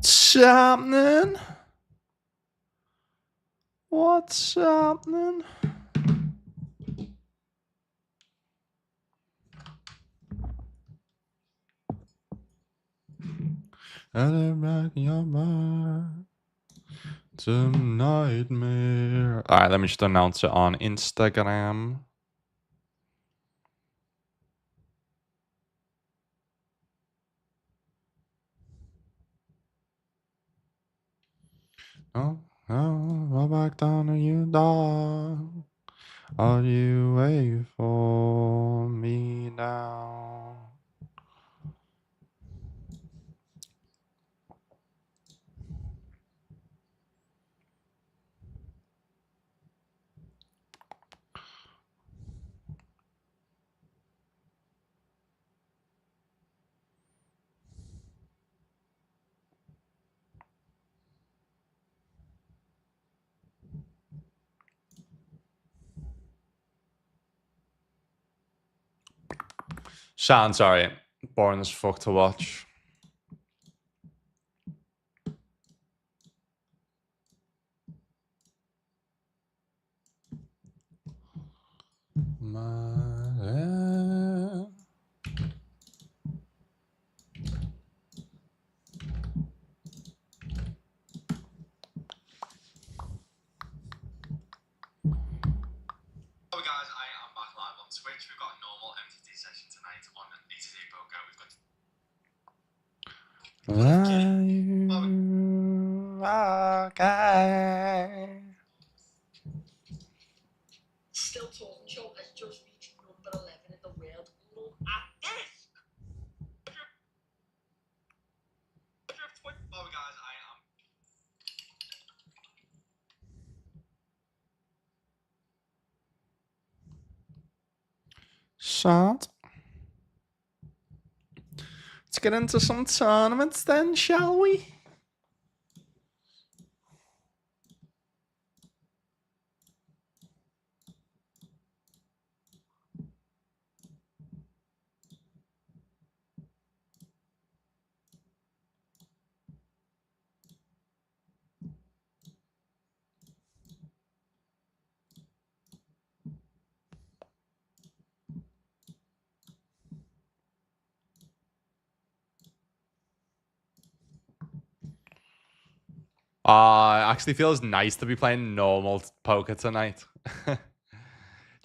What's happening? What's happening? Back in your mind. It's a nightmare. All right, let me just announce it on Instagram. Oh, I'll back down to you, dog. Are you wait for me now? Sean, sorry. Boring as fuck to watch. Guys, I am back live on Twitch. We've got a normal MTT session tonight on DTC Poker. We've got Still Talking Show has just reached number 11 in the world. Look at this! Well, guys, I am. Shot. Let's get into some tournaments then, shall we? It actually feels nice to be playing normal poker tonight. Do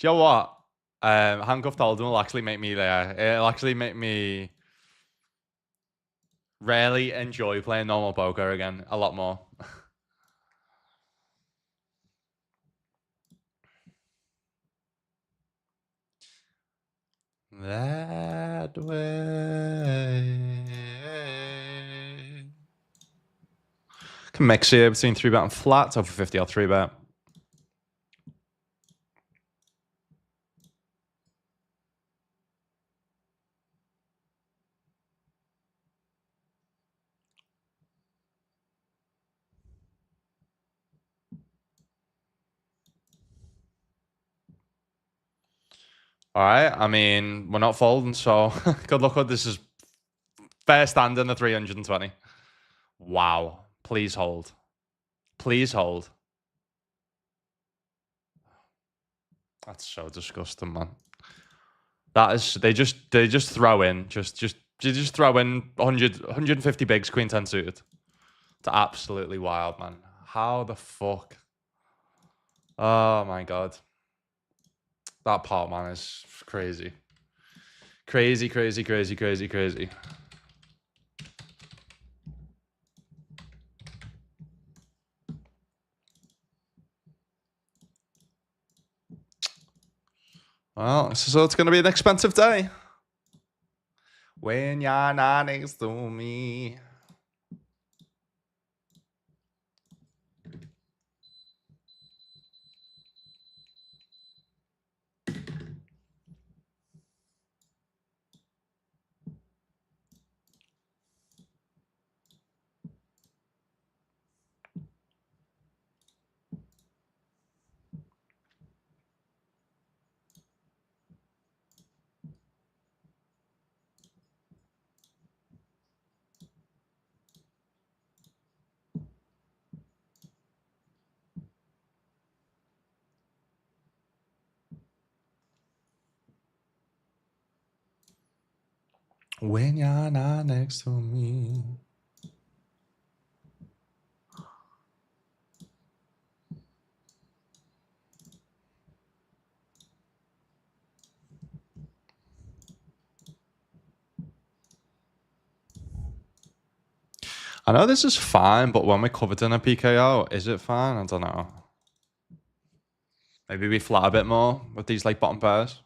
you know what? Handcuffed Hold'em will actually make me there. It'll actually make me really enjoy playing normal poker again a lot more. That way. Can mix here between 3-bet and flats. Over 50 or 3-bet. All right. I mean, we're not folding, so good luck with this. Is fair stand in the 320. Wow. Please hold. Please hold. That's so disgusting, man. That is they just throw in just throw in 150 bigs, queen 10 suited. It's absolutely wild, man. How the fuck? Oh my god. That pot, man, is crazy. Crazy, crazy, crazy, crazy, crazy. Well, so it's going to be an expensive day. When you're not next to me. When you're not next to me. I know this is fine, but when we're covered in a PKO, is it fine? I don't know. Maybe we flat a bit more with these like bottom pairs.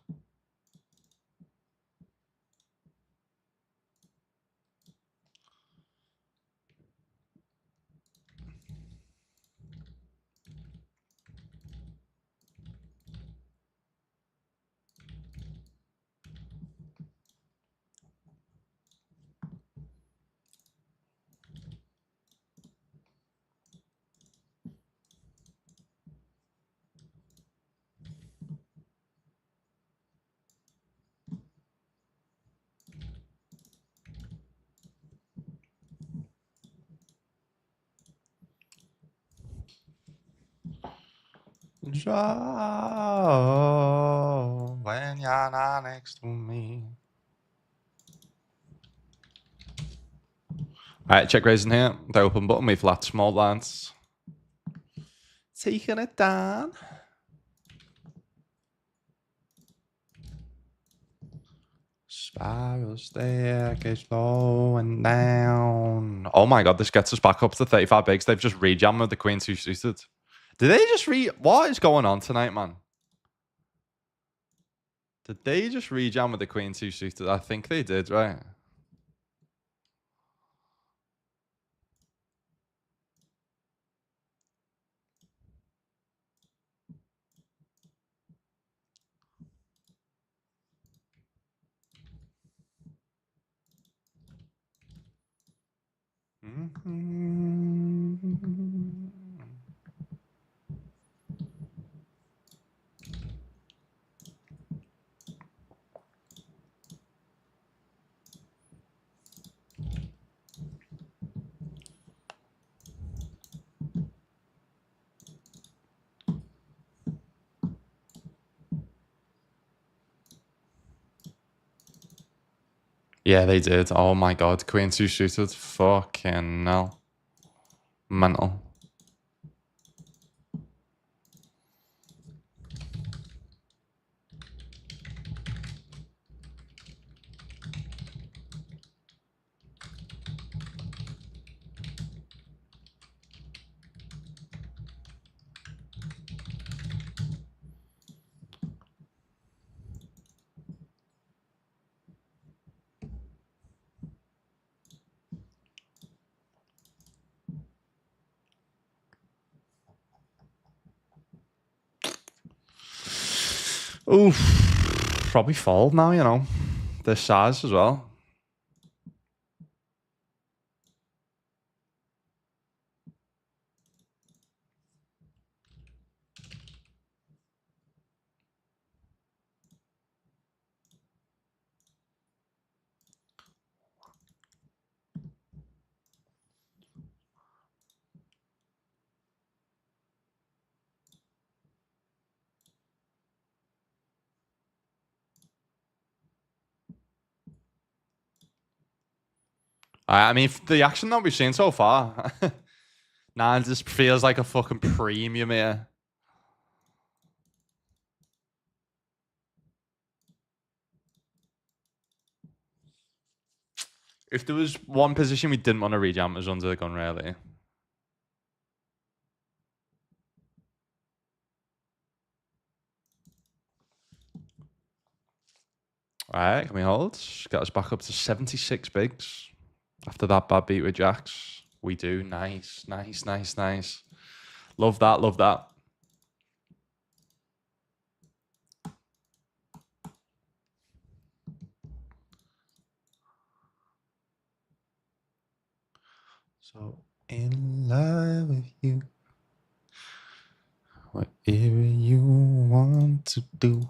Joe, when you're not next to me. Alright, check raising here. The open button, we flat small blinds. Taking it down. Spiral staircase going down. Oh my god, this gets us back up to 35 bigs. They've just rejammed with the queen two suited. Did they just what is going on tonight, man? Did they just rejam with the queen two suited? I think they did, right? Yeah, they did. Oh my god, queen two suited. Fucking hell. Mental. Oof. Probably fold now, you know. This size as well. I mean, the action that we've seen so far, nine just feels like a fucking premium here. If there was one position we didn't want to rejam, it was under the gun, really. All right, can we hold? Get us back up to 76 bigs. After that bad beat with jacks, we do. Nice, nice, nice, nice. Love that, love that. So in love with you. Whatever you want to do.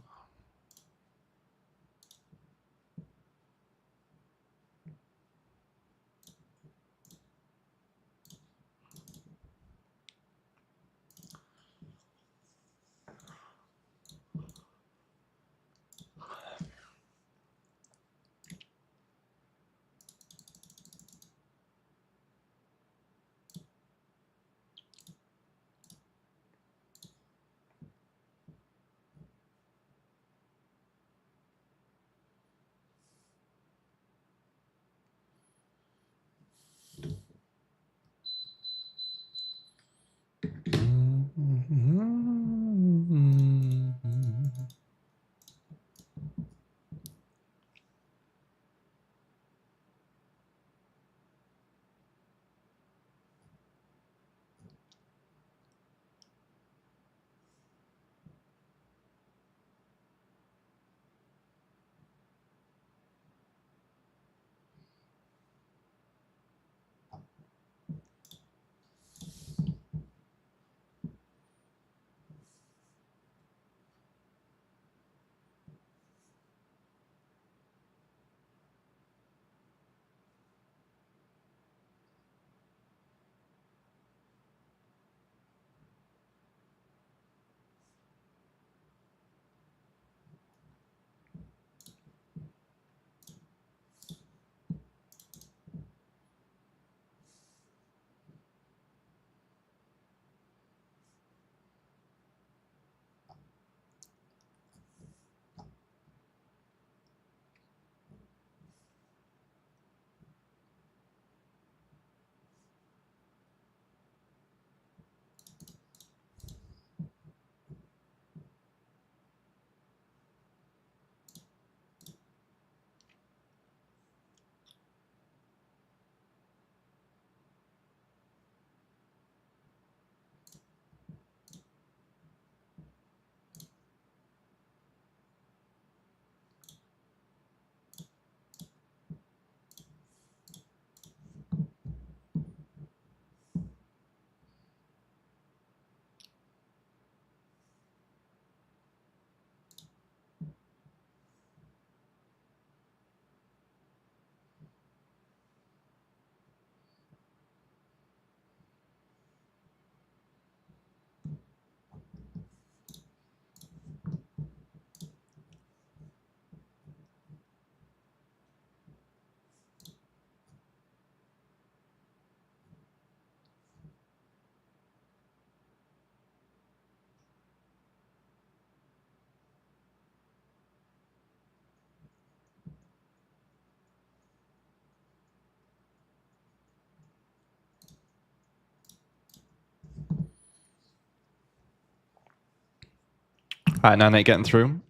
All right, 9-8 getting through.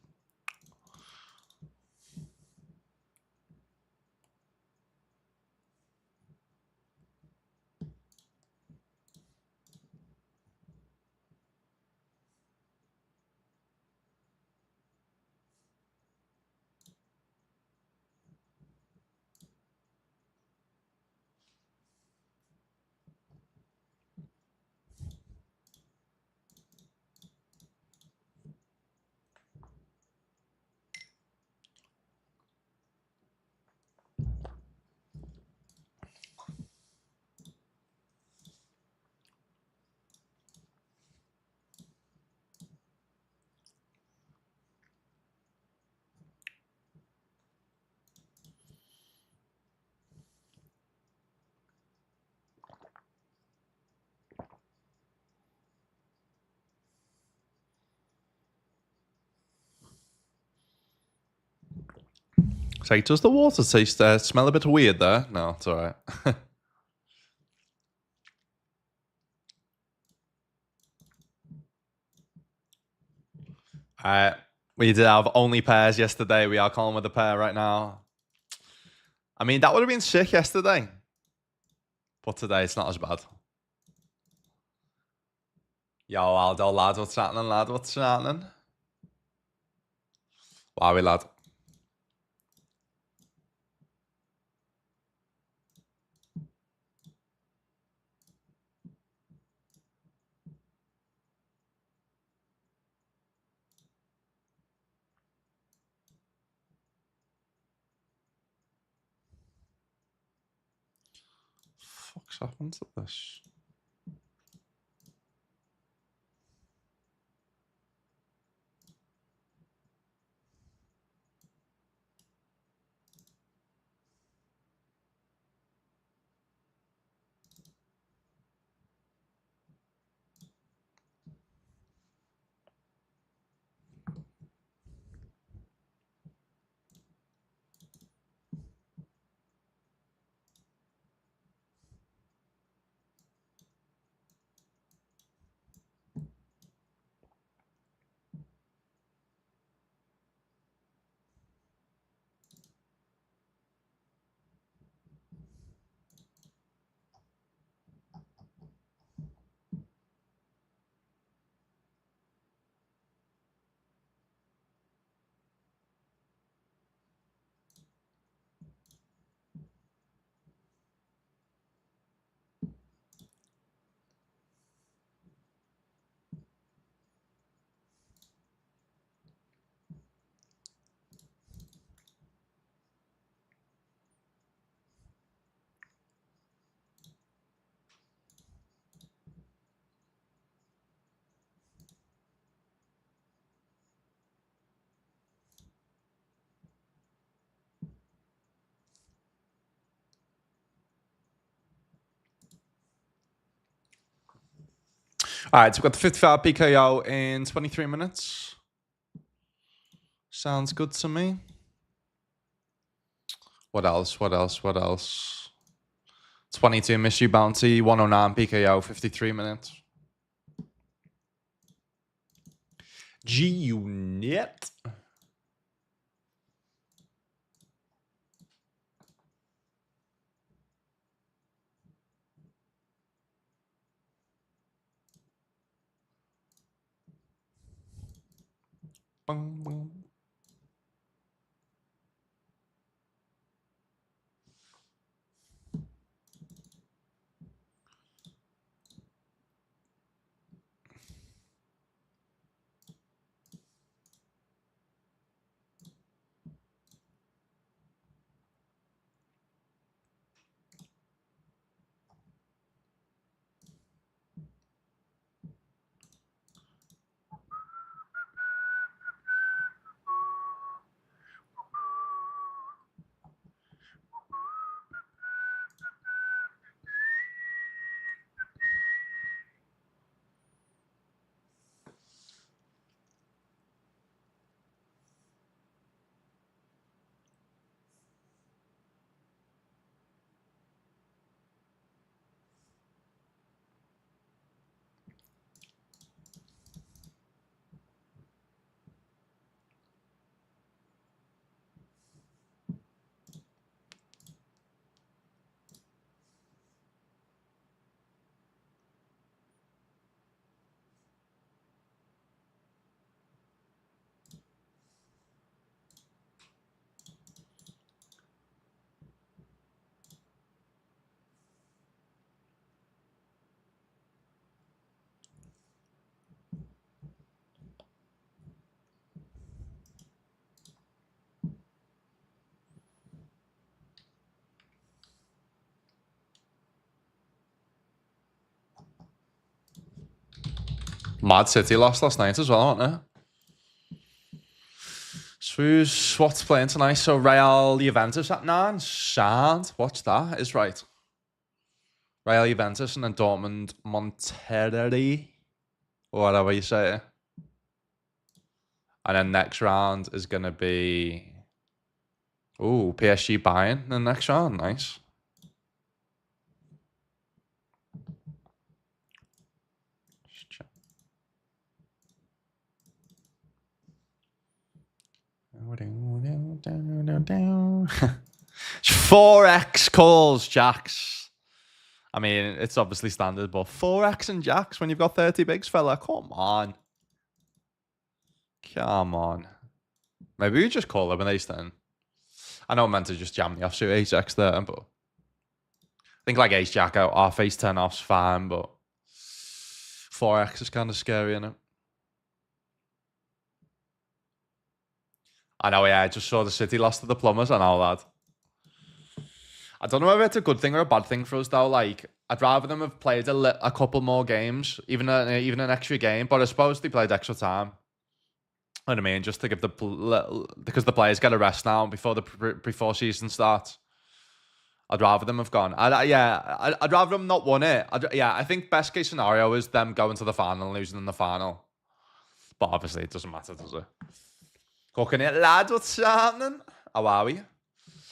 So does the water taste smell a bit weird there? No, it's all right. We did have only pairs yesterday. We are calling with a pair right now. I mean, that would have been sick yesterday. But today it's not as bad. Yo, Aldo, lad, what's happening, lad? What's happening? Wowie, lad. Fuck's happened to this? All right, so we've got the 55 PKO in 23 minutes. Sounds good to me. What else? What else? What else? 22 Miss You Bounty, 109 PKO, 53 minutes. G-Unit. Boom, boom. Mad City lost last night as well, aren't they? So what's playing tonight? So Real Juventus at 9. Sound. Watch that. Is right. Real Juventus and then Dortmund Monterrey. Or whatever you say it. And then next round is going to be... Ooh, PSG Bayern in the next round. Nice. Four X calls, Jacks. I mean, it's obviously standard, but 4X and Jacks when you've got 30 bigs, fella. Come on. Come on. Maybe we just call them an ace then. I know I meant to just jam the offsuit ace X there, but I think like ace jack out, half ace 10 off's fine, but 4X is kind of scary, isn't it? I know, yeah, I just saw the City lost to the Plumbers. I know that. I don't know whether it's a good thing or a bad thing for us, though. Like, I'd rather them have played a couple more games, even an extra game, but I suppose they played extra time. You know what I mean? Just to give because the players get a rest now before season starts. I'd rather them have gone. I'd rather them not won it. I think best case scenario is them going to the final and losing in the final. But obviously, it doesn't matter, does it? Cooking it, lad. What's happening? How are we? Did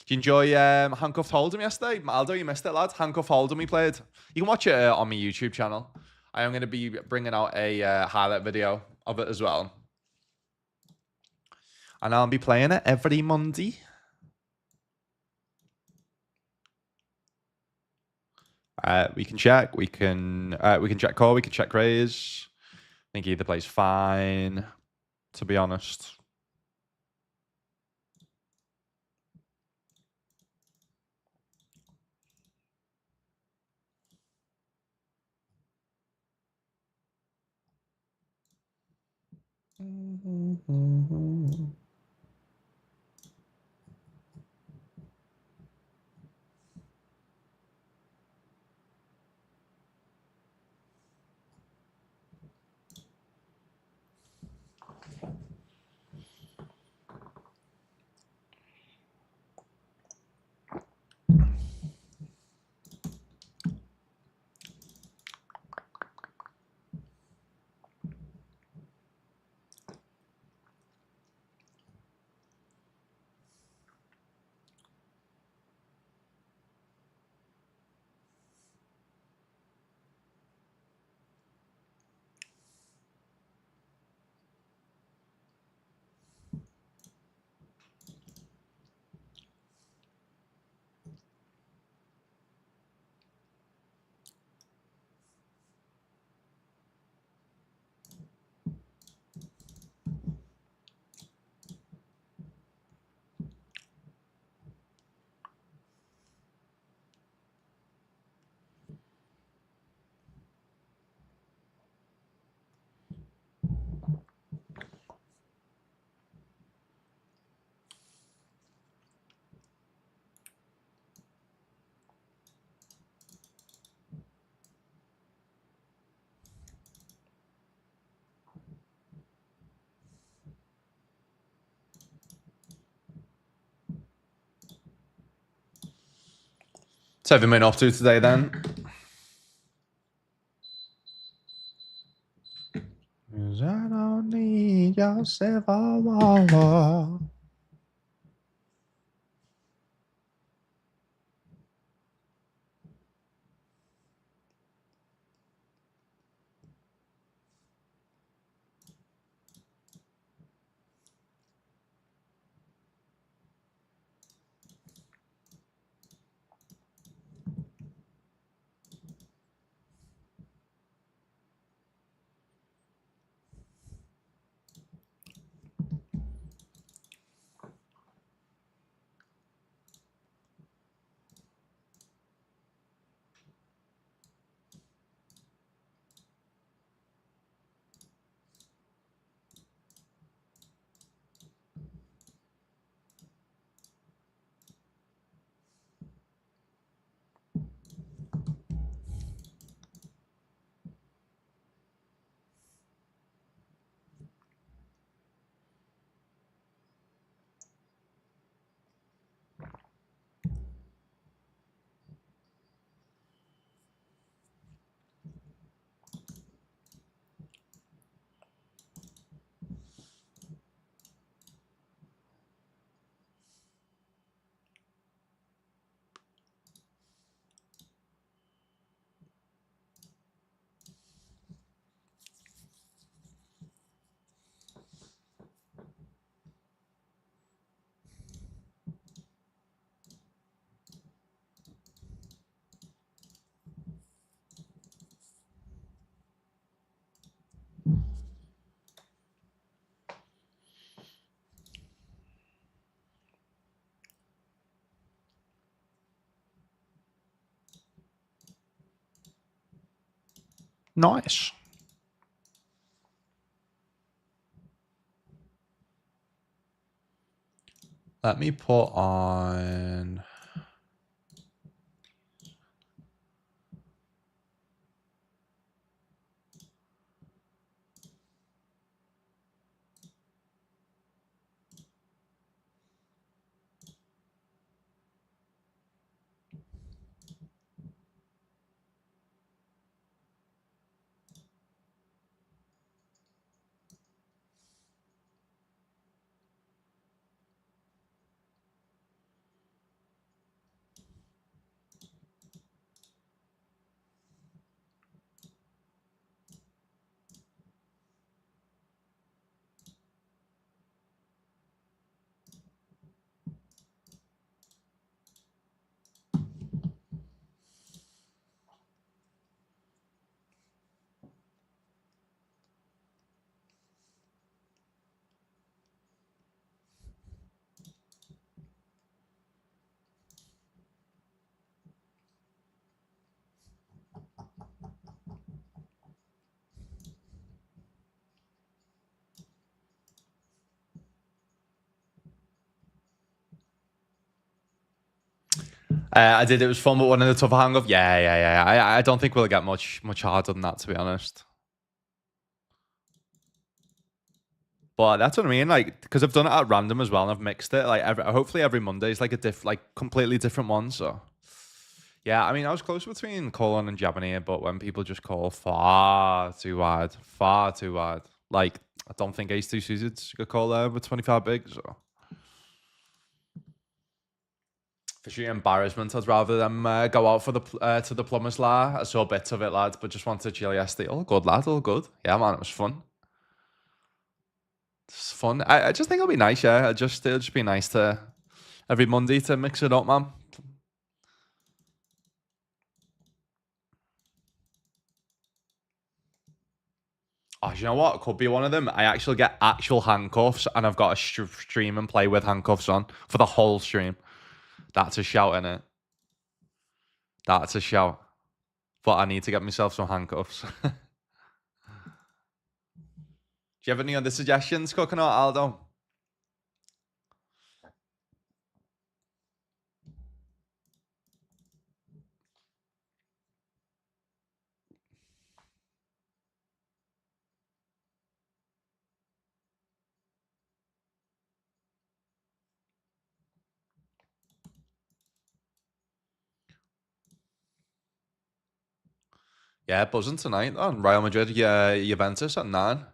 you enjoy Handcuffed Hold'em yesterday? Maldo, you missed it, lad. Handcuffed Hold'em we played. You can watch it on my YouTube channel. I am going to be bringing out a highlight video of it as well. And I'll be playing it every Monday. We can check. We can check call. We can check raise. I think either plays fine, to be honest. So have you been off to today then? Cause I don't need your civil war. Nice. Let me put on... I did. It was fun, but one of the tougher hang of. Yeah. I don't think we'll get much harder than that, to be honest. But that's what I mean, like, because I've done it at random as well, and I've mixed it. Like, hopefully every Monday is like completely different one. So, yeah, I mean, I was close between colon and Jabonir, but when people just call far too wide, like, I don't think Ace 2 suited could call there with 25 bigs. So. For sheer embarrassment, I'd rather them go out for the to the Plumbers La. I saw bits of it, lads, but just wanted to chill yesterday. All good, lad, all good. Yeah, man, it was fun. It's fun. I just think it'll be nice, yeah. It'll just be nice to every Monday to mix it up, man. Oh, you know what? It could be one of them. I actually get actual handcuffs, and I've got a stream and play with handcuffs on for the whole stream. That's a shout, innit? That's a shout. But I need to get myself some handcuffs. Do you have any other suggestions, Coconut Aldo? Yeah, buzzing tonight on Real Madrid, yeah, Juventus at 9.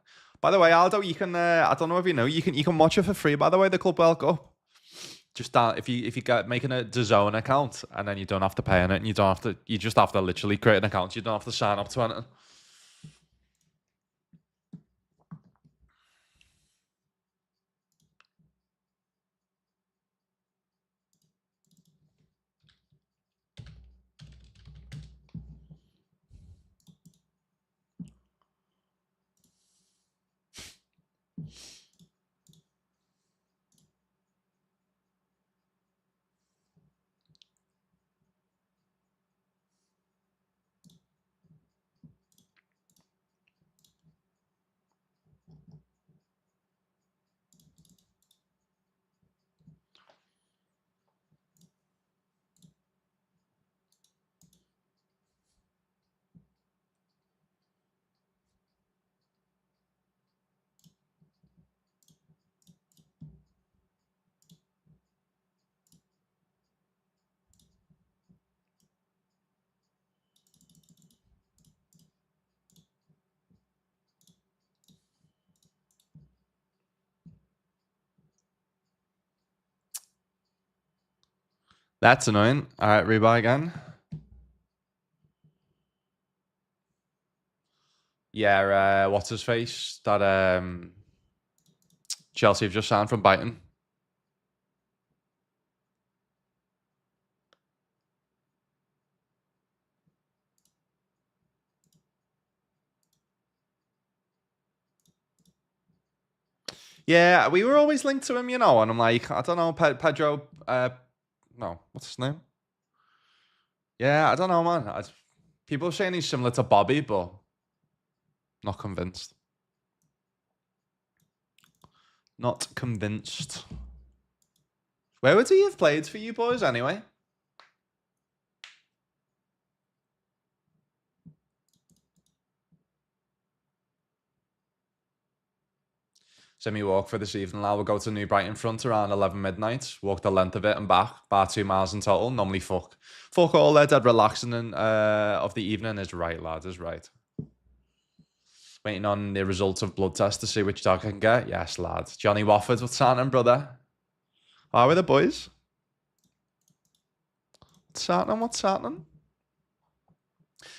By the way, Aldo, you can I don't know if you know, you can watch it for free, by the way, the Club World Cup. Just that if you get making a DAZN account, and then you don't have to pay on it, and you just have to literally create an account. You don't have to sign up to anything. That's annoying. All right, rebuy again. Yeah, what's his face? That Chelsea have just signed from Brighton. Yeah, we were always linked to him, and I'm like, I don't know, Pedro. No, what's his name? Yeah, I don't know, man. People are saying he's similar to Bobby, but Not convinced. Not convinced. Where would he have played for you boys anyway? Semi walk for this evening. We'll go to New Brighton front around 11 midnight. Walk the length of it and back. About 2 miles in total. Normally fuck all there. Dead relaxing and of the evening is right, lad. Is right. Waiting on the results of blood test to see which dog I can get. Yes, lad. Johnny Wofford, what's happening, brother? How are the boys? What's happening? What's happening?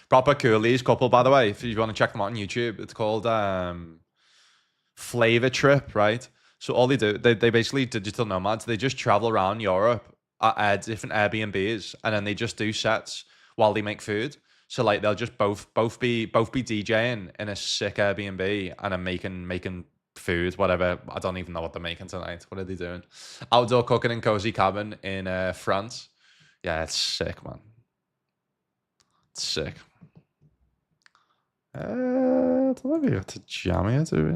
Proper coolies couple, by the way. If you want to check them out on YouTube, it's called Flavor Trip, right? So all they do, they basically digital nomads. They just travel around Europe at different Airbnbs, and then they just do sets while they make food. So like they'll just both be DJing in a sick Airbnb and then making food, whatever. I don't even know what they're making tonight. What are they doing? Outdoor cooking in cozy cabin in France. Yeah, it's sick, man. It's sick. I don't know if we got to jam here, do we?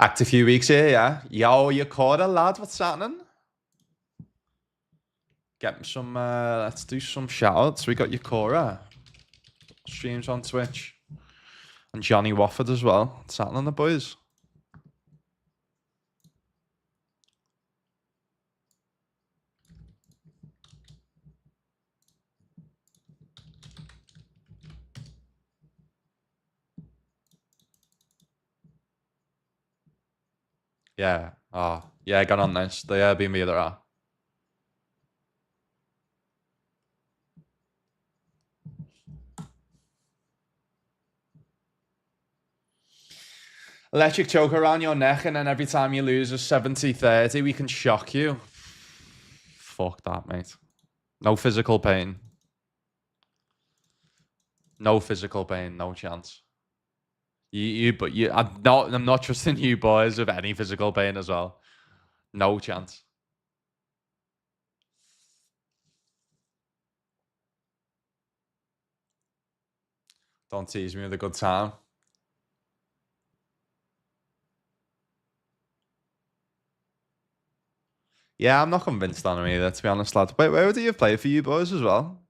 Act a few weeks here, yeah. Yo, you caught a lad. What's happening? Get some. Let's do some shout outs. We got Yakora streams on Twitch and Johnny Wofford as well. What's happening, the boys? Yeah. Oh, yeah. Got on this. The Airbnb there are. Electric choke around your neck, and then every time you lose a 70-30, we can shock you. Fuck that, mate. No physical pain. No physical pain. No chance. I'm not trusting you boys with any physical pain as well. No chance. Don't tease me with a good time. Yeah, I'm not convinced on him either, to be honest, lad. Wait, where would he have played for you boys as well?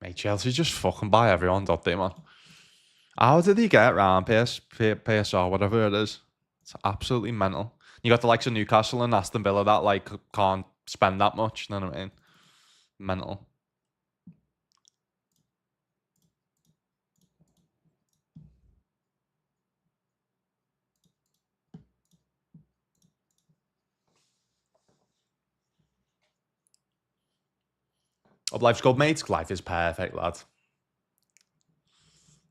Mate, Chelsea just fucking buy everyone, don't they, man? How did he get around PSR, whatever it is? It's absolutely mental. You got the likes of Newcastle and Aston Villa that like can't spend that much, you know what I mean? Mental. Up life's good, mate. Life is perfect, lad.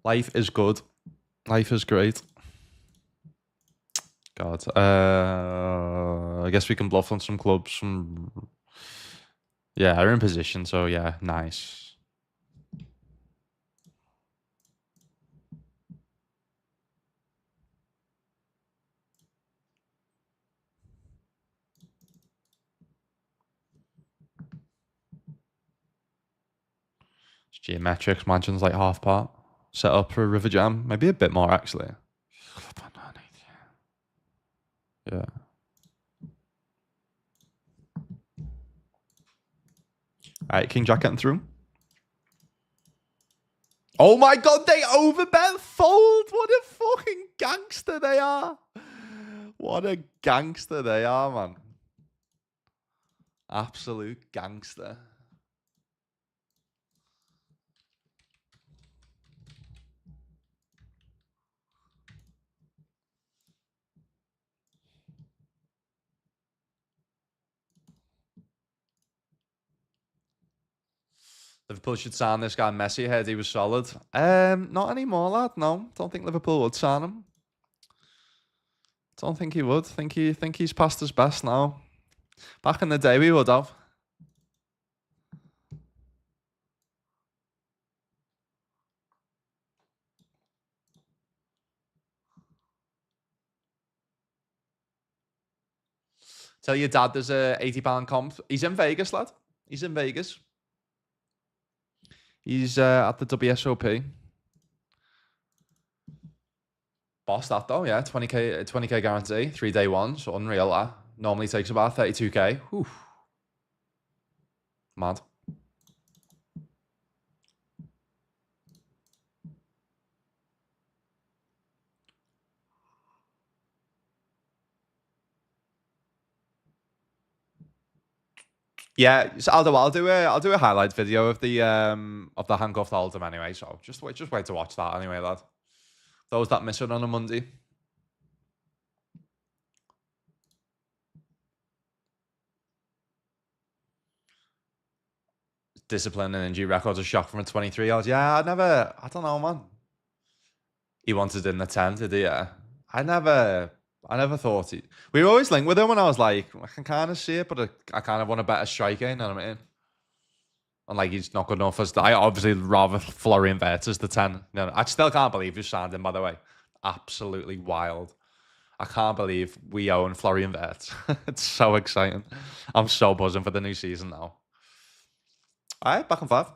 Life is good. Life is great. God. I guess we can bluff on some clubs. Yeah, they're in position, so yeah, nice. It's geometrics, mansion's like half part. Set up for a river jam. Maybe a bit more actually. Yeah. Alright, King Jack getting through. Oh my god, they overbet fold. What a fucking gangster they are. What a gangster they are, man. Absolute gangster. Liverpool should sign this guy Messi. Heard he was solid. Not anymore, lad. No, don't think Liverpool would sign him. Don't think he would. Think he's past his best now. Back in the day, we would have. Tell your dad there's a £80 comp. He's in Vegas, lad. He's in Vegas. He's at the WSOP. Boss that though, yeah. 20k guarantee, 3-day ones, unreal. That normally takes about 32k. Whew. Mad. Yeah, so I'll do a highlight video of the handcuffed Oldham anyway. So just wait to watch that anyway, lad. Those that miss it on a Monday. Discipline and injury records a shock from a 23-year-old. Yeah, I don't know, man. He wanted in the 10, did he? Yeah. I never thought he. We were always linked with him, and I was like, I can kind of see it, but I kind of want a better striker. You know what I mean? And like, he's not good enough as. I obviously rather Florian Wirtz as the 10. No, I still can't believe you signed him. By the way, absolutely wild. I can't believe we own Florian Wirtz. It's so exciting. I'm so buzzing for the new season now. All right, back on 5.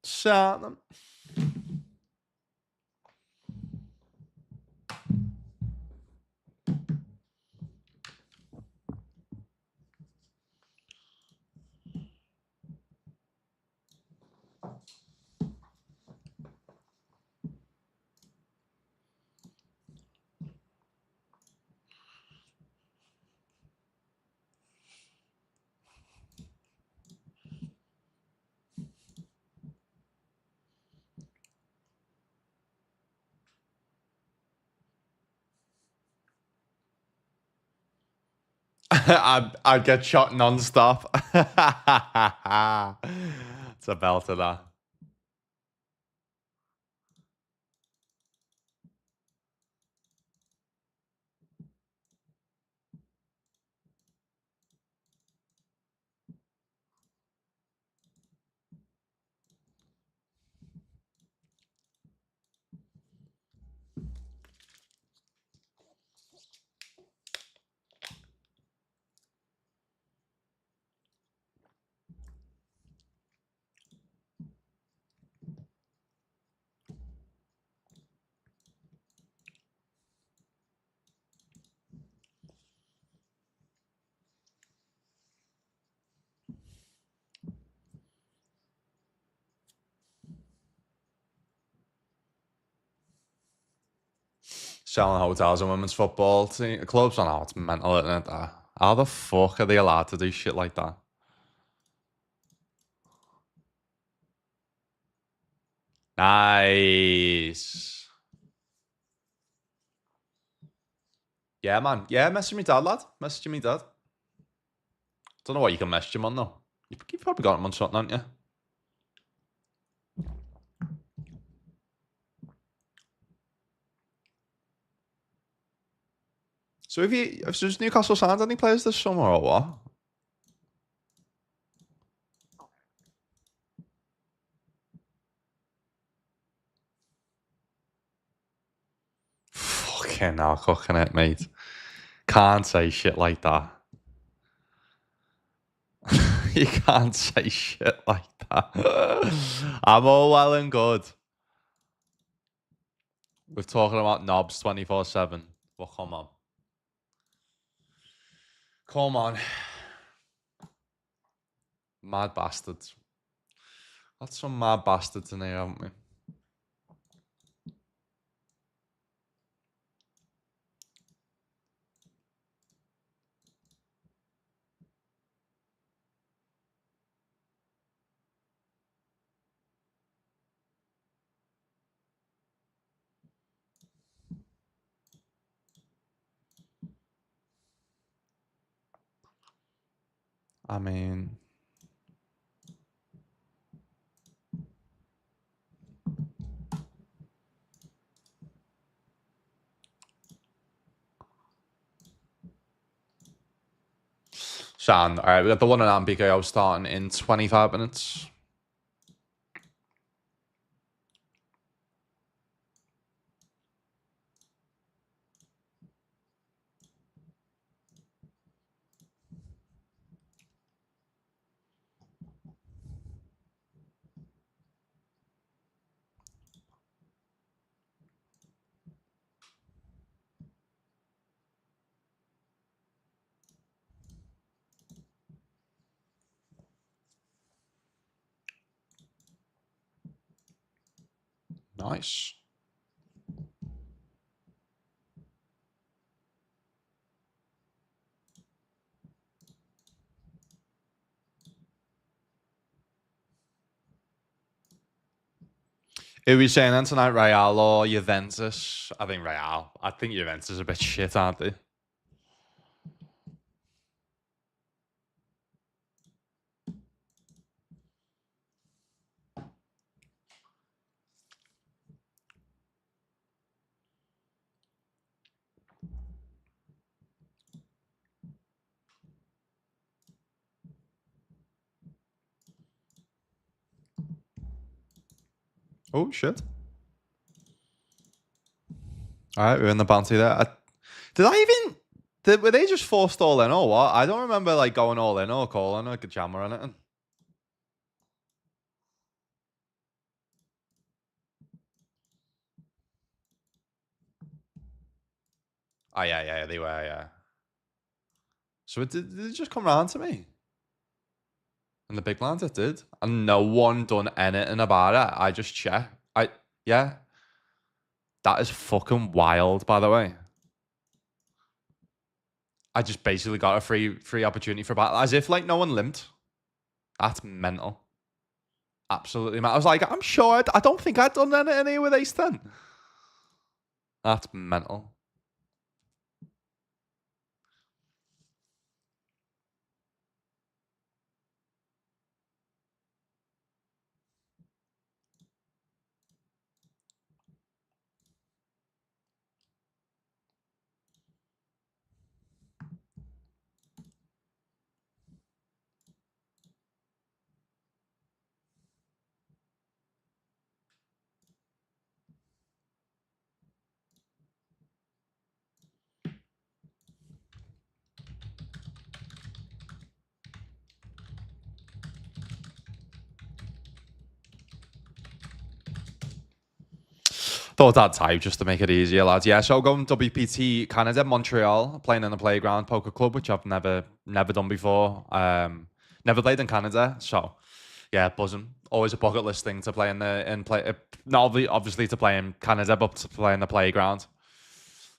Shut them. I'd get shot non-stop. It's a belt of that. Selling hotels and women's football clubs. I know it's mental, isn't it? How the fuck are they allowed to do shit like that? Nice. Yeah, man. Yeah, message me dad, lad. Message me dad. Don't know what you can message him on though. You've probably got him on something, haven't you? So if there's Newcastle signed any players this summer or what? Fucking hell, cooking it, mate. Can't say shit like that. You can't say shit like that. I'm all well and good. We're talking about knobs 24/7. Well, come on. Come on. Mad bastards. Got some mad bastards in here, haven't we? I mean, Shan, all right, we got the one and PKO starting in 25 minutes. Nice. Who are we saying then tonight, Real or Juventus? I think Real. I think Juventus is a bit shit, aren't they? Oh, shit. All right, we're in the bounty there. Were they just forced all in or what? I don't remember like going all in or calling like a jam or anything. Oh, yeah, they were, yeah. So did it just come round to me? And the big lands it did. And no one done anything about it. I just checked. Yeah. That is fucking wild, by the way. I just basically got a free opportunity for battle. As if, like, no one limped. That's mental. Absolutely mental. I was like, I'm sure I don't think I'd done anything here with Ace 10. That's mental. Thought that type just to make it easier, lads. Yeah, so going WPT Canada, Montreal, playing in the Playground Poker Club, which I've never done before. Never played in Canada, so yeah, buzzing. Always a bucket list thing to play not obviously to play in Canada, but to play in the Playground.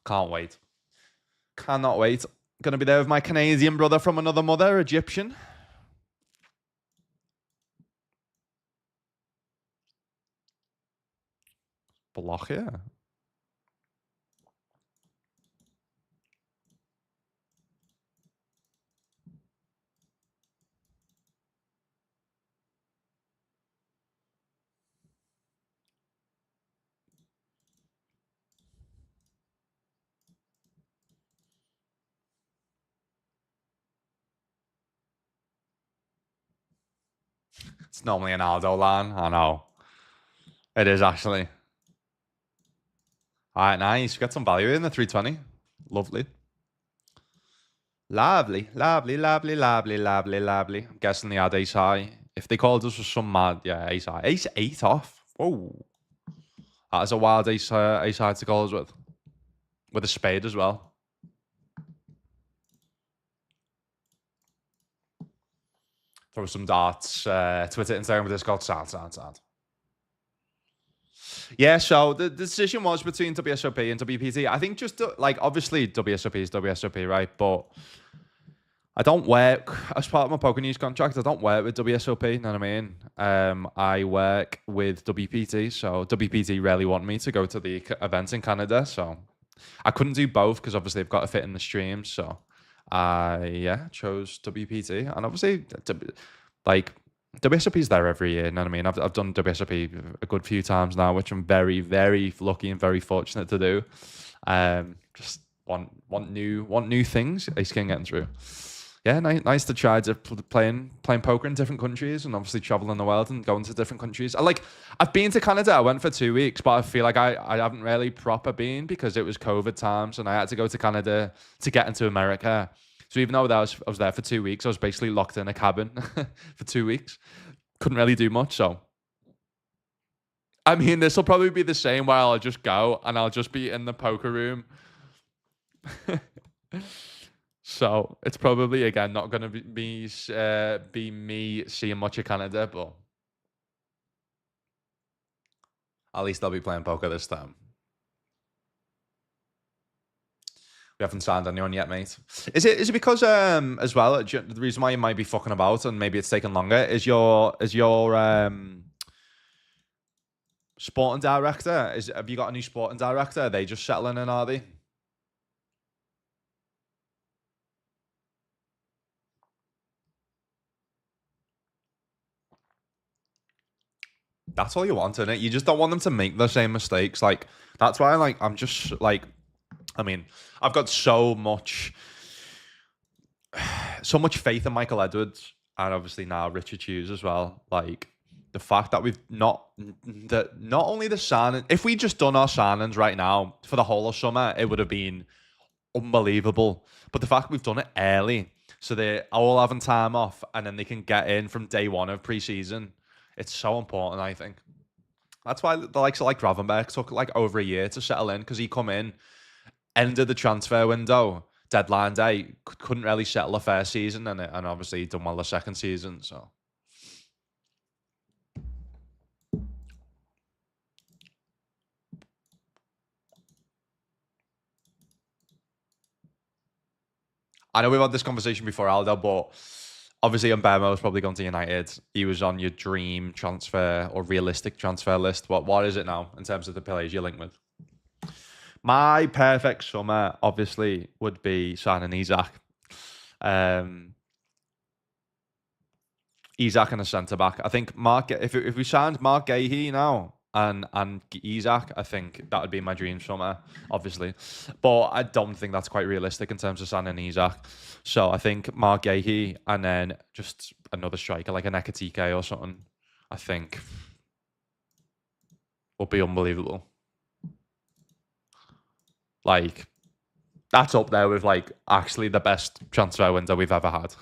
Can't wait. Cannot wait. Gonna be there with my Canadian brother from another mother, Egyptian. Block, yeah. It's normally an Aldo line. I know. It is actually. All right, nice. Got some value in the 320. Lovely. Lovely, lovely, lovely, lovely, lovely, lovely. I'm guessing they had ace high. If they called us for some mad, yeah, ace high. Ace 8 off. Whoa. That is a wild ace high to call us with. With a spade as well. Throw some darts. Twitter, Instagram, Discord. Sound. Yeah, so the decision was between WSOP and WPT. I think just like obviously WSOP is WSOP, right? But I don't work as part of my Poker News contract. I don't work with WSOP. You know what I mean? I work with WPT, so WPT rarely want me to go to the events in Canada. So I couldn't do both because obviously I've got to fit in the streams. So I chose WPT, and obviously like WSOP is there every year. You know what I mean? I've done WSOP a good few times now, which I'm very, very lucky and very fortunate to do. Just want new things. Ace King getting through. Yeah, nice to try to playing poker in different countries and obviously traveling the world and going to different countries. I've been to Canada. I went for 2 weeks, but I feel like I haven't really proper been because it was COVID times and I had to go to Canada to get into America. So even though I was there for 2 weeks, I was basically locked in a cabin for 2 weeks. Couldn't really do much. So, I mean, this will probably be the same where I'll just go and I'll just be in the poker room. So it's probably again not going to be me seeing much of Canada, but at least I'll be playing poker this time. We haven't signed anyone yet, mate. Is it because as well the reason why you might be fucking about and maybe it's taking longer is your sporting director? Have you got a new sporting director? Are they just settling in, are they? That's all you want, isn't it? You just don't want them to make the same mistakes. Like that's why, like, I'm just like, I mean, I've got so much faith in Michael Edwards and obviously now Richard Hughes as well. Like the fact that we've not only the signing, if we just done our signings right now for the whole of summer, it would have been unbelievable. But the fact we've done it early, so they're all having time off, and then they can get in from day one of preseason. It's so important, I think. That's why the likes of like Gravenberg took like over a year to settle in because he come in end of the transfer window, deadline day, couldn't really settle a fair season in it, and obviously done well the second season. So I know we've had this conversation before, Aldo, but obviously Mbemo was probably going to United. He was on your dream transfer or realistic transfer list. What is it now in terms of the players you're linked with? My perfect summer, obviously, would be signing Isak. Isak and a centre back. I think if we signed Mark Gahey now and Isak, I think that would be my dream summer, obviously. But I don't think that's quite realistic in terms of signing Isak. So I think Mark Gahey and then just another striker like an Ekatike or something, I think would be unbelievable. Like, that's up there with like actually the best transfer window we've ever had.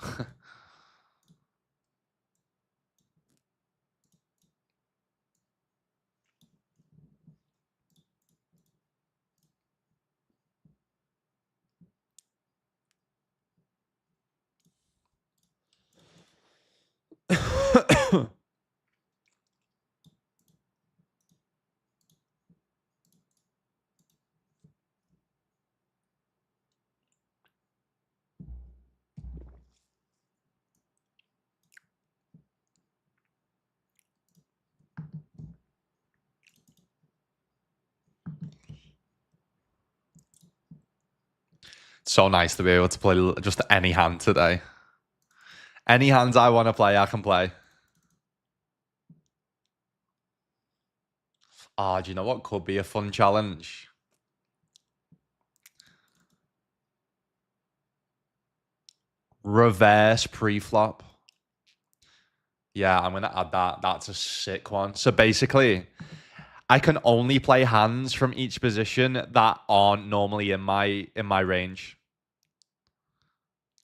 So nice to be able to play just any hand today. Any hands I want to play, I can play. Ah, do you know what could be a fun challenge? Reverse pre-flop. Yeah, I'm gonna add that. That's a sick one. So basically, I can only play hands from each position that aren't normally in my range.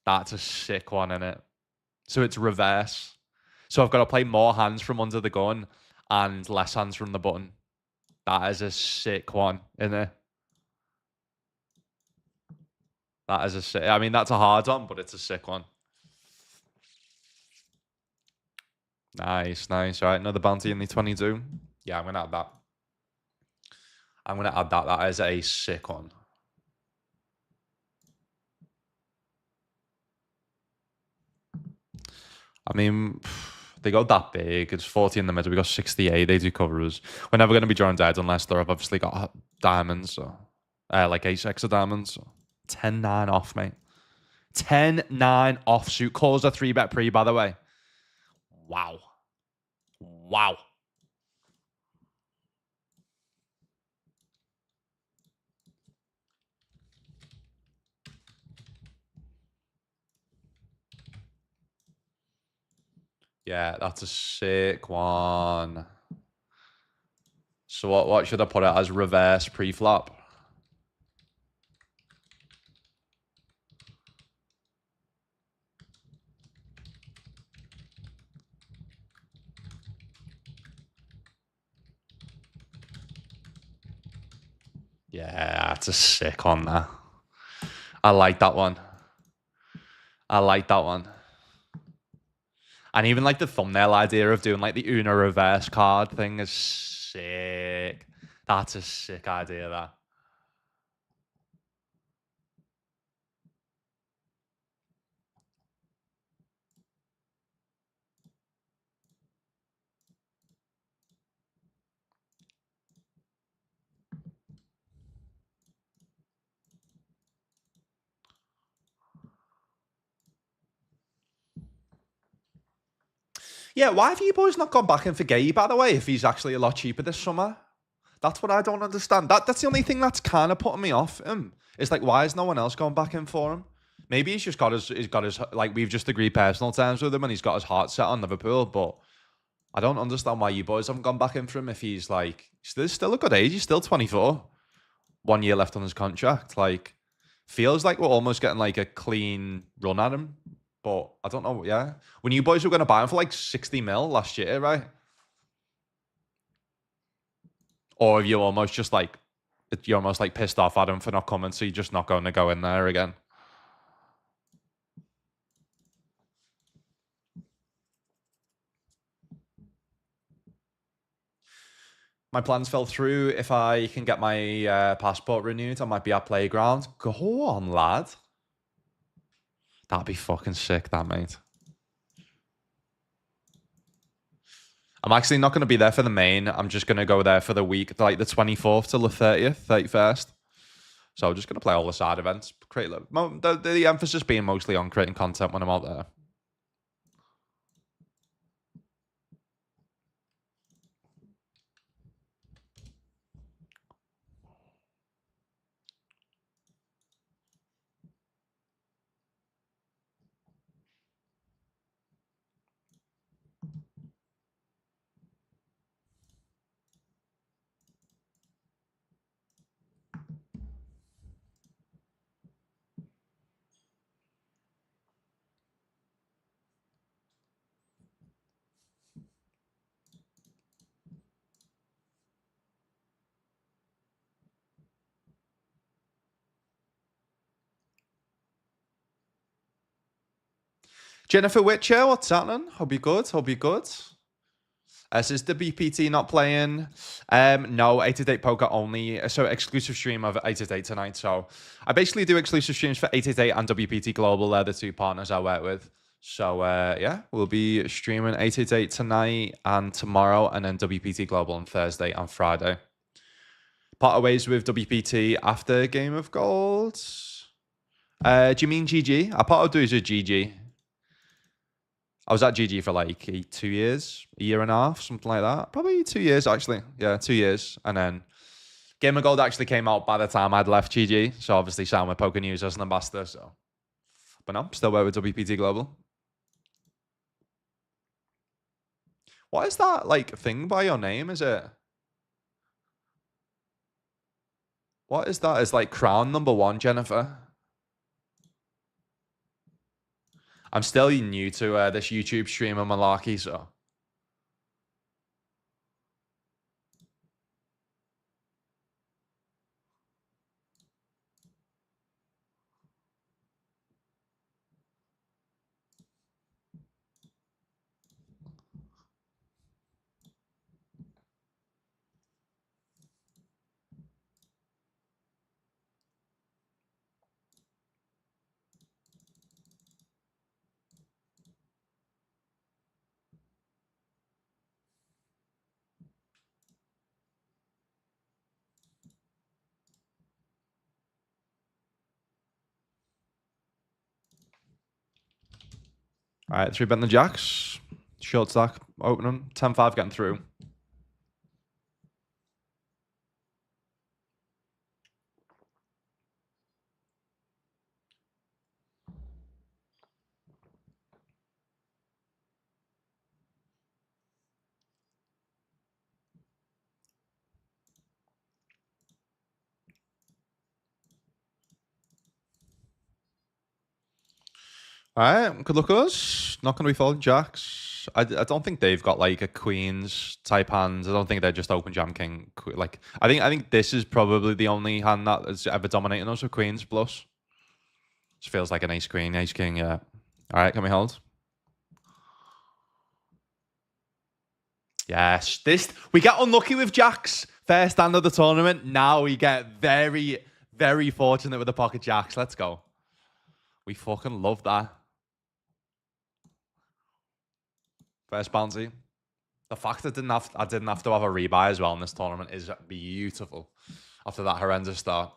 That's a sick one, innit? So it's reverse. So I've got to play more hands from under the gun and less hands from the button. That is a sick one, isn't it? That is a sick. I mean, that's a hard one, but it's a sick one. Nice, nice. All right, another bounty in the 22. Yeah, I'm gonna add that. I'm gonna add that. That is a sick one. I mean, they got that big. It's 40 in the middle. We got 68. They do cover us. We're never going to be drawing dead unless they've obviously got diamonds. So, like ace-x of diamonds. So 10-9 off, mate. 10-9 offsuit. Calls a 3-bet pre, by the way. Wow. Wow. Yeah, that's a sick one. So what should I put it as? Reverse pre-flop? Yeah, that's a sick one there. I like that one. I like that one. And even like the thumbnail idea of doing like the Uno reverse card thing is sick. That's a sick idea, that. Yeah, why have you boys not gone back in for Gay, by the way, if he's actually a lot cheaper this summer? That's what I don't understand. That's the only thing that's kind of putting me off him. It's like, why is no one else going back in for him? Maybe he's got his like, we've just agreed personal terms with him and he's got his heart set on Liverpool, but I don't understand why you boys haven't gone back in for him if he's like, he's still a good age. He's still 24. 1 year left on his contract. Like, feels like we're almost getting like a clean run at him. But I don't know. Yeah. When you boys were going to buy him for like 60 mil last year, right? Or have you almost just like you're almost like pissed off at him for not coming, so you're just not going to go in there again. My plans fell through. If I can get my passport renewed, I might be at Playground. Go on, lad. That'd be fucking sick, that, mate. I'm actually not going to be there for the main. I'm just going to go there for the week, like the 24th till the 30th, 31st. So I'm just going to play all the side events. Create the emphasis being mostly on creating content when I'm out there. Jennifer Witcher, what's happening? Hope you good. Hope you good. Is the BPT not playing? No, 888 Poker only. So exclusive stream of 888 tonight. So I basically do exclusive streams for 888 and WPT Global. They're the two partners I work with. So yeah, we'll be streaming 888 tonight and tomorrow, and then WPT Global on Thursday and Friday. Part of ways with WPT after Game of Gold. Do you mean GG? I part of ways with GG. I was at GG for like 2 years, a year and a half, something like that. Probably 2 years, actually. Yeah, 2 years. And then Game of Gold actually came out by the time I'd left GG. So obviously signed with Poker News as an ambassador. So, but no, still work with WPT Global. What is that like thing by your name? Is it? What is that? It's like crown #1, Jennifer. I'm still new to this YouTube streamer malarkey, so. All right, 3 bet the jacks. Short stack opening. 10-5 getting through. All right, good luck us. Not going to be folding jacks. I don't think they've got like a queens type hand. I don't think they're just open jam king. Like I think this is probably the only hand that has ever dominated us with queens plus. Just feels like an ace queen, ace king. Yeah. All right, can we hold? Yes, we get unlucky with jacks. First hand of the tournament. Now we get very, very fortunate with the pocket jacks. Let's go. We fucking love that. First bounty. The fact that I didn't have to have a rebuy as well in this tournament is beautiful. After that horrendous start.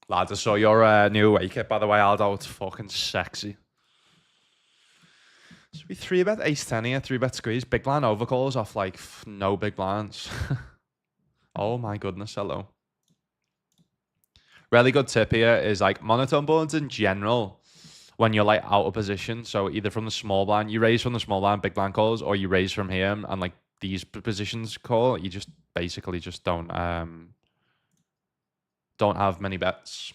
Lads, I saw your new away kit, by the way, Aldo. It's fucking sexy. Should be 3-bet ace-10 here, 3-bet squeeze. Big blind overcalls off like no big blinds. Oh my goodness, hello. Really good tip here is like monotone boards in general. When you're like out of position, so either from the small blind, you raise from the small blind, big blind calls, or you raise from here and like these positions call. You just basically just don't have many bets.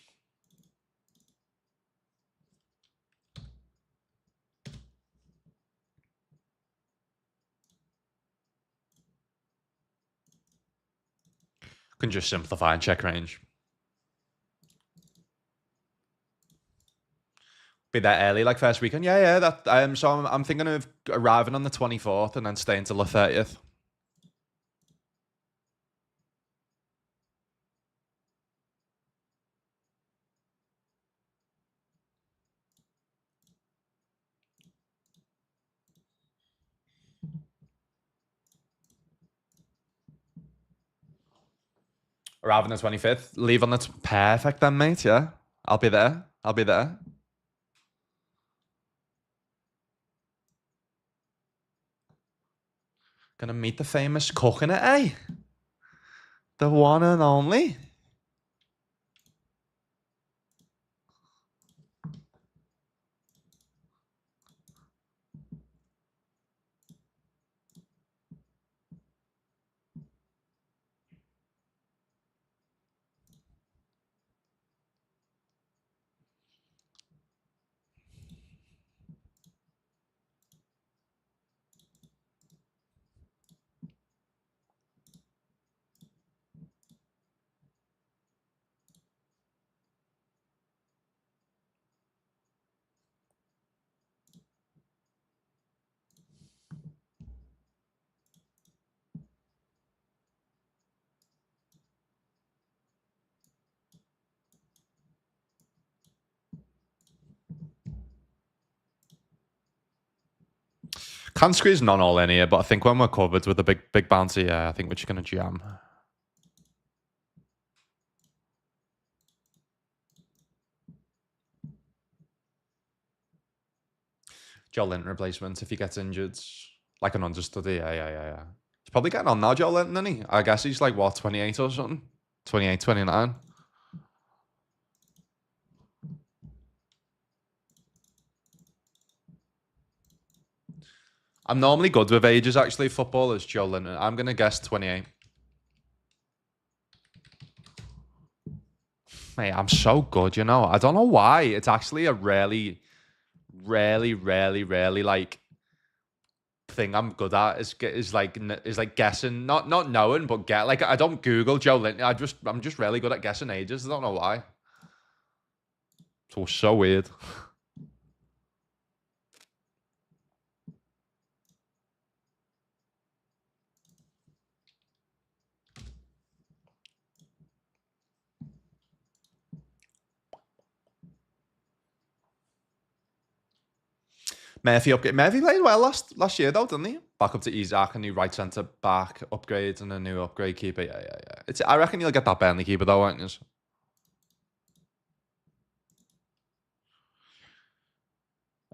Can just simplify and check range. Be there early, like first weekend. Yeah. That so I'm thinking of arriving on the 24th and then staying till the 30th. Arrive on the 25th. Leave on the perfect then, mate. Yeah, I'll be there. I'll be there. Gonna meet the famous cook in it, eh? The one and only. Can't squeeze none all in here, but I think when we're covered with a big bounty, yeah, I think we're just gonna jam. Joe Linton replacement if he gets injured, like an understudy. Yeah. He's probably getting on now, Joe Linton, isn't he? I guess he's like what 28 or something, 28, 29. I'm normally good with ages, actually, footballers, Joe Linton. I'm going to guess 28. Mate, I'm so good, you know. I don't know why. It's actually a really like thing I'm good at is like guessing, not knowing, but get like I don't Google Joe Linton. I'm just really good at guessing ages. I don't know why. It's so weird. Murphy played well last year though, didn't he? Back up to Isaac, a new right centre back upgrade and a new upgrade keeper. Yeah. I reckon you'll get that Burnley keeper though, won't you?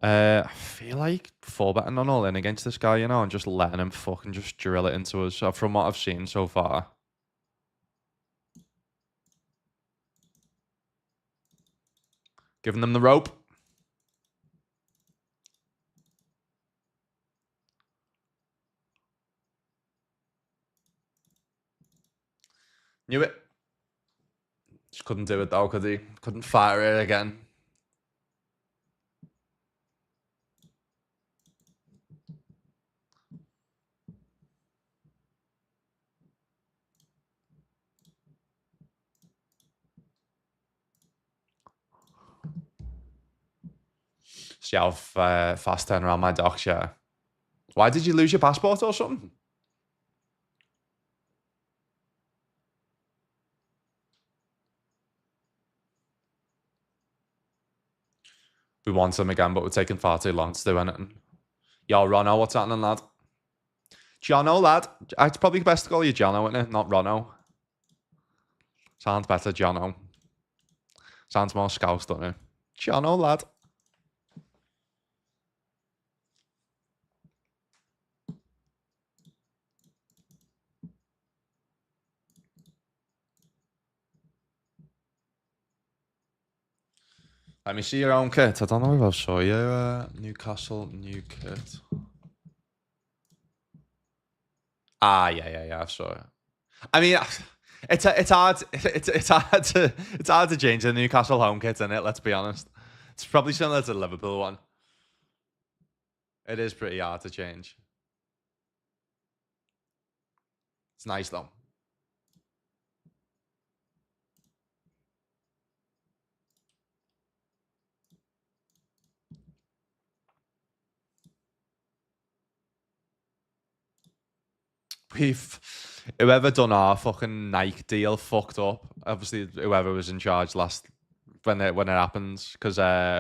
I feel like 4-betting on all in against this guy, you know, and just letting him fucking just drill it into us. So from what I've seen so far. Giving them the rope. Knew it. Just couldn't do it though, could he? Couldn't fire it again. See how fast turn around my docs, yeah. Why did you lose your passport or something? We want him again, but we're taking far too long to do anything. Yo, Rono, what's happening, lad? Jono, lad. It's probably best to call you Jono, isn't it? Not Rono. Sounds better, Jono. Sounds more scouse, doesn't it? Jono, lad. Let me see your own kit. I don't know if I'll show you Newcastle new kit. Ah, yeah. I saw it. I mean, it's hard. It's hard to change the Newcastle home kit, isn't it? Let's be honest. It's probably similar to the Liverpool one. It is pretty hard to change. It's nice though. We've whoever done our fucking Nike deal fucked up. Obviously, whoever was in charge last when it happens, because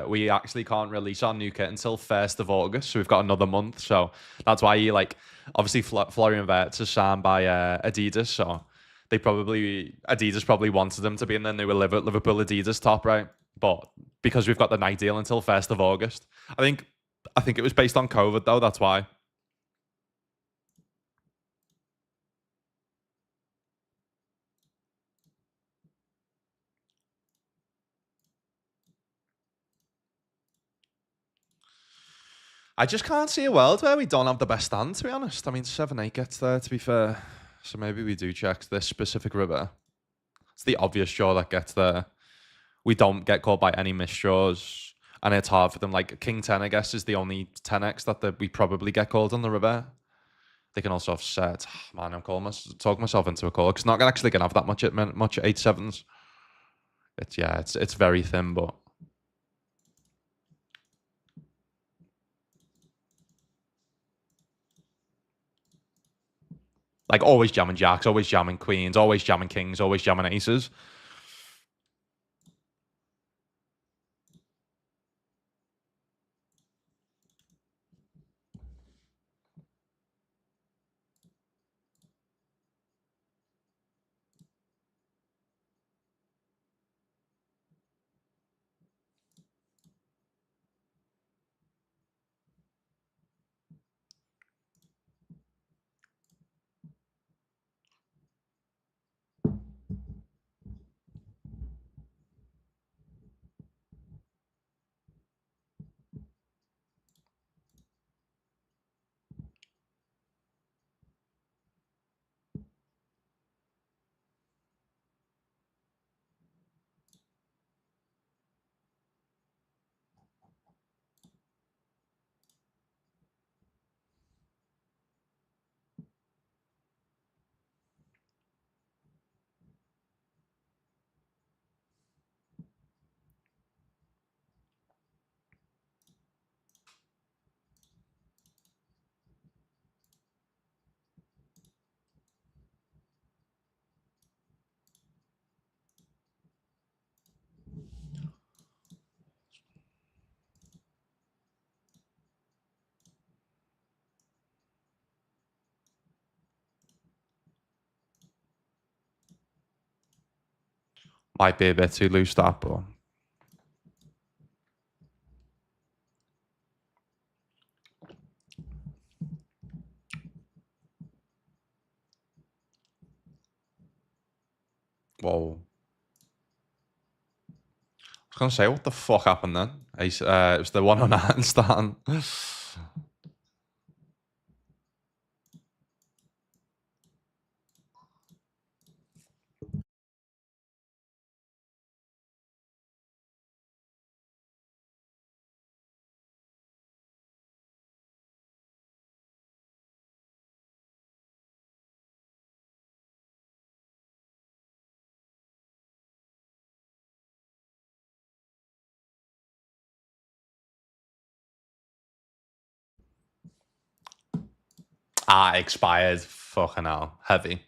we actually can't release our new kit until 1st of August, so we've got another month. So that's why you like obviously Florian Wirtz is signed by Adidas, so Adidas probably wanted them to be in the new Liverpool Adidas top, right? But because we've got the Nike deal until 1st of August, I think it was based on COVID though. That's why. I just can't see a world where we don't have the best stand, to be honest. I mean, 7-8 gets there, to be fair. So maybe we do check this specific river. It's the obvious draw that gets there. We don't get caught by any missed draws. And it's hard for them. Like, King 10, I guess, is the only 10x that we probably get called on the river. They can also have set. Man, I'm talking myself into a call. Because not actually going to have that much 8-7s. It's very thin, but... Like, always jamming jacks, always jamming queens, always jamming kings, always jamming aces. Might be a bit too loose, that, but... Whoa. I was going to say, what the fuck happened then? It was the one on handstand. Expired. Fucking hell. Heavy.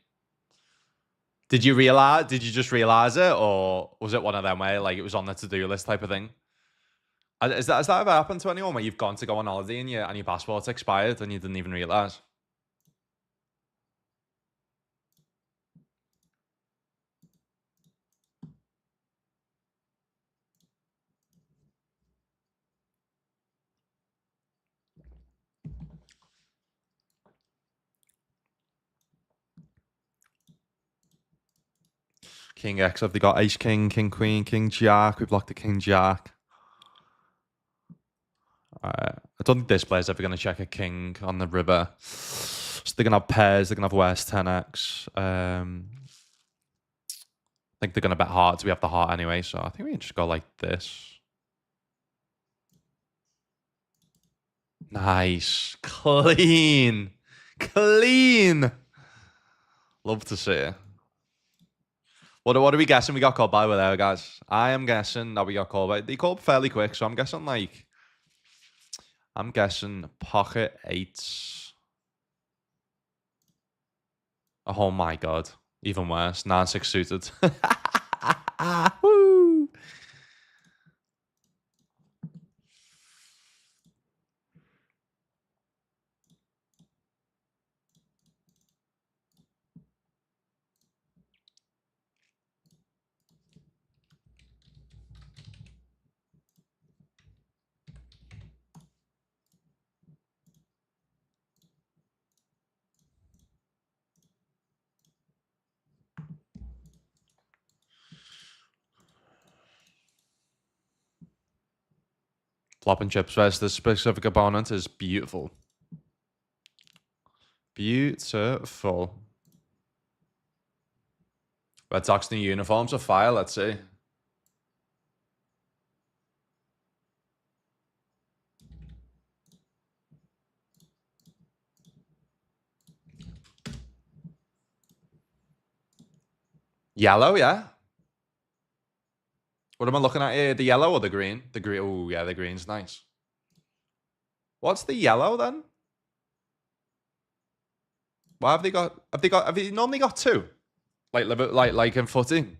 Did you just realize it, or was it one of them where like it was on the to-do list type of thing? Has that ever happened to anyone where you've gone to go on holiday and your passport's expired and you didn't even realize? King X, have they got Ace King, King Queen, King Jack? We've blocked the King Jack. don't think this player's ever going to check a king on the river. So they're going to have pairs. They're going to have West 10x. I think they're going to bet hearts. We have the heart anyway, so I think we can just go like this. Nice. Clean. Clean. Love to see it. What are we guessing we got called by with there, guys? I am guessing that we got called by. They called fairly quick, so I'm guessing pocket eights. Oh my god. Even worse. 9-6 suited. Woo! Flopping chips versus this specific opponent is beautiful. Beautiful. Red Sox new uniforms are fire, let's see. Yellow, yeah. What am I looking at here? The yellow or the green? The green. Oh, yeah, the green's nice. What's the yellow then? Why have they got? Have they normally got two? Like in footy.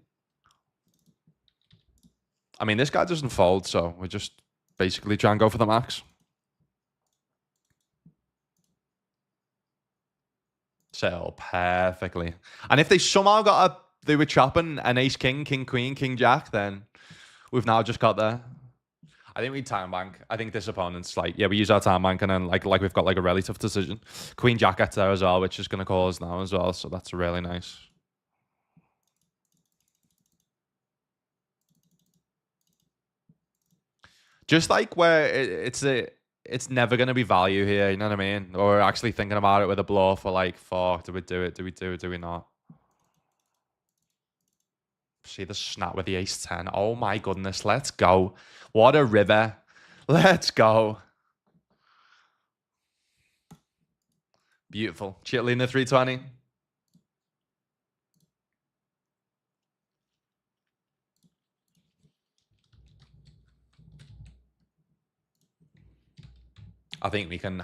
I mean, this guy doesn't fold, so we're just basically trying to go for the max. Sell perfectly. And if they somehow they were chopping an ace king, king queen, king jack, then we've now just got there. I think we time bank. I think this opponent's like, yeah, we use our time bank and then like we've got like a really tough decision. Queen jack gets there as well, which is going to call us now as well. So that's really nice. Just like where it's never going to be value here, you know what I mean? Or we're actually thinking about it with a bluff or like, fuck, do we do it? Do we do it? Do we not? See the snap with the ace 10. Oh my goodness, let's go. What a river. Let's go. Beautiful. Chitlina 320. I think we can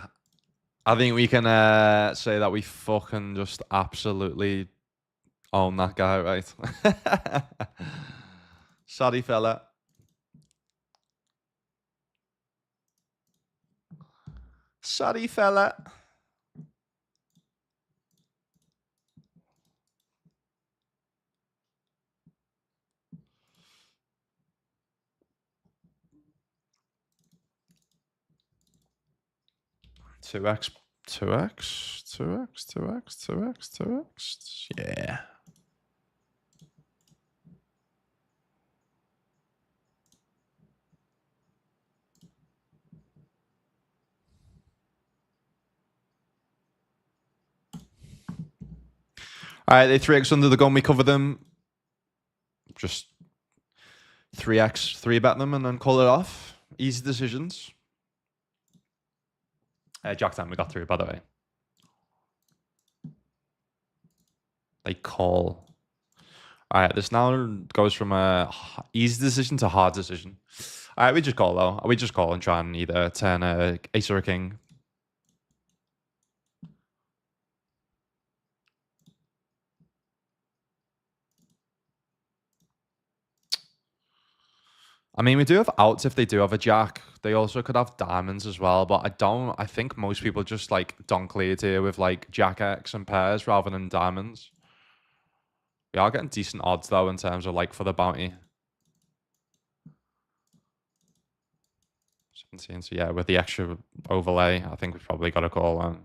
say that we fucking just absolutely own that guy, right? Sorry, fella. Sorry, fella. Two X. Yeah. All right, they 3x under the gun. We cover them. Just 3x, 3-bet them and then call it off. Easy decisions. Jack 10, we got through, by the way. They call. All right, this now goes from a easy decision to hard decision. All right, we just call, though. We just call and try and either turn a ace or a king. I mean, we do have outs if they do have a jack. They also could have diamonds as well, but I think most people just like don't clear it here with like jack X and pairs rather than diamonds. We are getting decent odds though in terms of like for the bounty. 17, so yeah, with the extra overlay, I think we've probably got a call on.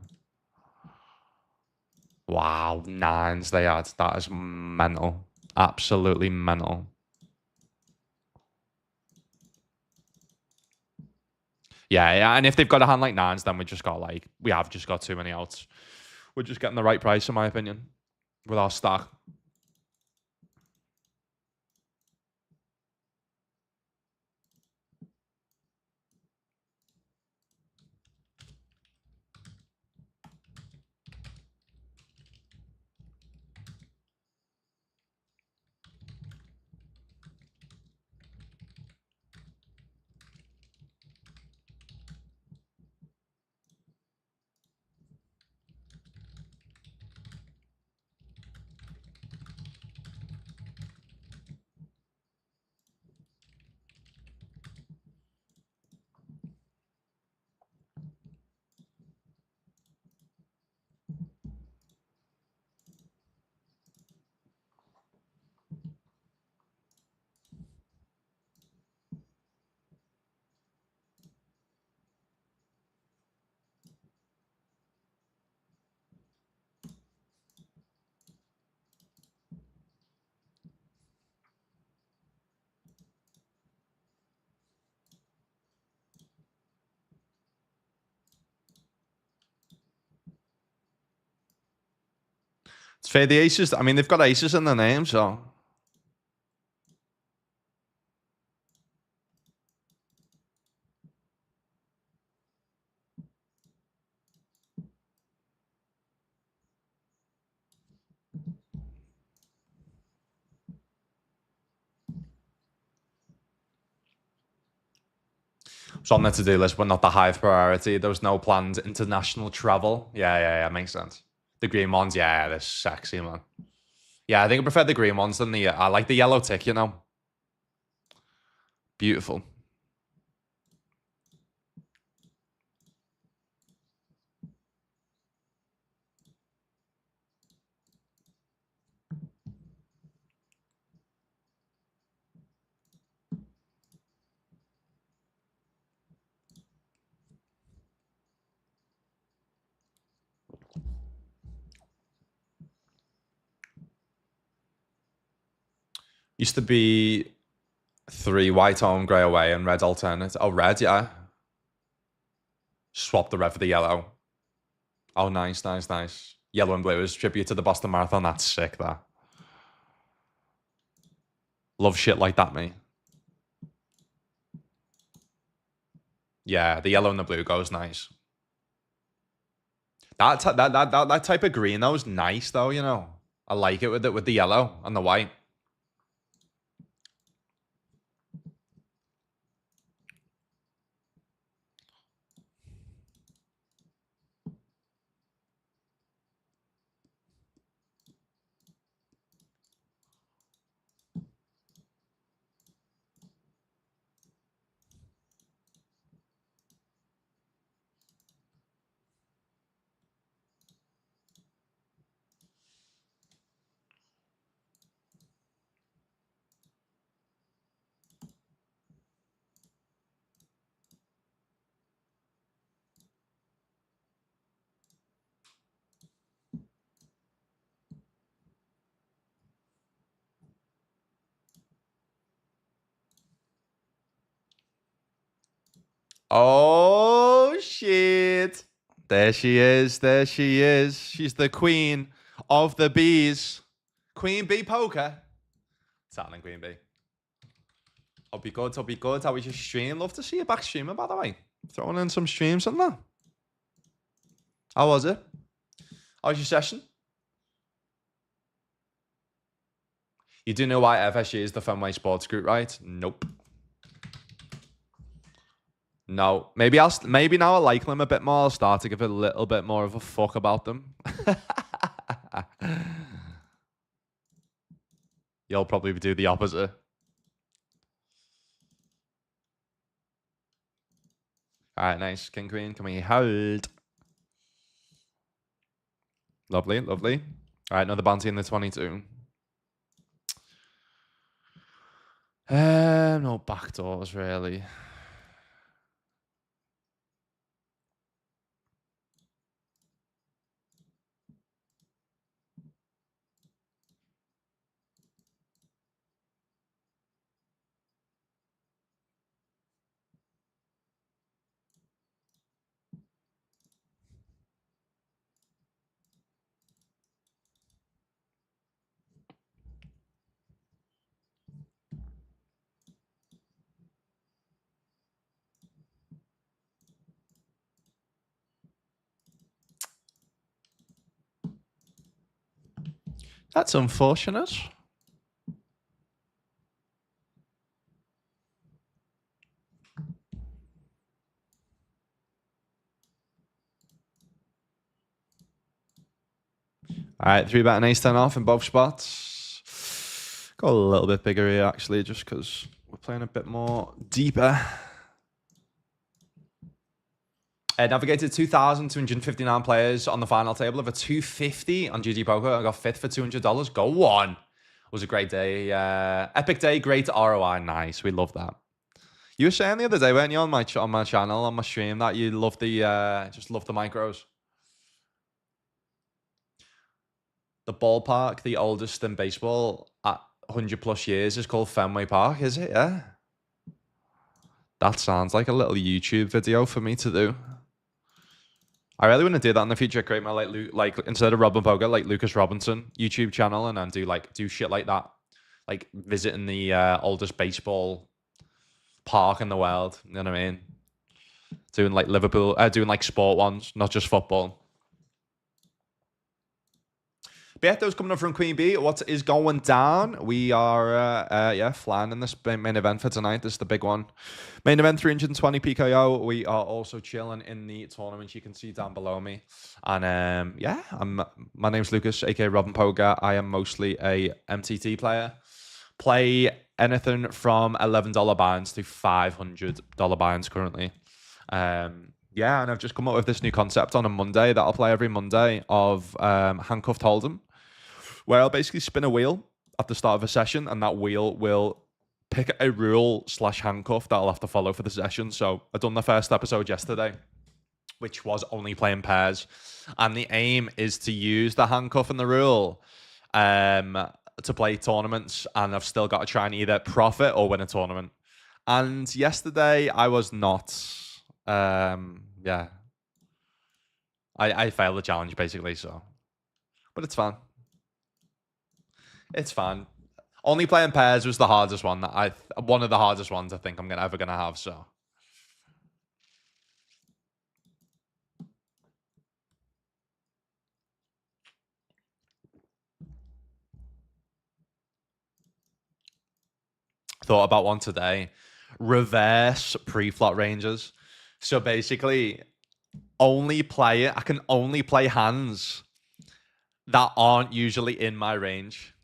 Wow, 9s they had. That is mental. Absolutely mental. Yeah, yeah. And if they've got a hand like nines, then we have just got too many outs. We're just getting the right price, in my opinion, with our stack. It's fair. The aces. I mean, they've got aces in their name, so. It's on the to-do list, but not the highest priority. There was no planned international travel. Yeah, makes sense. The green ones, yeah, they're sexy, man. Yeah, I think I prefer the green ones than I like the yellow tick, you know. Beautiful. Used to be 3 white home, grey away, and red alternate. Oh, red, yeah. Swap the red for the yellow. Oh, nice. Yellow and blue is tribute to the Boston Marathon. That's sick, that. Love shit like that, mate. Yeah, the yellow and the blue goes nice. That type of green though is nice though, you know. I like it with the yellow and the white. Oh shit. There she is. There she is. She's the queen of the bees. Queen bee poker. What's happening, Queen bee? Hope you good. Hope you good. How was your stream? Love to see you back streaming, by the way. Throwing in some streams and that. How was it? How was your session? You do know why FSG is the Fenway Sports Group, right? Nope. No. Maybe now I like them a bit more. I'll start to give a little bit more of a fuck about them. You'll probably do the opposite. All right, nice. King, queen, can we hold? Lovely. All right, another bounty in the 22. No backdoors, really. That's unfortunate. All right, 3-bet and ace 10 off in both spots. Got a little bit bigger here, actually, just because we're playing a bit more deeper. Navigated 2,259 players on the final table of a 250 on GG Poker. I got fifth for $200. Go on. It was a great day. Epic day, great ROI. Nice. We love that. You were saying the other day, weren't you, on my channel, on my stream, that you love the just love the micros. The ballpark, the oldest in baseball at 100 plus years, is called Fenway Park, is it? Yeah. That sounds like a little YouTube video for me to do. I really want to do that in the future. Create my like instead of Robin Poker, like Lucas Robinson YouTube channel, and then do shit like that, like visiting the oldest baseball park in the world. You know what I mean? Doing like Liverpool, doing like sport ones, not just football. Beto's coming up from Queen Bee. What is going down? We are, flying in this main event for tonight. This is the big one. Main event, 320 PKO. We are also chilling in the tournament. You can see down below me. And my name's Lucas, aka Robin Poker. I am mostly a MTT player. Play anything from $11 binds to $500 binds currently. And I've just come up with this new concept on a Monday that I'll play every Monday of Handcuffed Hold'em, where I'll basically spin a wheel at the start of a session, and that wheel will pick a rule / handcuff that I'll have to follow for the session. So I've done the first episode yesterday, which was only playing pairs. And the aim is to use the handcuff and the rule to play tournaments, and I've still got to try and either profit or win a tournament. And yesterday I was not... I failed the challenge basically, so, but it's fine. It's fine. Only playing pairs was the hardest one one of the hardest ones I think I'm ever gonna have. So thought about one today. Reverse pre-flop ranges. So basically, I can only play hands that aren't usually in my range.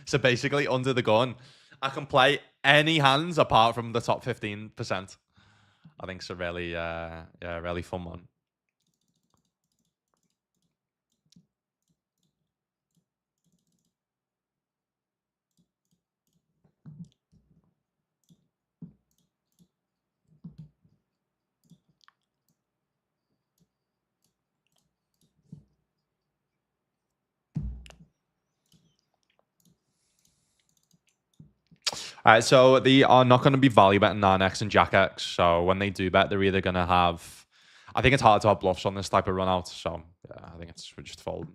So basically, under the gun, I can play any hands apart from the top 15%. I think it's a really, really fun one. All right, so they are not going to be value betting 9x and Jack X. So when they do bet, they're either going to have... I think it's hard to have bluffs on this type of run out. So yeah, I think we're just folding.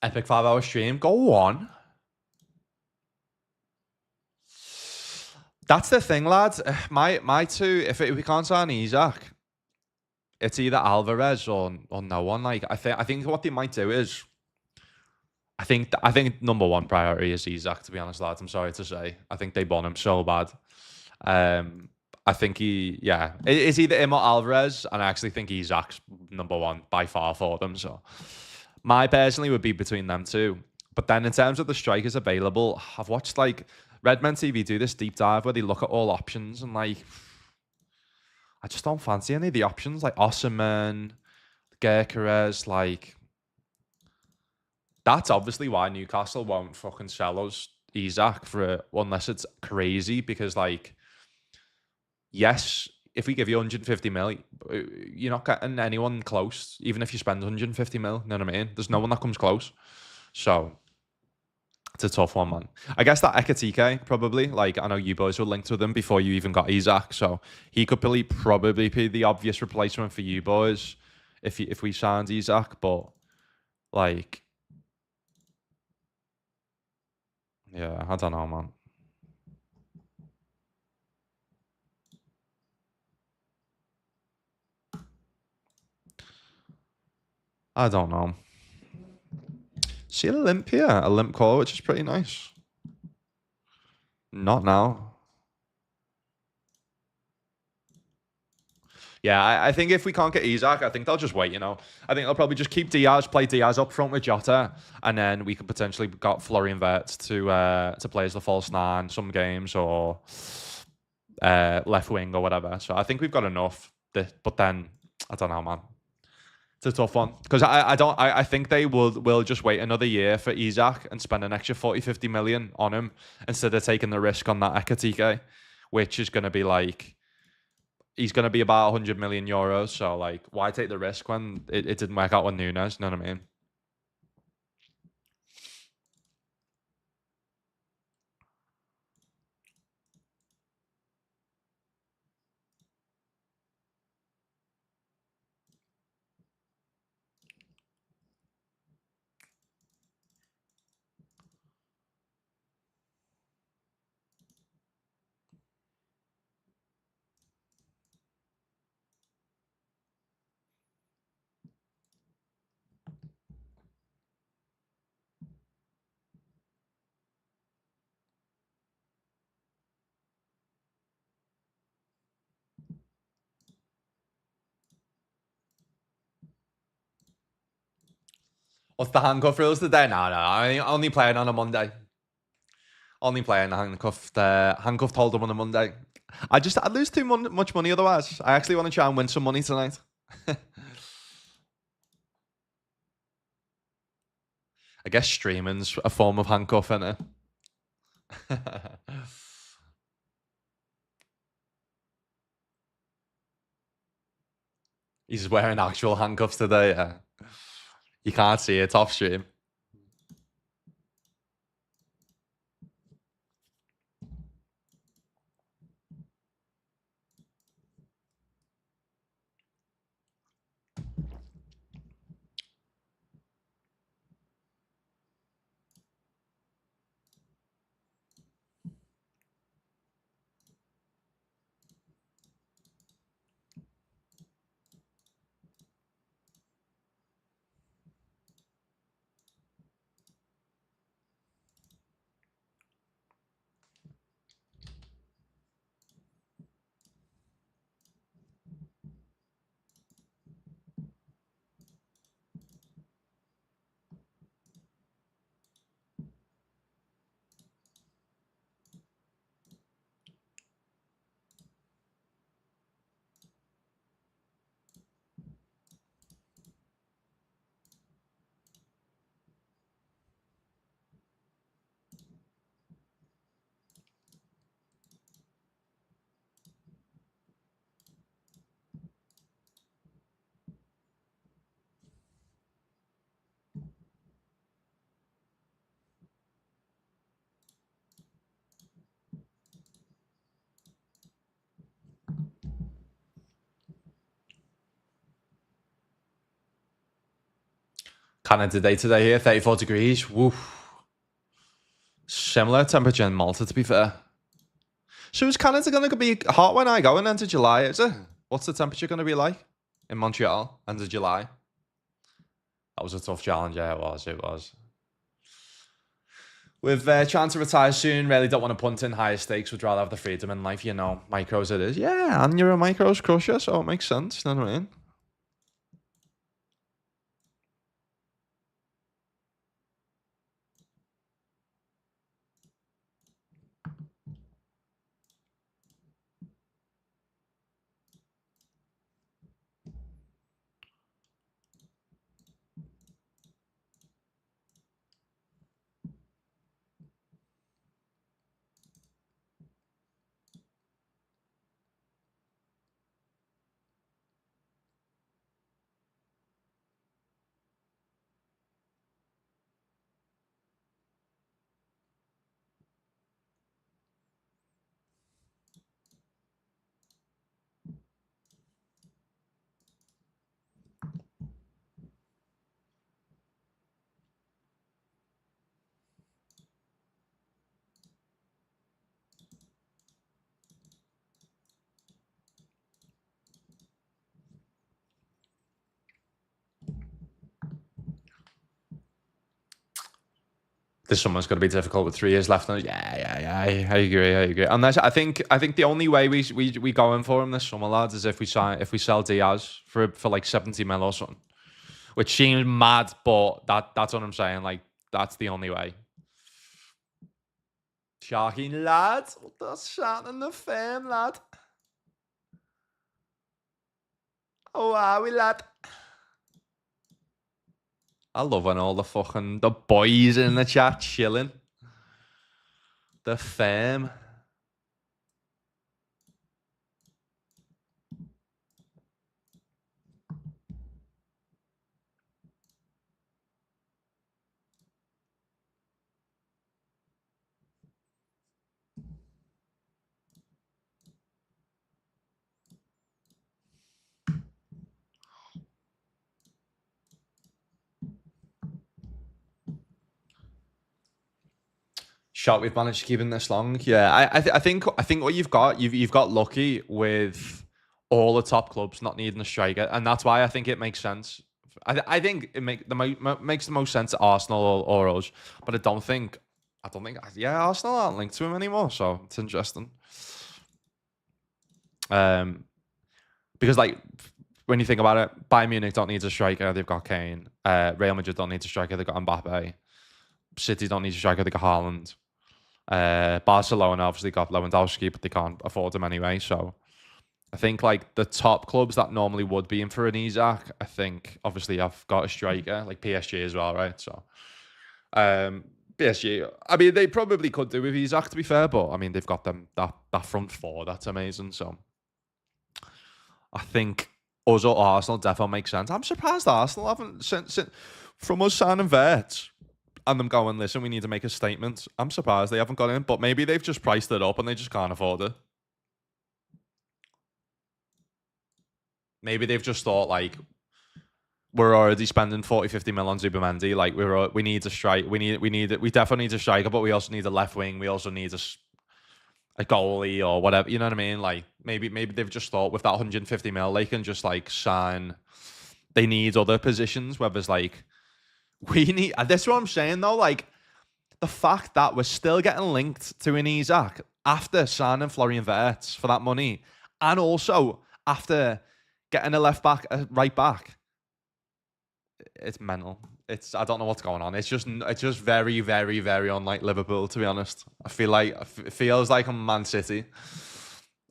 Epic 5-hour stream. Go on. That's the thing, lads. My two, if we can't sign Isaac, it's either Alvarez or no one. Like I think what they might do is, I think number one priority is Isaac. To be honest, lads, I'm sorry to say, I think they want him so bad. I think it's either him or Alvarez, and I actually think Isaac's number one by far for them. So my personally would be between them two. But then in terms of the strikers available, I've watched like Redmen TV do this deep dive where they look at all options, and like I just don't fancy any of the options, like Osimhen, Gyökeres. Like that's obviously why Newcastle won't fucking sell us Isaac unless it's crazy, because like, yes, if we give you 150 mil, you're not getting anyone close, even if you spend 150 mil. You know what I mean? There's no one that comes close. So it's a tough one, man. I guess that Ekatike probably, like, I know you boys were linked with him before you even got Isaac, so he could probably be the obvious replacement for you boys if we signed Isaac. But like, Yeah, I don't know, man. I don't know. See an Olympia, a limp core, which is pretty nice. Not now. Yeah, I think if we can't get Isaac, I think they'll just wait, you know. I think they'll probably just keep Diaz, play Diaz up front with Jota, and then we could potentially got Florian Wirtz to play as the false nine some games or left wing or whatever. So I think we've got enough. But then I don't know, man. It's a tough one because I think they will just wait another year for Isaac and spend an extra 40, 50 million on him instead of taking the risk on that Ekatike, which is going to be like he's going to be about 100 million euros. So like, why take the risk when it didn't work out with Nunes? You know what I mean? What's the handcuff rules today? No, I only playing on a Monday. Only playing the handcuffed hold on a Monday. I'd lose too much money otherwise. I actually want to try and win some money tonight. I guess streaming's a form of handcuff, isn't it? He's wearing actual handcuffs today. Yeah. You can't see it off stream. Canada day today here, 34 degrees. Woo. Similar temperature in Malta, to be fair. So is Canada going to be hot when I go in end of July, is it? What's the temperature going to be like in Montreal, end of July? That was a tough challenge, yeah, it was. With trying to retire soon, really don't want to punt in higher stakes, would rather have the freedom in life, you know, micros it is. Yeah, and you're a micros crusher, so it makes sense, you know what I mean? this summer's going to be difficult with 3 years left. And yeah, I agree. Unless I think the only way we go in for him this summer, lads, is if we sell Diaz for like 70 mil or something, which seems mad, but that's what I'm saying. Like that's the only way. Sharking lad, that's shouting the fame, lad. Oh, are we, lad? I love when all the boys in the chat chilling. The fame. Shot we've managed to keep him this long. Yeah, I think what you've got lucky with all the top clubs not needing a striker, and that's why I think it makes sense. I think it makes the most sense at Arsenal or us, but I don't think Arsenal aren't linked to him anymore, so it's interesting. Because like when you think about it, Bayern Munich don't need a striker, they've got Kane. Real Madrid don't need a striker, they've got Mbappe. City don't need a striker, they've got Haaland. Barcelona obviously got Lewandowski, but they can't afford him anyway. So I think like the top clubs that normally would be in for an Isak, I think obviously I've got a striker like PSG as well, right? So PSG, I mean they probably could do with Isak to be fair, but I mean they've got them that front four that's amazing. So I think us or Arsenal definitely makes sense. I'm surprised Arsenal haven't since from us signing Vert and them going, listen, we need to make a statement. I'm surprised they haven't got in, but maybe they've just priced it up and they just can't afford it. Maybe they've just thought like we're already spending 40, 50 mil on Zubimendi. Like we need a strike. We definitely need a striker, but we also need a left wing. We also need a goalie or whatever. You know what I mean? Like maybe they've just thought with that 150 mil they can just like sign. They need other positions. Whether it's like we need. That's what I'm saying though. Like the fact that we're still getting linked to an Isak after signing Florian Wirtz for that money, and also after getting a left back, a right back, it's mental. I don't know what's going on. It's just very, very, very unlike Liverpool, to be honest. I feel like it feels like I'm Man City,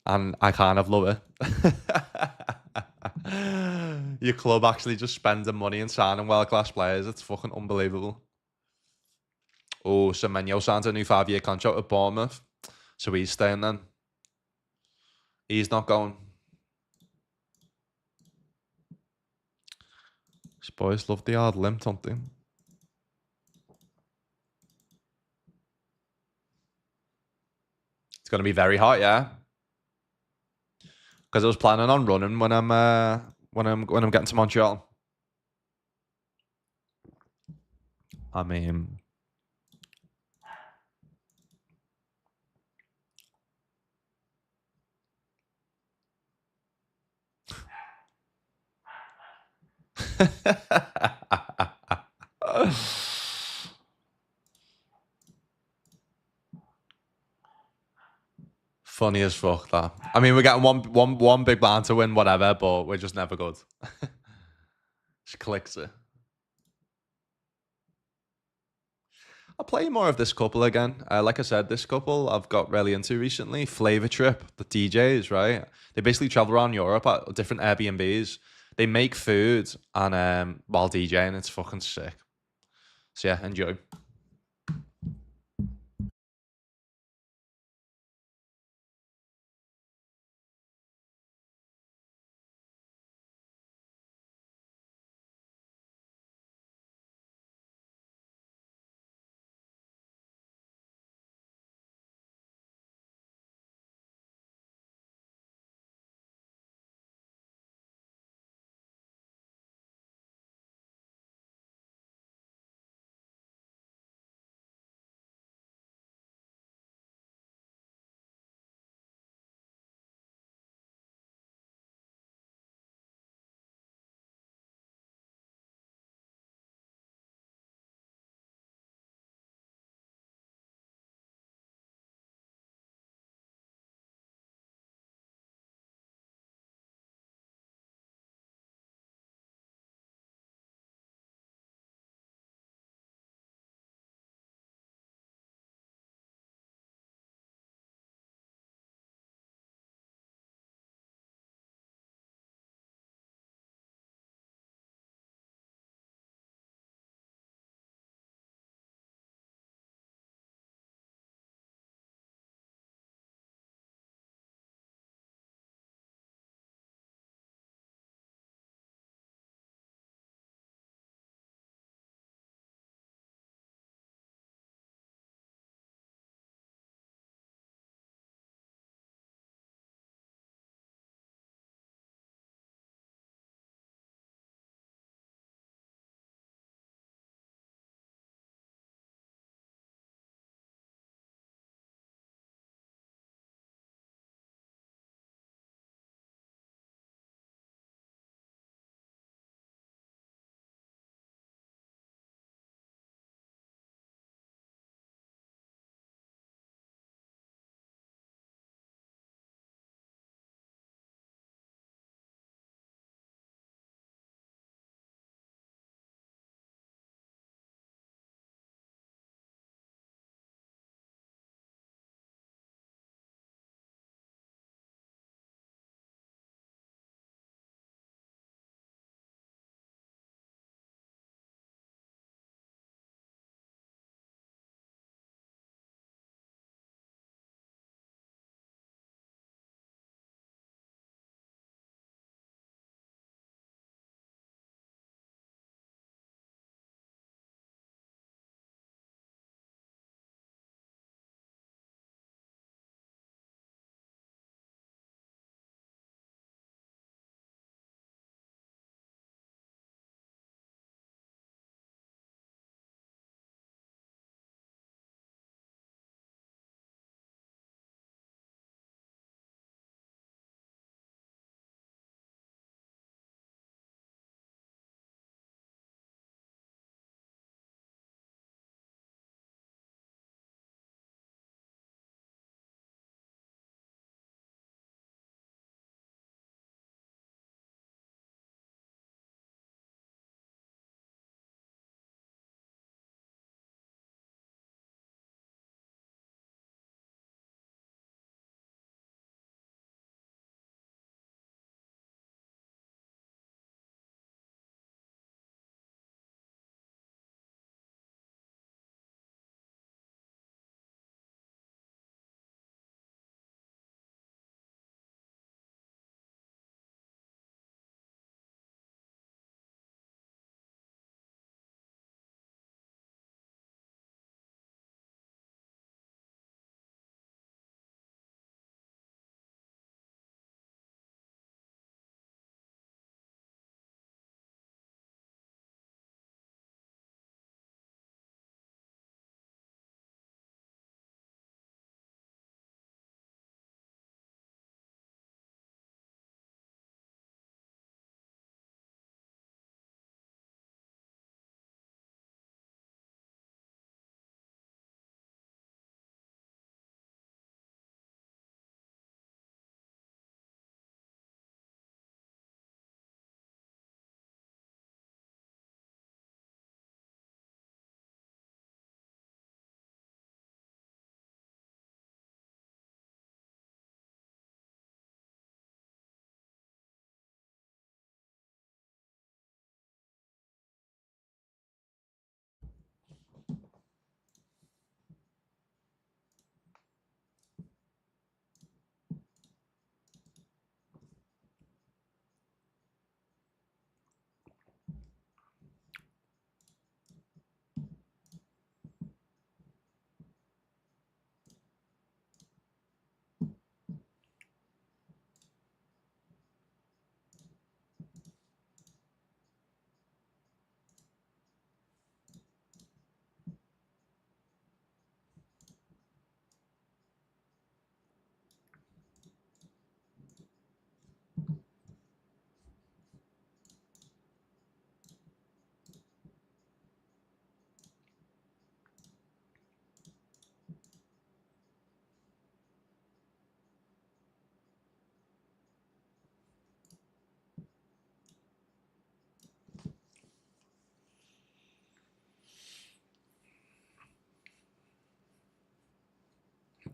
and I kind of love it. Your club actually just spending money and signing world-class players. It's fucking unbelievable. Oh, Semenyo signs a new 5-year contract with Bournemouth. So he's staying then. He's not going. These boys love the hard limp, don't they? It's going to be very hot, yeah. Because I was planning on running when I'm getting to Montreal. I mean, funny as fuck that. I mean, we're getting one big man to win whatever, but we're just never good. Just clicks it. I'll play more of this couple again. Like I said, this couple I've got really into recently. Flavor Trip, the DJs, right? They basically travel around Europe at different Airbnbs. They make food and while DJing, it's fucking sick. So yeah, enjoy.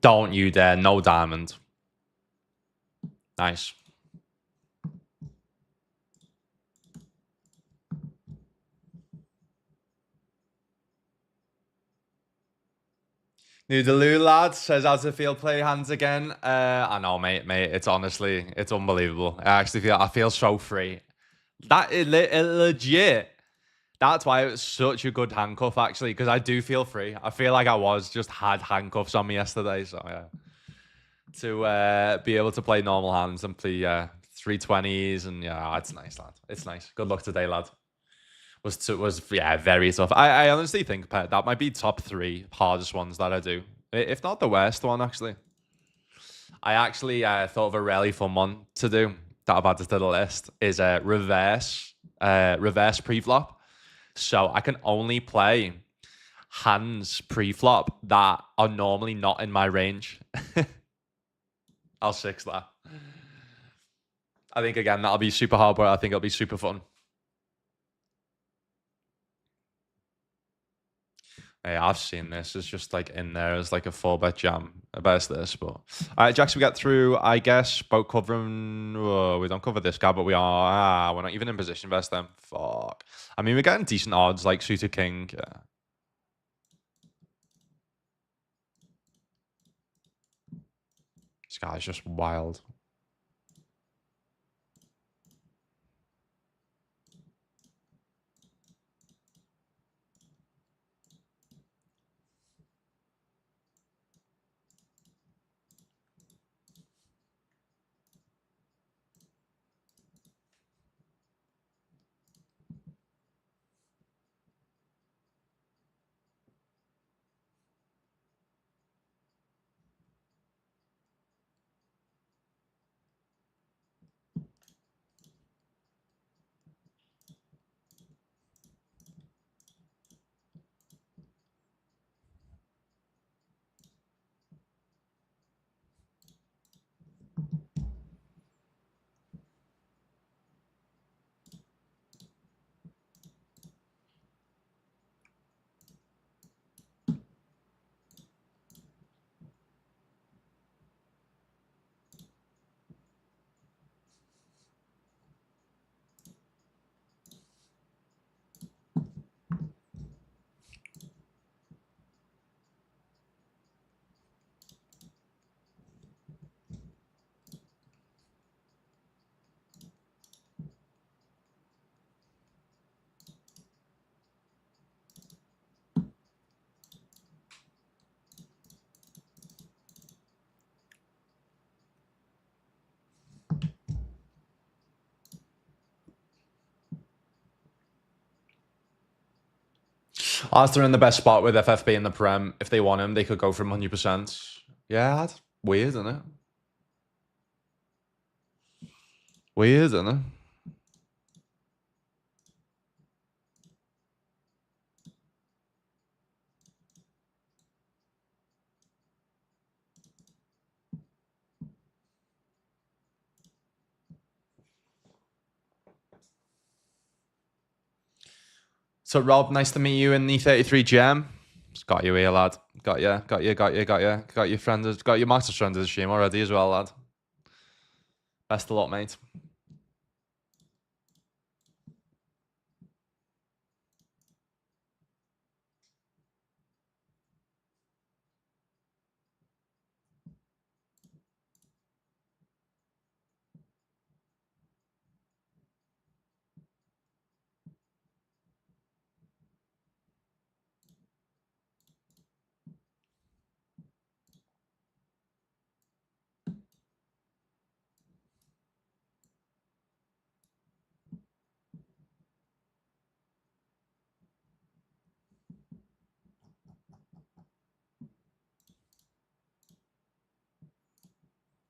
Don't you dare. No diamond. Nice. Noodaloo lad says how to feel play hands again. I know, mate. It's honestly, it's unbelievable. I feel so free. That is legit. That's why it was such a good handcuff, actually, because I do feel free. I feel like I just had handcuffs on me yesterday. So yeah, to be able to play normal hands and play 320s and yeah, it's nice, lad. It's nice. Good luck today, lad. Was yeah, very tough. I honestly think that might be top 3 hardest ones that I do, if not the worst one. Actually, I actually thought of a really fun one to do that I've added to the list is a reverse preflop. So I can only play hands pre-flop that are normally not in my range. I'll six that. I think again that'll be super hard, but I think it'll be super fun. Yeah, I've seen this. It's just like in there as like a 4-bet jam about this. But all right, Jax, we get through, I guess, boat covering. Oh, we don't cover this guy, but we are. We're not even in position versus them. Fuck. I mean, we're getting decent odds like suited king. Yeah. This guy's just wild. Arsenal are in the best spot with FFB in the Prem. If they want him, they could go from 100%. Yeah, that's weird, isn't it? Weird, isn't it? So, Rob, nice to meet you in the 33 gem. Just got you here, lad. Got you. Got your friend, got your master friend of the stream already as well, lad. Best of luck, mate.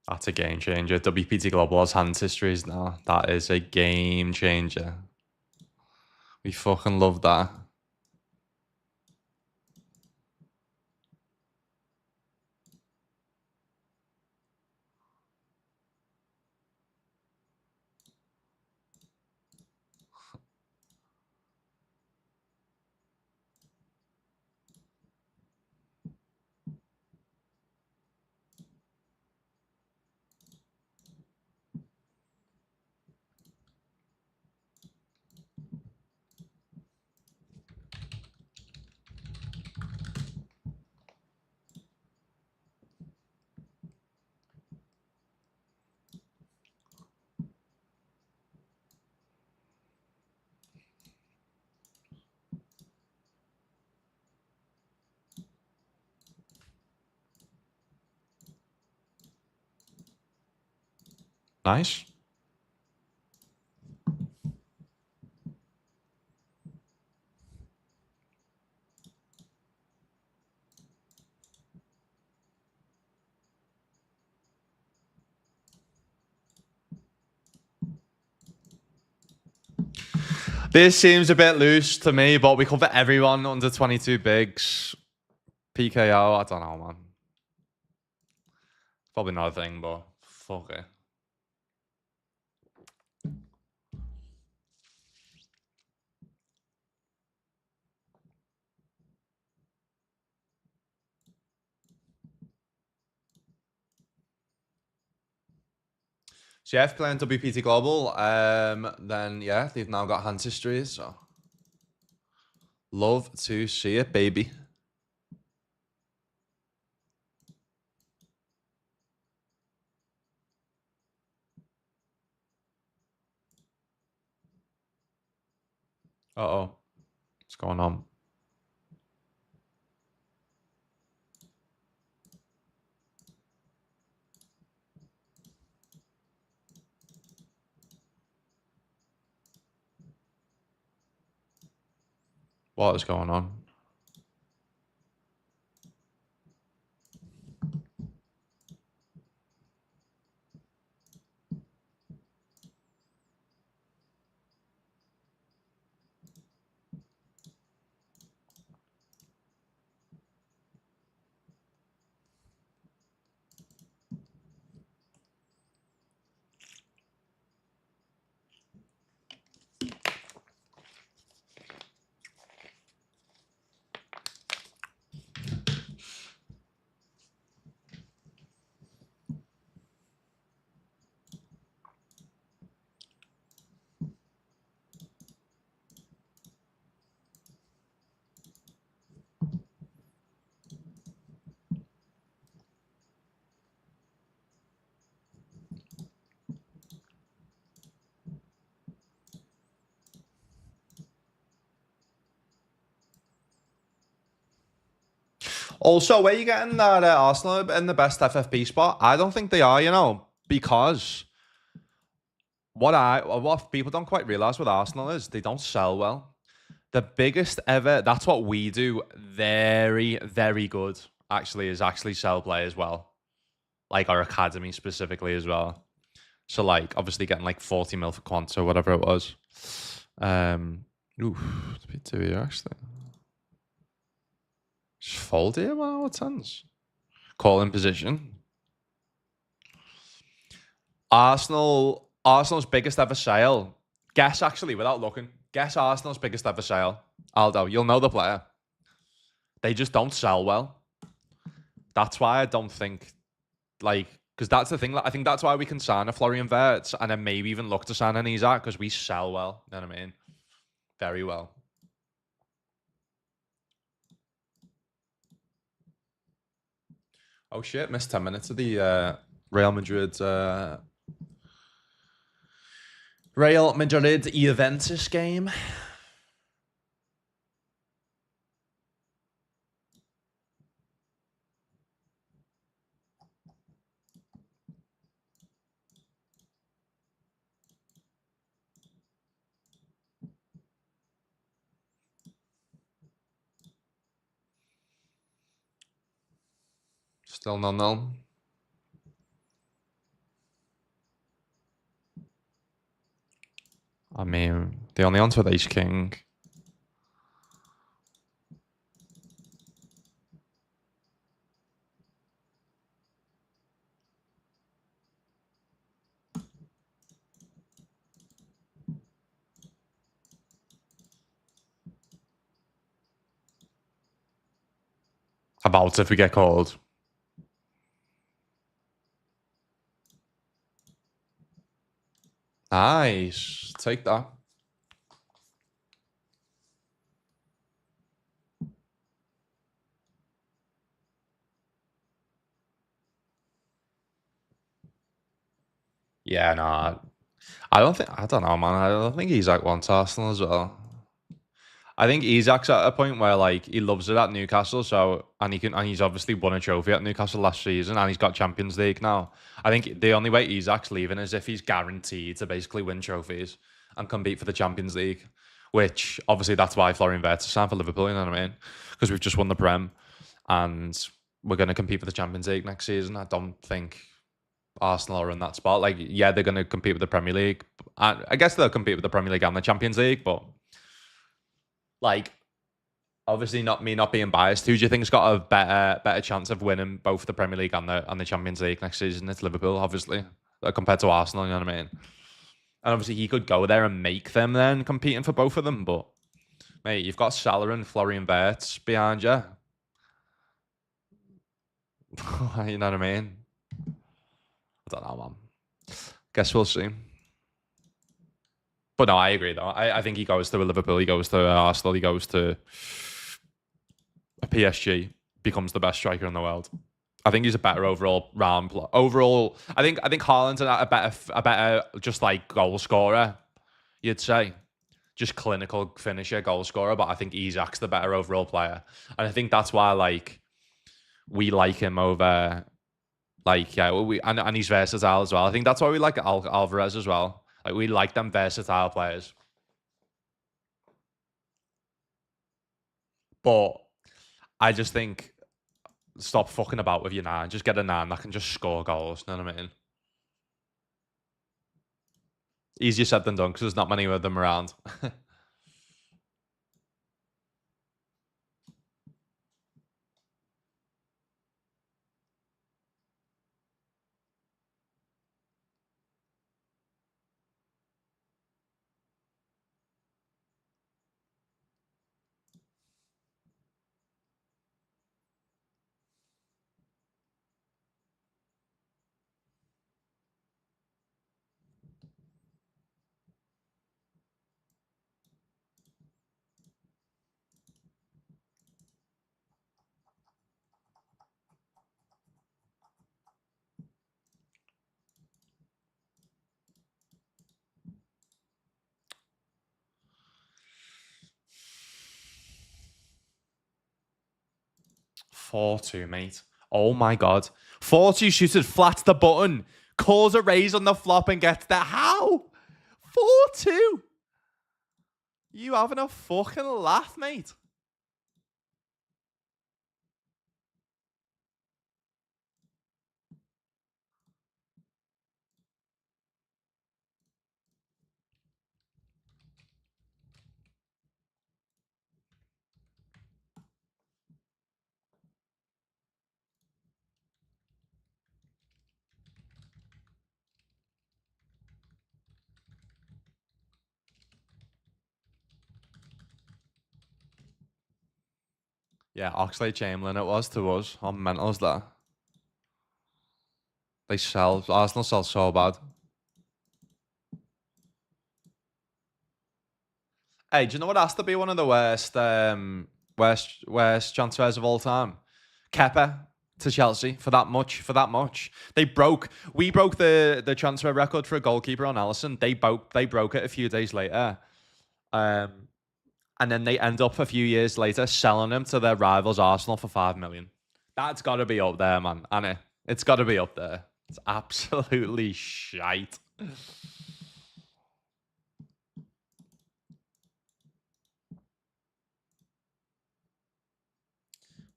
That's a game changer. WPT Global has hands histories now. That is a game changer. We fucking love that. Nice. This seems a bit loose to me, but we cover everyone under 22 bigs. PKO, I don't know, man. Probably not a thing, but fuck it. So yeah, if playing WPT Global, then yeah, they've now got Hans histories, so love to see it, baby. Uh-oh. What's going on? What is going on? Also, where you getting that Arsenal in the best FFP spot? I don't think they are, you know, because what people don't quite realize with Arsenal is they don't sell well. The biggest ever, that's what we do very, very good, actually, is actually sell players well. Like our academy specifically as well. So like obviously getting like 40 mil for Quant or whatever it was. Oof, it's a bit too here actually. Just fold here, wow, what sense? Call in position. Arsenal's biggest ever sale. Guess actually, without looking. Guess Arsenal's biggest ever sale. Aldo, you'll know the player. They just don't sell well. That's why I don't think, like, because that's the thing. Like, I think that's why we can sign a Florian Wirtz and then maybe even look to sign an Isaac because we sell well. You know what I mean? Very well. Oh shit! Missed 10 minutes of the Real Madrid Juventus game. Still 0-0. I mean, they only on with Ace King. About if we get called. Nice. Take that. Yeah, nah. I don't know, man. I don't think Isaac wants Arsenal as well. I think Isak's at a point where like he loves it at Newcastle, so and he's obviously won a trophy at Newcastle last season, and he's got Champions League now. I think the only way Isak's leaving is if he's guaranteed to basically win trophies and compete for the Champions League, which obviously that's why Florian Wirtz is signed for Liverpool. You know what I mean? Because we've just won the Prem, and we're going to compete for the Champions League next season. I don't think Arsenal are in that spot. Like, yeah, they're going to compete with the Premier League. I guess they'll compete with the Premier League and the Champions League, but like, obviously not being biased. Who do you think's got a better chance of winning both the Premier League and the Champions League next season? It's Liverpool, obviously, compared to Arsenal. You know what I mean? And obviously he could go there and make them then competing for both of them. But mate, you've got Salah and Florian Wirtz behind you. You know what I mean? I don't know, man. Guess we'll see. But no, I agree though. I think he goes to Liverpool, he goes to Arsenal, he goes to a PSG, becomes the best striker in the world. I think he's a better overall round. Overall, I think Haaland's a better just like goal scorer. You'd say, just clinical finisher, goal scorer. But I think Isak's the better overall player, and I think that's why like we like him over like and he's versatile as well. I think that's why we like Alvarez as well. Like we like them versatile players. But I just think stop fucking about with your nine. Just get a nine that can just score goals. You know what I mean? Easier said than done because there's not many of them around. 4-2, mate. Oh my god. 4-2 shooted flat the button, calls a raise on the flop and gets there. How? 4-2. You having a fucking laugh, mate? Yeah, Oxlade Chamberlain it was to us. On mentals that. They sell. Arsenal sell so bad. Hey, do you know what has to be one of the worst transfers of all time? Kepa to Chelsea for that much. We broke the transfer record for a goalkeeper on Alisson. They broke it a few days later. And then they end up a few years later selling him to their rivals Arsenal for 5 million. That's got to be up there, man. And it's got to be up there. It's absolutely shite.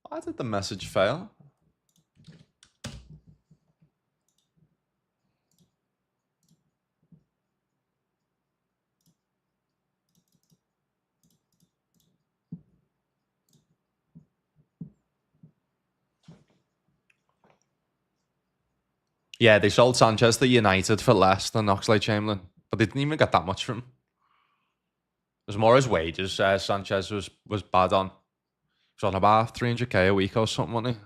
Why did the message fail? Yeah, they sold Sanchez to United for less than Oxlade Chamberlain, but they didn't even get that much from him. It was more his wages. Sanchez was bad on. He was on about 300k a week or something, wasn't he?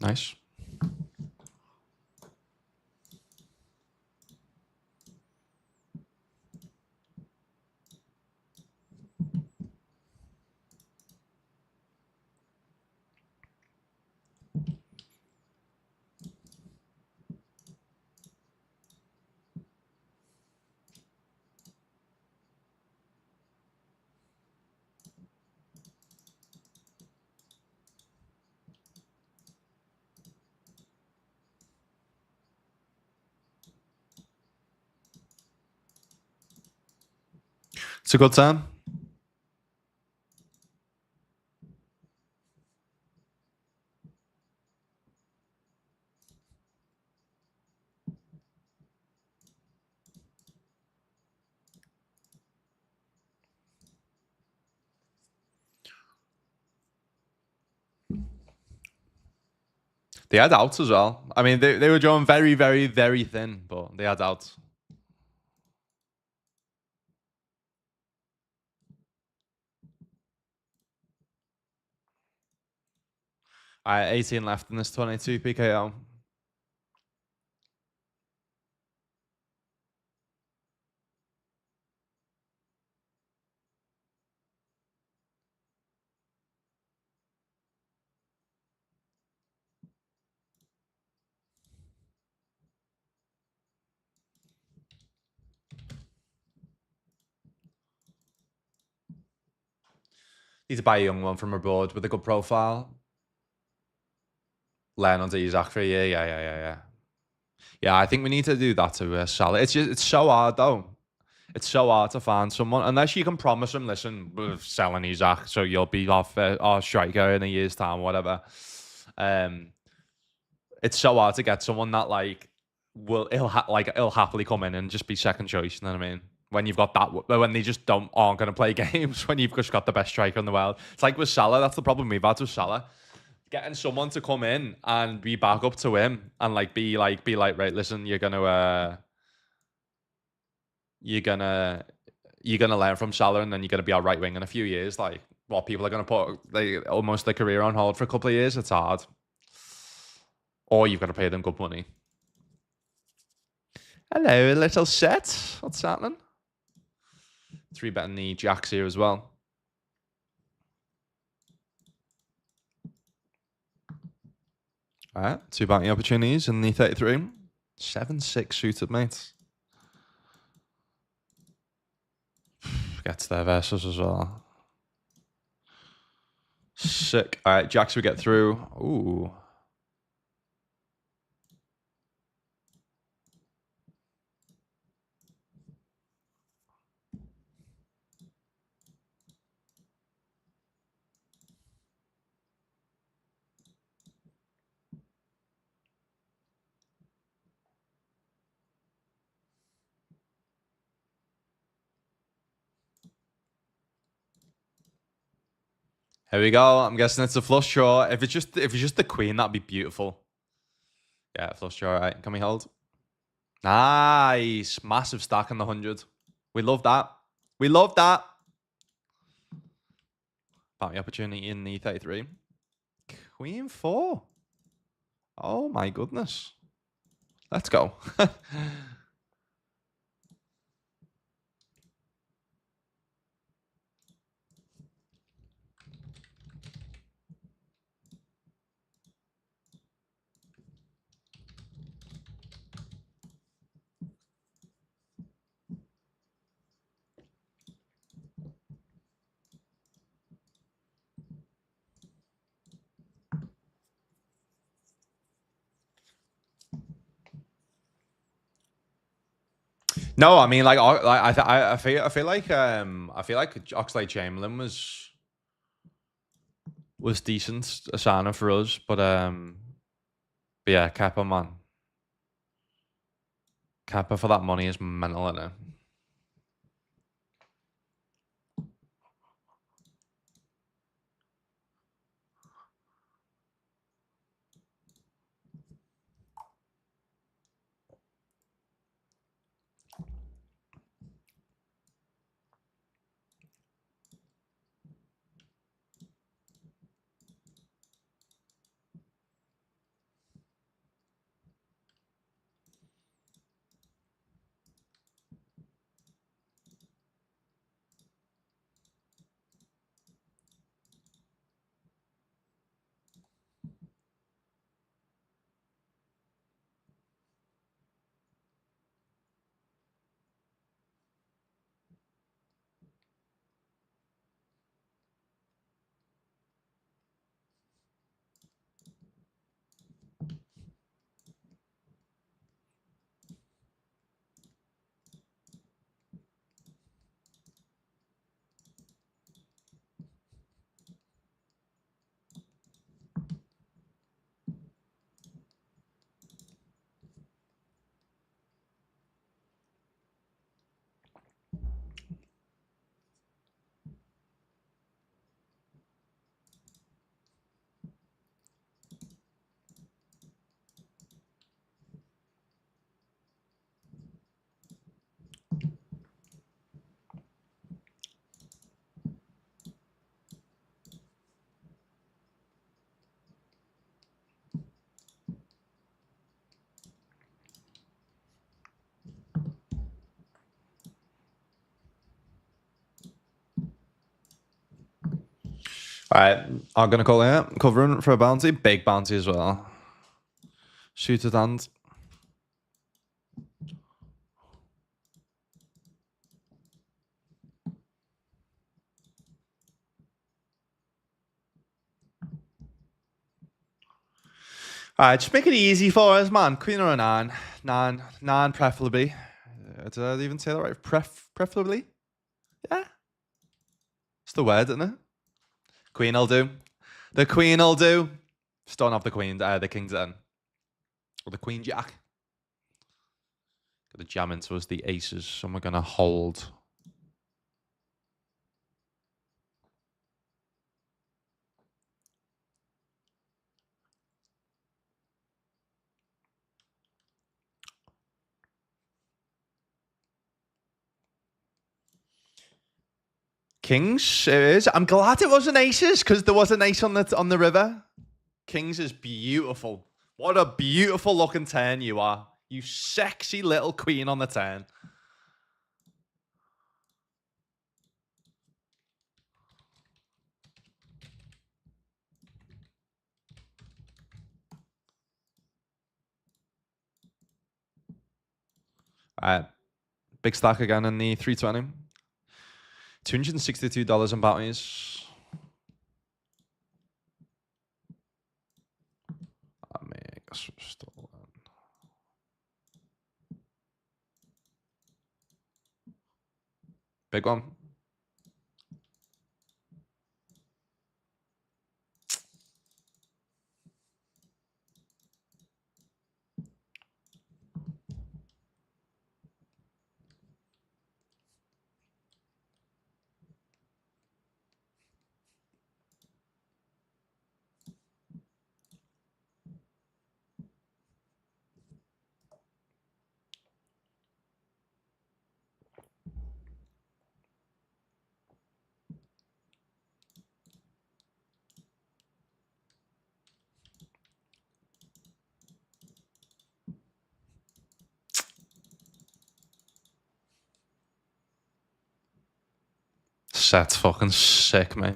Nice. It's a good time. They had outs as well. I mean, they were drawn very, very, very thin, but they had outs. All right, 18 left in this 22 PKO. Need to buy a young one from abroad with a good profile. Learn under Isaac for a year. Yeah. Yeah, I think we need to do that to Salah. It's so hard though. It's so hard to find someone unless you can promise them, listen, we're selling Isaac, so you'll be off our striker in a year's time, whatever. It's so hard to get someone that like he'll happily come in and just be second choice. You know what I mean? When you've got that, when they just aren't going to play games, when you've just got the best striker in the world. It's like with Salah. That's the problem we've had with Salah. Getting someone to come in and be back up to him and be like, right, listen, you're gonna learn from Salah, and then you're gonna be our right wing in a few years. Like, what people are gonna put almost their career on hold for a couple of years. It's hard. Or you've got to pay them good money. Hello, little set. What's happening? 3-betting the jacks here as well. All right, 2 bounty opportunities in the 33. 7-6 suited, mate. Gets there versus as well. Sick. All right, jacks we get through. Ooh. Here we go. I'm guessing it's a flush draw. If it's just the queen, that'd be beautiful. Yeah, flush draw. All right, can we hold? Nice, massive stack in the 100. We love that. We love that. Bounty opportunity in the 33. Queen 4. Oh my goodness. Let's go. No, I mean, like I feel like Oxlade Chamberlain was decent, a signer for us, but yeah, Kappa, man, Kappa for that money is mental, isn't it? Alright, I'm gonna call it. Covering for a bounty. Big bounty as well. Shoot at hand. Alright, just make it easy for us, man. Queen or a nine. Nine preferably. Did I even say that right? Preferably? Yeah. It's the word, isn't it? Queen will do. The queen will do. Just don't have the queen, the king's then. Or the queen jack. Got to jam into us the aces, so we're gonna hold. Kings, it is. I'm glad it wasn't aces because there was an ace on the river. Kings is beautiful. What a beautiful looking turn you are. You sexy little queen on the turn. All right. Big stack again in the 320. $262 in bounties. I mean, I guess we're still big one. Set's fucking sick, mate.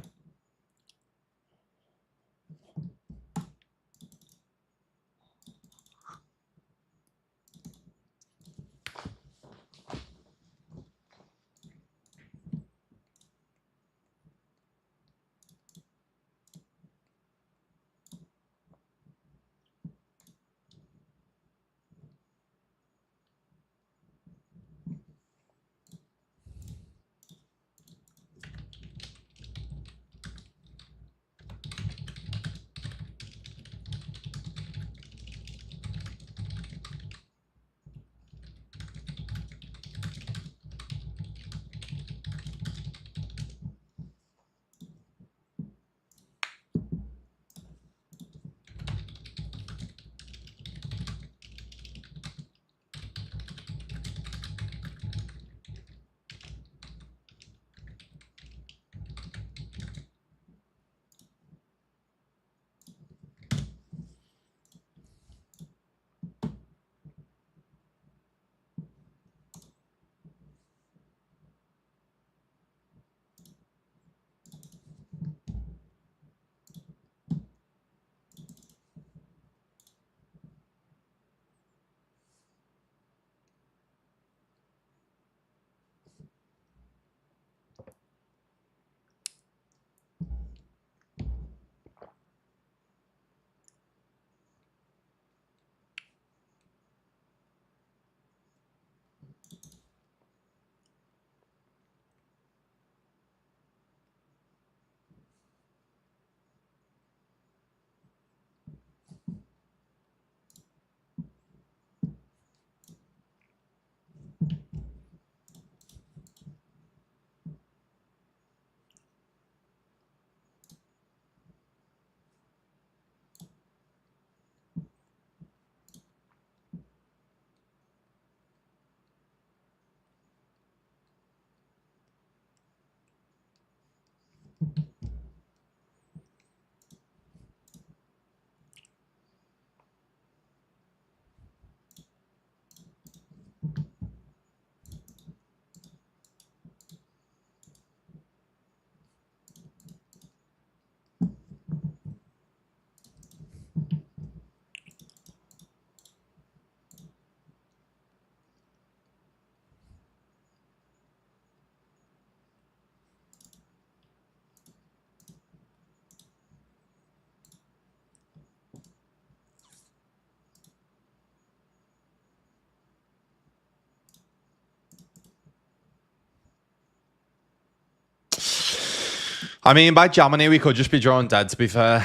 I mean, by Germany, we could just be drawing dead, to be fair.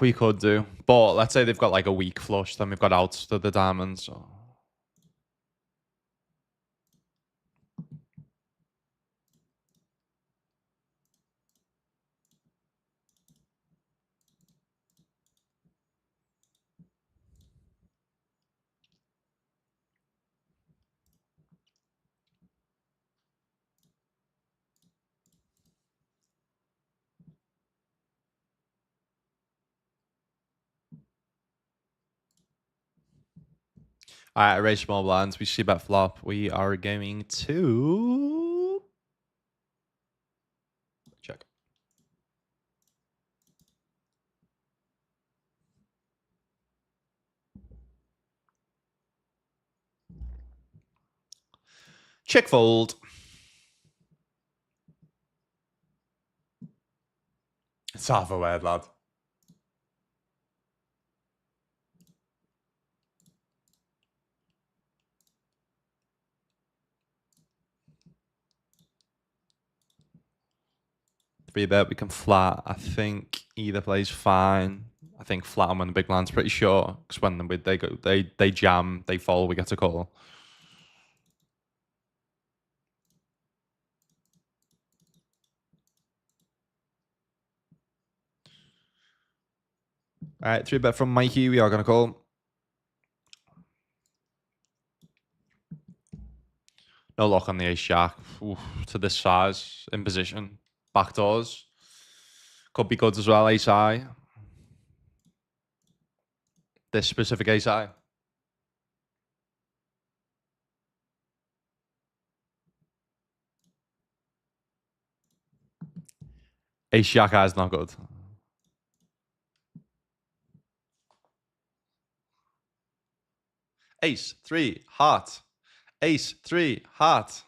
We could do. But let's say they've got like a weak flush, then we've got outs to the diamonds. So. All right, erase small blinds. We see bet flop. We are going to check. Check fold. It's half a word, lad. Three bet. We can flat. I think either plays fine. I think flat and when the big blind's pretty sure because when they jam, they fall. We get a call. All right, three bet from Mikey. We are gonna call. No lock on the ace jack. Oof, to this size in position. Backdoors. Could be good as well. Ace high. This specific ace high. Ace jack high is not good. Ace three heart. Ace three heart.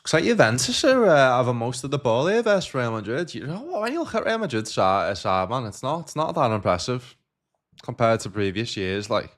Looks like Juventus are having most of the ball here versus Real Madrid. You know what? When you look at Real Madrid's side, man, it's not that impressive compared to previous years. Like,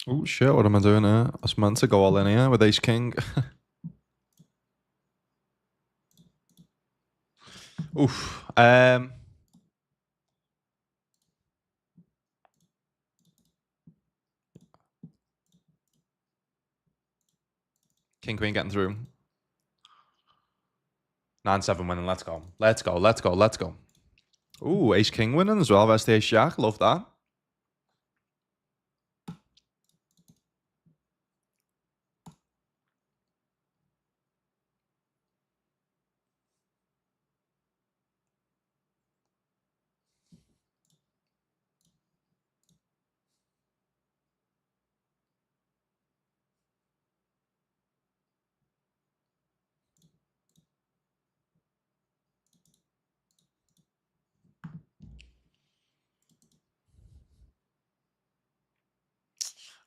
Oh shit, what am I doing here? I was meant to go all in here with ace king. Oof. King queen getting through. 9-7 winning. Let's go. Let's go. Let's go. Let's go. Ooh, ace king winning as well. That's the ace jack. Love that.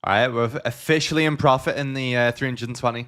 All right, we're officially in profit in the 320.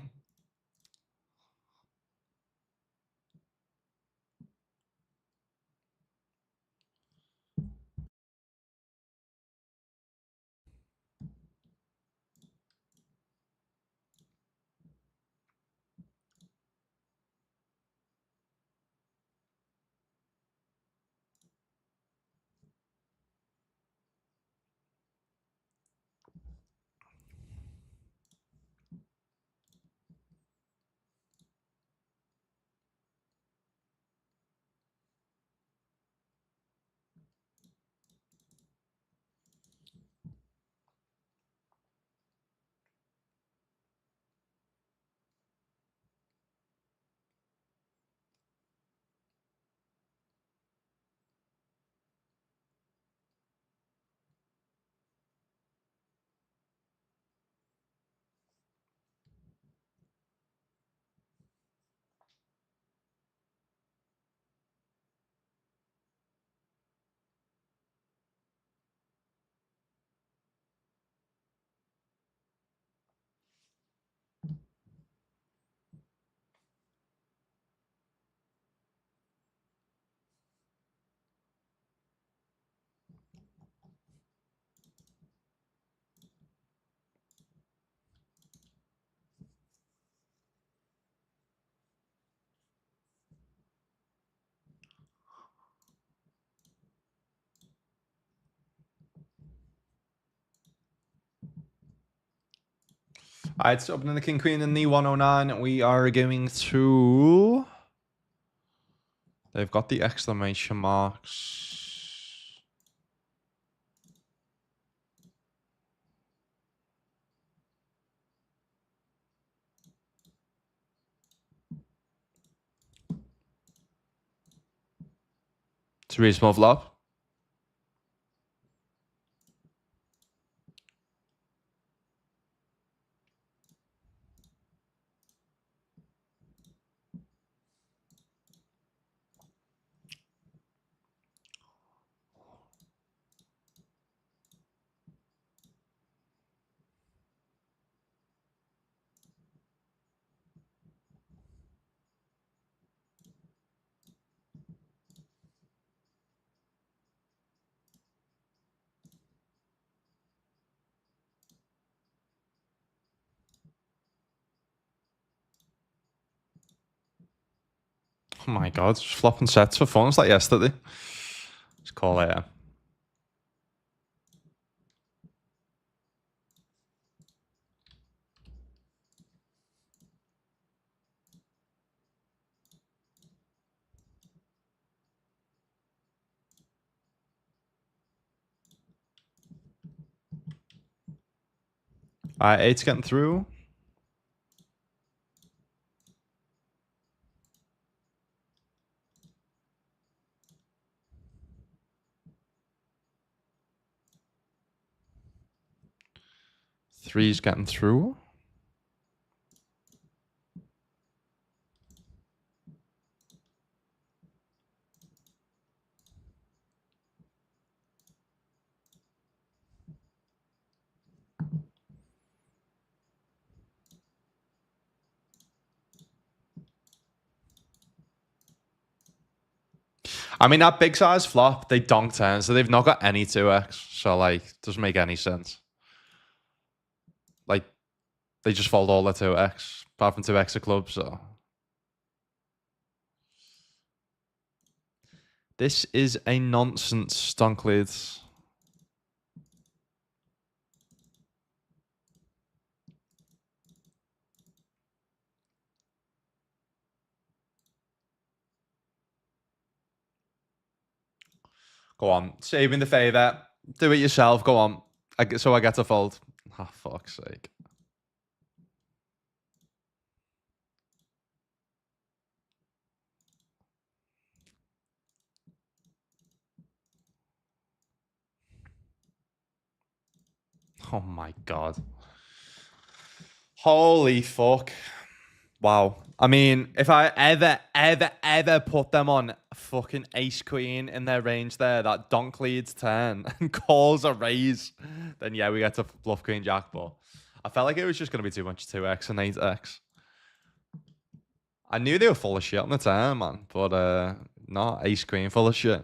All right, so opening the king queen in the 109. We are going to. They've got the exclamation marks. It's a really small flop. Oh my god, just flopping sets for fun. It's like yesterday. Let's call it. All right, 8's getting through. Three's getting through. I mean, that big size flop, they donk 10, so they've not got any 2x. So, like, doesn't make any sense. Like, they just fold all their 2x, apart from 2x of clubs, so. This is a nonsense donk leads. Go on, save me the favour. Do it yourself. Go on. So I get to fold. Oh, fuck's sake. Oh my god. Holy fuck. Wow. I mean, if I ever put them on fucking ace queen in their range there, that donk leads 10 and calls a raise, then yeah, we get to bluff queen jack. But I felt like it was just going to be too much 2x and 8x. I knew they were full of shit on the turn, man. But not ace queen full of shit.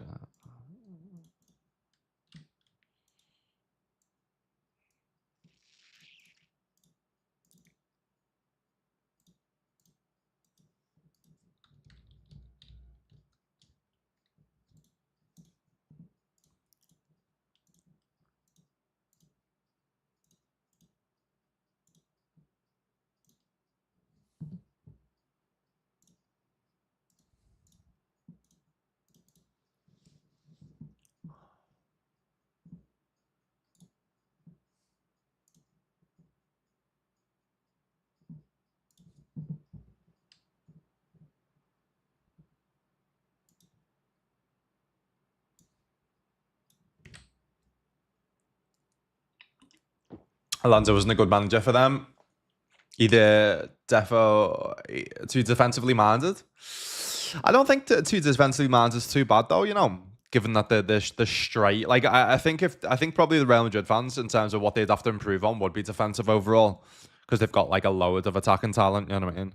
Alonso wasn't a good manager for them. Either defo too defensively minded. I don't think too defensively minded is too bad though. You know, given that they're straight. Like I think probably the Real Madrid fans in terms of what they'd have to improve on would be defensive overall because they've got like a load of attacking talent. You know what I mean?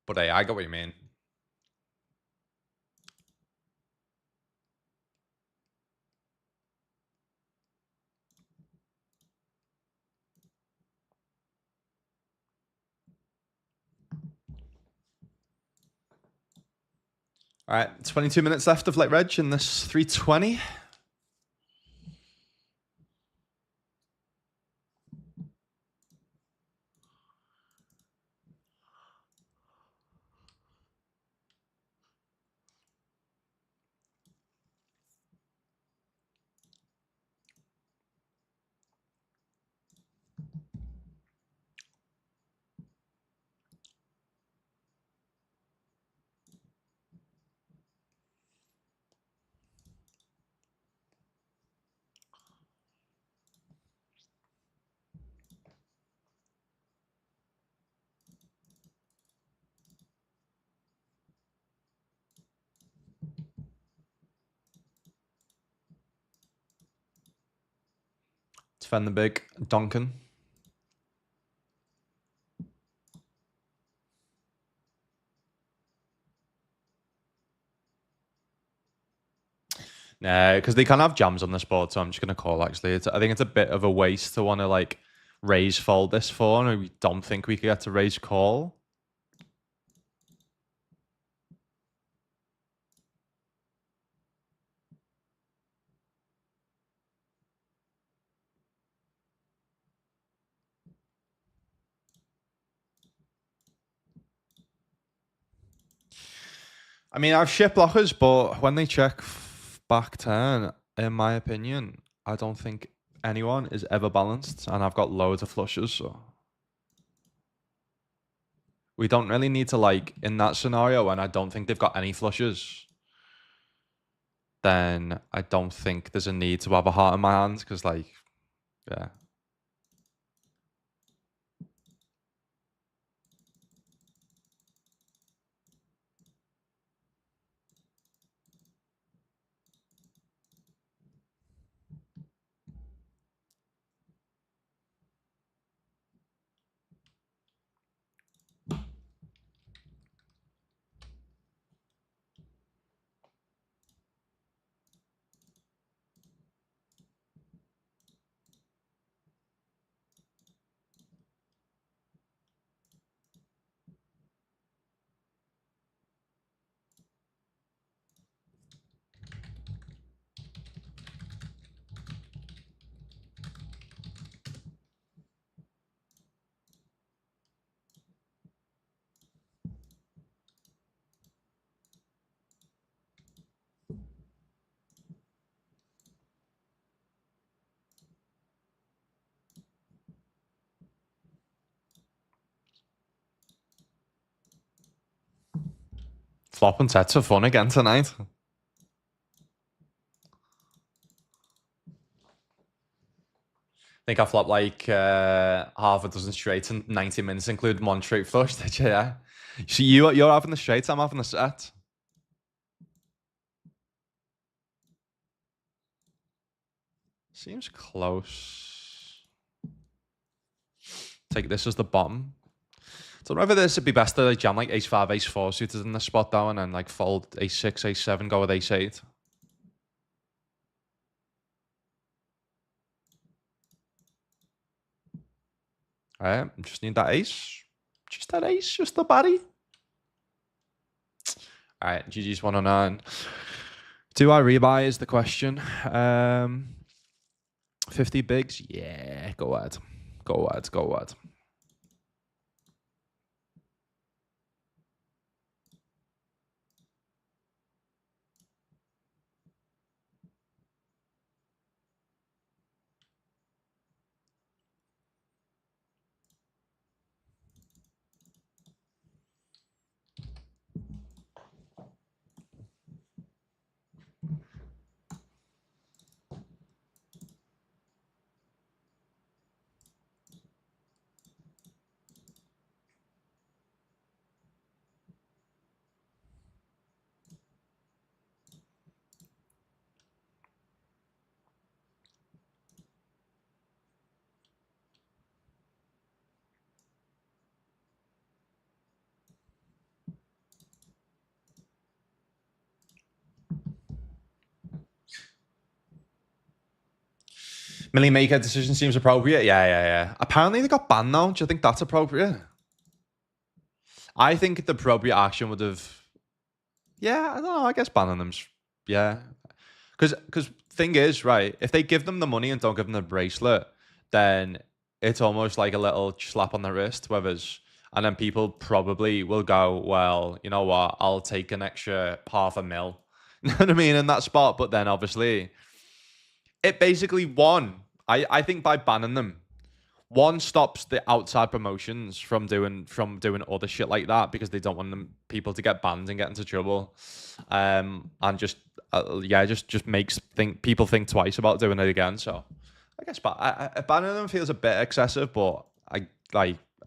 But hey, I get what you mean. All right, 22 minutes left of late reg in this 320. Defend the big Duncan. No, because they can have jams on this board, so I'm just gonna call. Actually, I think it's a bit of a waste to want to like raise fold this for, and we don't think we could get to raise call. I mean, I have shit blockers, but when they check back turn, in my opinion, I don't think anyone is ever balanced, and I've got loads of flushes, so we don't really need to like in that scenario. And I don't think they've got any flushes. Then I don't think there's a need to have a heart in my hands because, like, yeah. Flopping sets for fun again tonight. I think I flopped like half a dozen straights in 90 minutes, including one straight flush. Did you? Yeah. So you're having the straights, I'm having the set. Seems close. Take this as the bottom. Don't know whether this would be best to like jam like ace five, ace four suited in the spot down and then like fold ace six, ace seven, go with ace eight. Alright, just need that ace. Just that ace, just the body. Alright, GG's 109. Do I rebuy is the question. 50 bigs? Yeah, go ahead. Go ahead, go ahead. Millie Maker decision seems appropriate. Yeah. Apparently they got banned now. Do you think that's appropriate? I think the appropriate action would have. Yeah, I don't know. I guess banning them's. Yeah. Because thing is, right, if they give them the money and don't give them the bracelet, then it's almost like a little slap on the wrist. Whereas, and then people probably will go, well, you know what, I'll take an extra $500,000. You know what I mean? In that spot. But then obviously, it basically won. I think by banning them, one stops the outside promotions from doing other shit like that because they don't want them people to get banned and get into trouble, and just just makes people think twice about doing it again. So I guess banning them feels a bit excessive, but I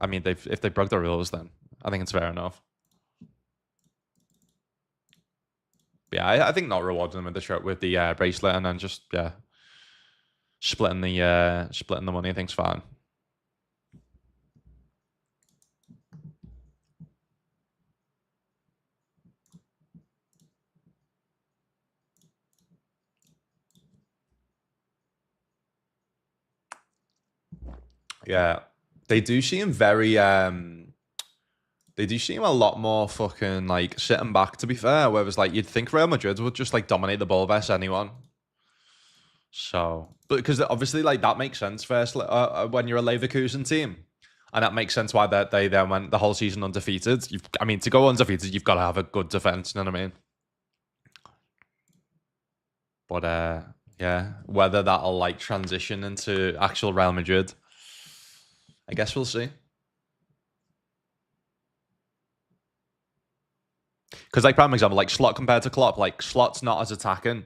mean if they broke the rules, then I think it's fair enough. But yeah, I think not rewarding them with the shirt with the bracelet and then just splitting the money, I think's fine. Yeah, they do seem very they do seem a lot more fucking like sitting back. To be fair, whereas like you'd think Real Madrid would just like dominate the ball versus anyone. So, but because obviously like that makes sense first when you're a Leverkusen team, and that makes sense why they then went the whole season undefeated. I mean, to go undefeated, you've got to have a good defense. You know what I mean? But yeah, whether that'll like transition into actual Real Madrid, I guess we'll see. Because like prime example, like Slot compared to Klopp, like Slot's not as attacking.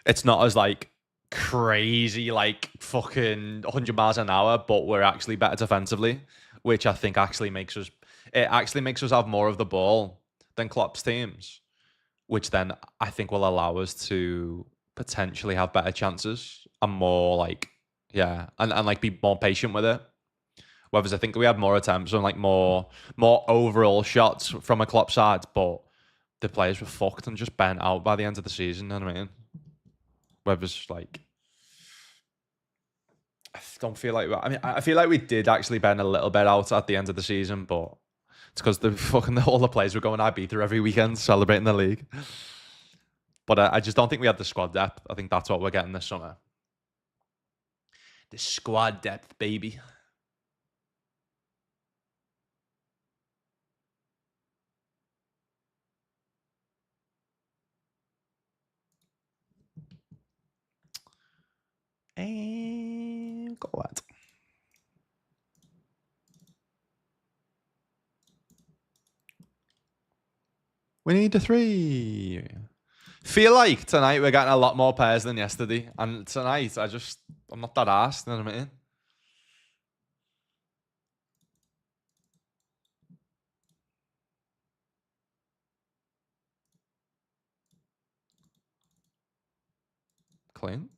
It's not as like crazy, like fucking 100 miles an hour, but we're actually better defensively, which I think actually makes us. It actually makes us have more of the ball than Klopp's teams, which then I think will allow us to potentially have better chances and more like and like be more patient with it. Whereas I think we had more attempts and like more overall shots from a Klopp side, but the players were fucked and just bent out by the end of the season. You know what I mean? Whereas like I don't feel like I feel like we did actually bend a little bit out at the end of the season, but it's because the fucking all the players were going Ibiza every weekend celebrating the league. But I just don't think we had the squad depth. I think that's what we're getting this summer. The squad depth, baby. And go ahead. We need a 3. Feel like tonight we're getting a lot more pairs than yesterday. And tonight, I'm not that arsed, you know what I mean? Clean.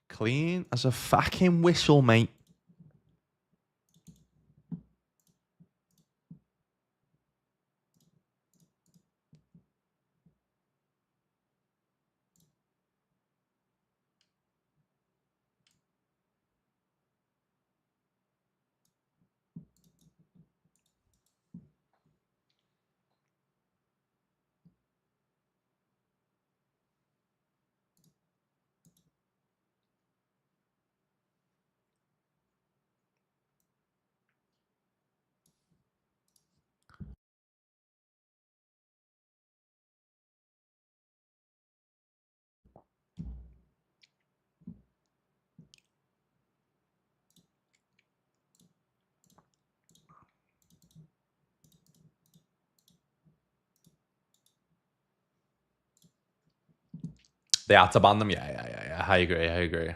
Clean as a fucking whistle, mate. They had to ban them. Yeah. I agree.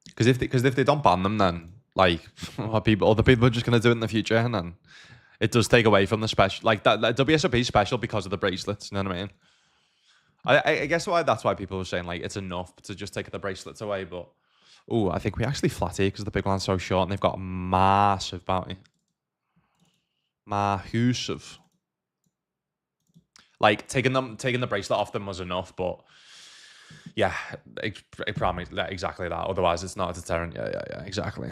Because if they don't ban them, then like other people are just gonna do it in the future, and then it does take away from the special, like that WSOP is special because of the bracelets. You know what I mean? I guess that's why people were saying like it's enough to just take the bracelets away. But oh, I think we actually flat here because the big land's so short and they've got a massive bounty. Massive. Like taking the bracelet off them was enough, but yeah, it probably exactly that. Otherwise, it's not a deterrent. Yeah. Exactly.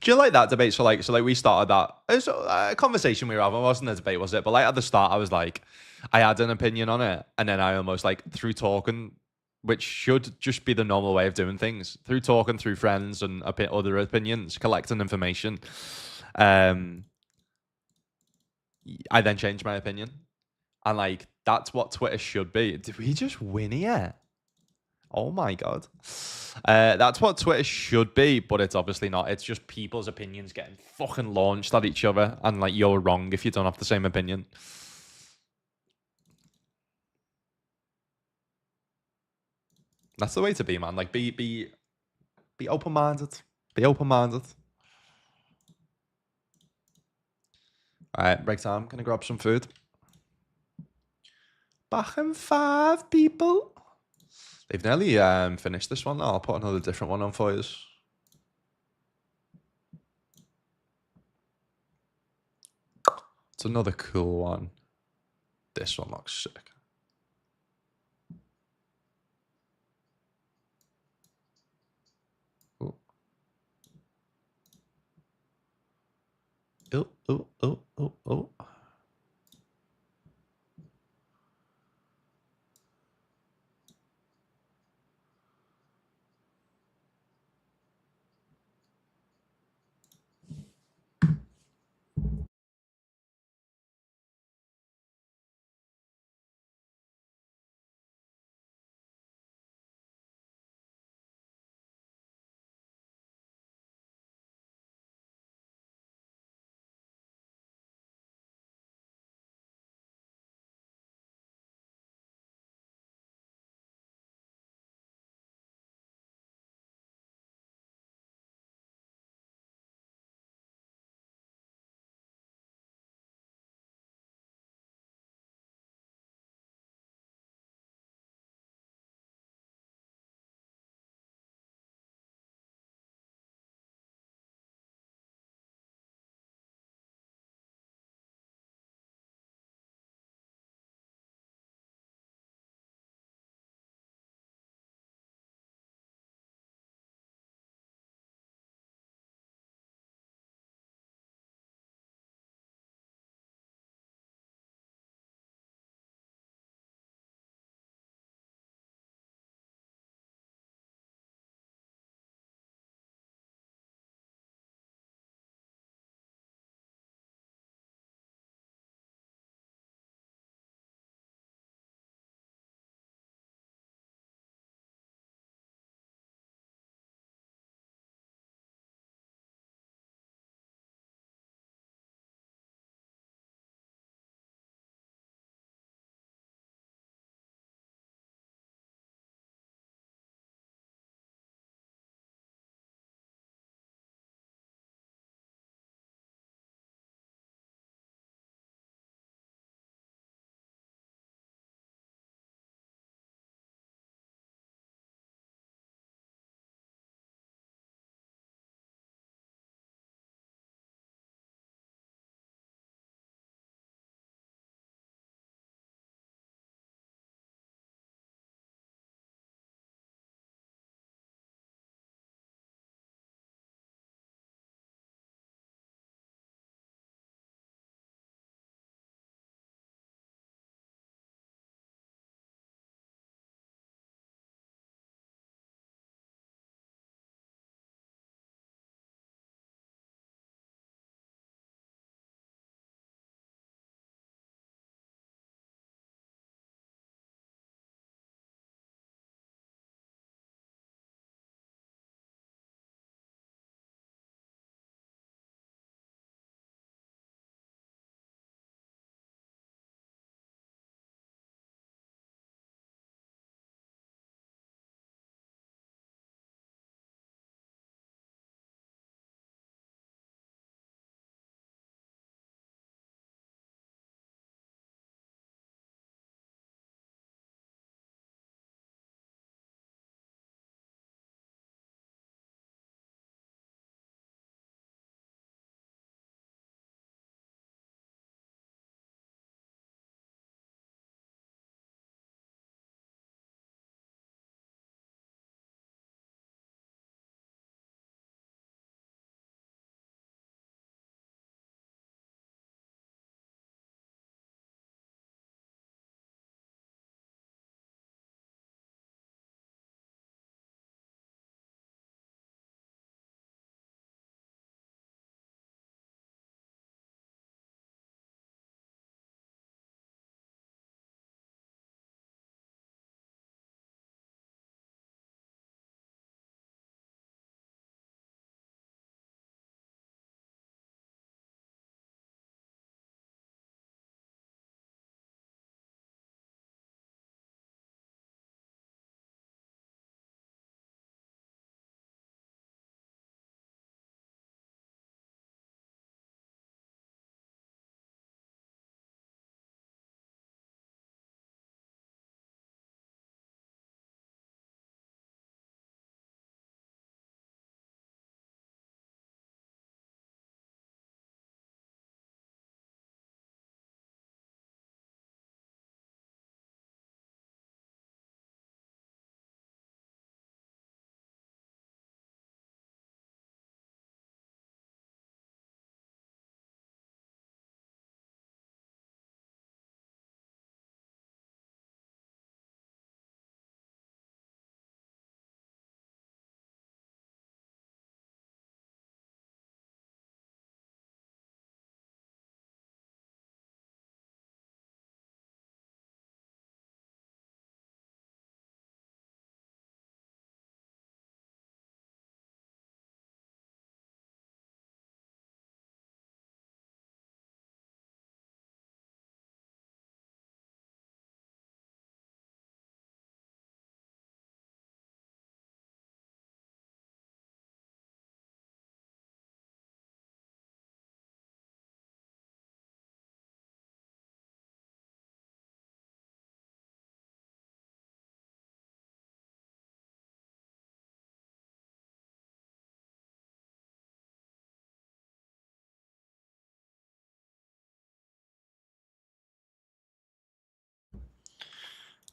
Do you like that debate? So we started that. It's a conversation we were having. It wasn't a debate, was it? But like at the start, I was like, I had an opinion on it, and then I almost like through talking, which should just be the normal way of doing things, through talking through friends and other opinions, collecting information. Um, I then changed my opinion, and like that's what Twitter should be. Did we just win here? Oh my god. That's what Twitter should be, but it's obviously not. It's just people's opinions getting fucking launched at each other, and like you're wrong if you don't have the same opinion. That's the way to be, man. Like be open minded. Be open minded. All right, break time. Gonna grab some food. Back in 5, people. They've nearly finished this one. I'll put another different one on for you. It's another cool one. This one looks sick. Ooh. Oh.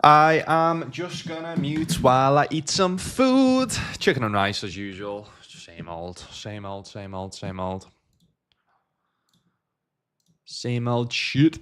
I am just gonna mute while I eat some food. Chicken and rice as usual. Same old, same old, same old, same old. Same old shit.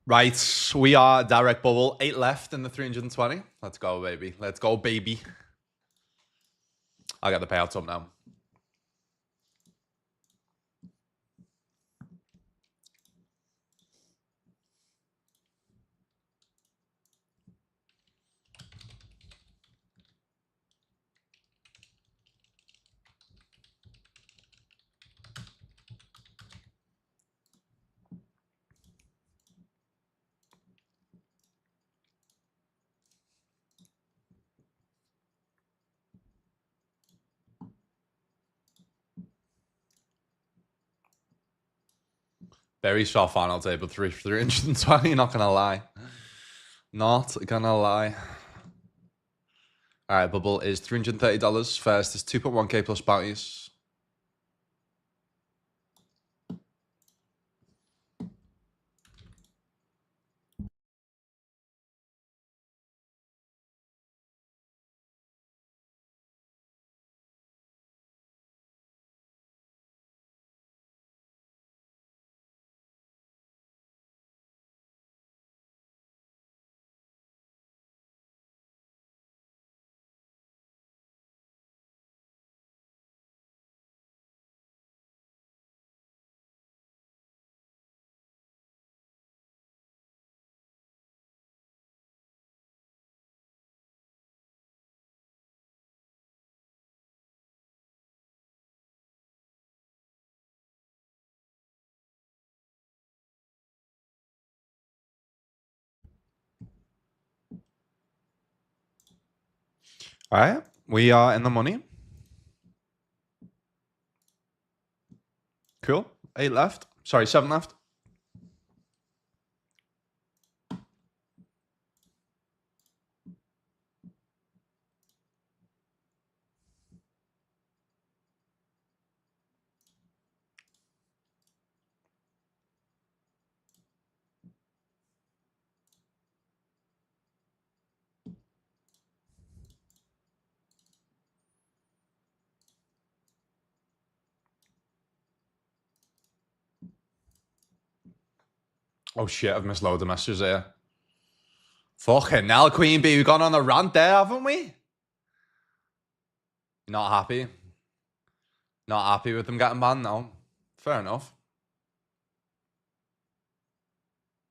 Right, we are direct bubble. 8 left in the 320. Let's go, baby. Let's go, baby. I'll get the payouts up now. Very soft final table, 320, not gonna lie. Not gonna lie. All right, bubble is $330. First is 2.1k plus bounties. All right, we are in the money. Cool. 8 left. Sorry, 7 left. Oh shit, I've missed loads of messages there. Fucking hell, Queen Bee, we've gone on a rant there, haven't we? Not happy. Not happy with them getting banned, no. Fair enough.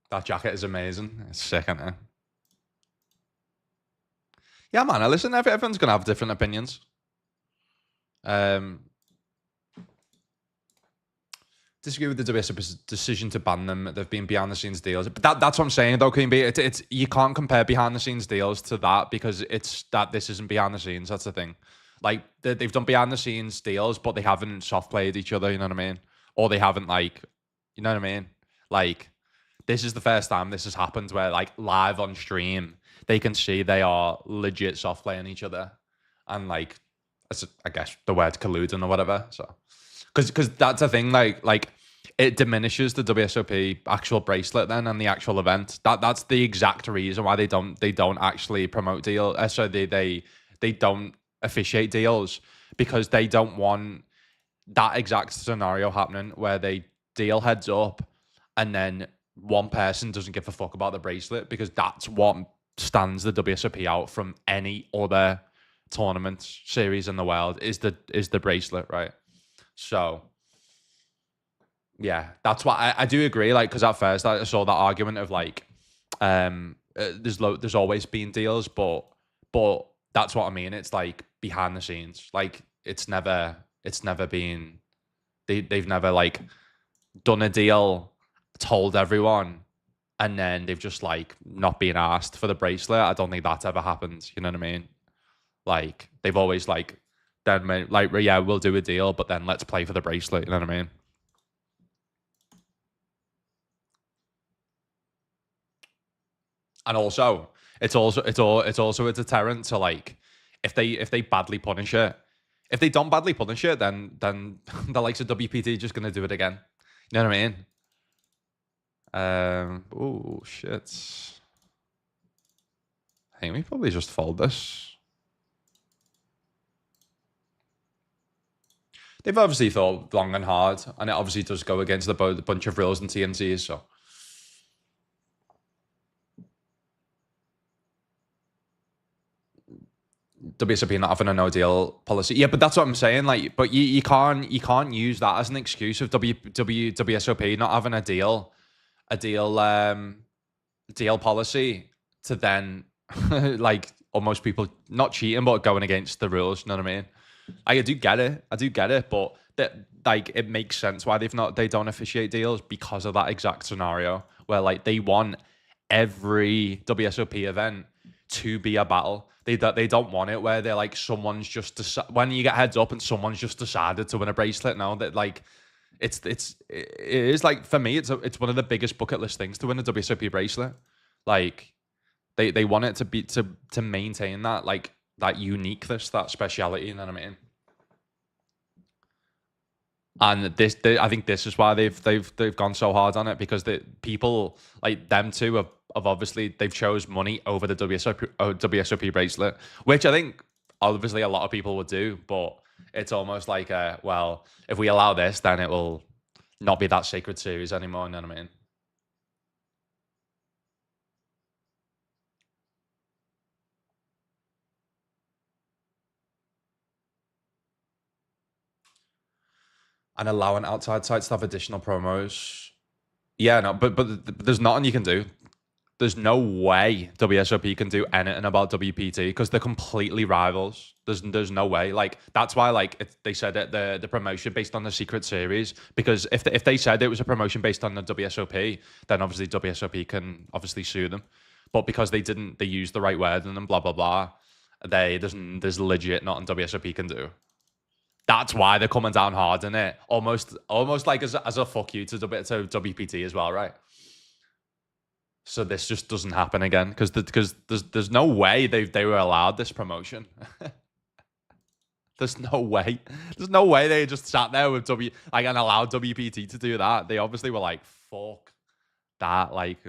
That jacket is amazing. It's sick, isn't it? Yeah, man, listen, everyone's going to have different opinions. Disagree with the WSOP's decision to ban them. They've been behind the scenes deals. But that's what I'm saying, though, Queen Bee. It's you can't compare behind the scenes deals to that because it's that this isn't behind the scenes. That's the thing. Like, they've done behind the scenes deals, but they haven't soft played each other, you know what I mean? Or they haven't, like, you know what I mean? Like, this is the first time this has happened where, like, live on stream, they can see they are legit soft playing each other. And, like, I guess the word colluding or whatever. So, because that's the thing, like it diminishes the WSOP actual bracelet then and the actual event. That's the exact reason why they don't actually promote deal. So they don't officiate deals because they don't want that exact scenario happening where they deal heads up and then one person doesn't give a fuck about the bracelet because that's what stands the WSOP out from any other tournament series in the world is the bracelet, right? So yeah, that's why I do agree. Like, because at first I saw that argument of like, there's always been deals, but that's what I mean. It's like behind the scenes. Like it's never been they've never like done a deal, told everyone, and then they've just like not been asked for the bracelet. I don't think that's ever happened. You know what I mean? Like they've always like then like yeah, we'll do a deal, but then let's play for the bracelet. You know what I mean? And also, it's also a deterrent to like if they badly punish it. If they don't badly punish it, then the likes of WPT just gonna do it again. You know what I mean? Oh shit. I think we probably just fold this. They've obviously thought long and hard, and it obviously does go against the bunch of rules and TNCs. So WSOP not having a no deal policy. Yeah, but that's what I'm saying. Like, but you can't use that as an excuse of WSOP not having a deal policy to then like almost people not cheating but going against the rules. You know what I mean? I do get it, but that like it makes sense why they don't officiate deals because of that exact scenario where like they want every WSOP event to be a battle. They don't want it where they're like someone's just when you get heads up and someone's just decided to win a bracelet. Now that like it is like for me it's one of the biggest bucket list things to win a WSOP bracelet. Like they want it to be to maintain that like that uniqueness, that speciality. You know what I mean? And I think this is why they've gone so hard on it because the people like them two have obviously they've chose money over the WSOP bracelet, which I think obviously a lot of people would do, but it's almost like well, if we allow this, then it will not be that sacred series anymore. You know what I mean? And allowing outside sites to have additional promos. Yeah, no, but there's nothing you can do. There's no way WSOP can do anything about WPT because they're completely rivals. There's no way. Like that's why like they said it the promotion based on the secret series because if they said it was a promotion based on the WSOP, then obviously WSOP can obviously sue them. But because they didn't, they used the right word and blah blah blah. There's legit nothing WSOP can do. That's why they're coming down hard in it. Almost like as a fuck you to WPT as well, right? So this just doesn't happen again because there's no way they were allowed this promotion. There's no way. There's no way they just sat there with and allowed WPT to do that. They obviously were like, fuck that. Like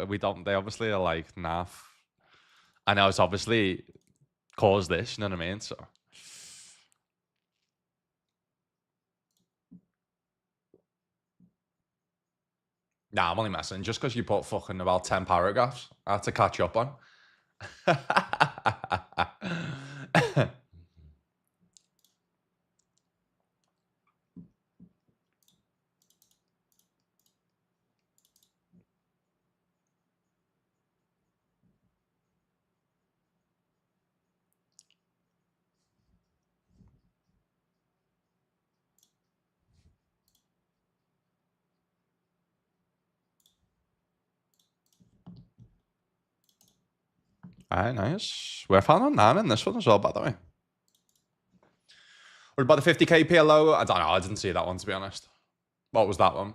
we don't. They obviously are like, nah. I know it's obviously caused this. You know what I mean? So. Nah, I'm only messing. Just because you put fucking about 10 paragraphs, I had to catch up on. Alright, nice. We're found on 9 in this one as well, by the way. What about the 50k PLO? I don't know. I didn't see that one, to be honest. What was that one?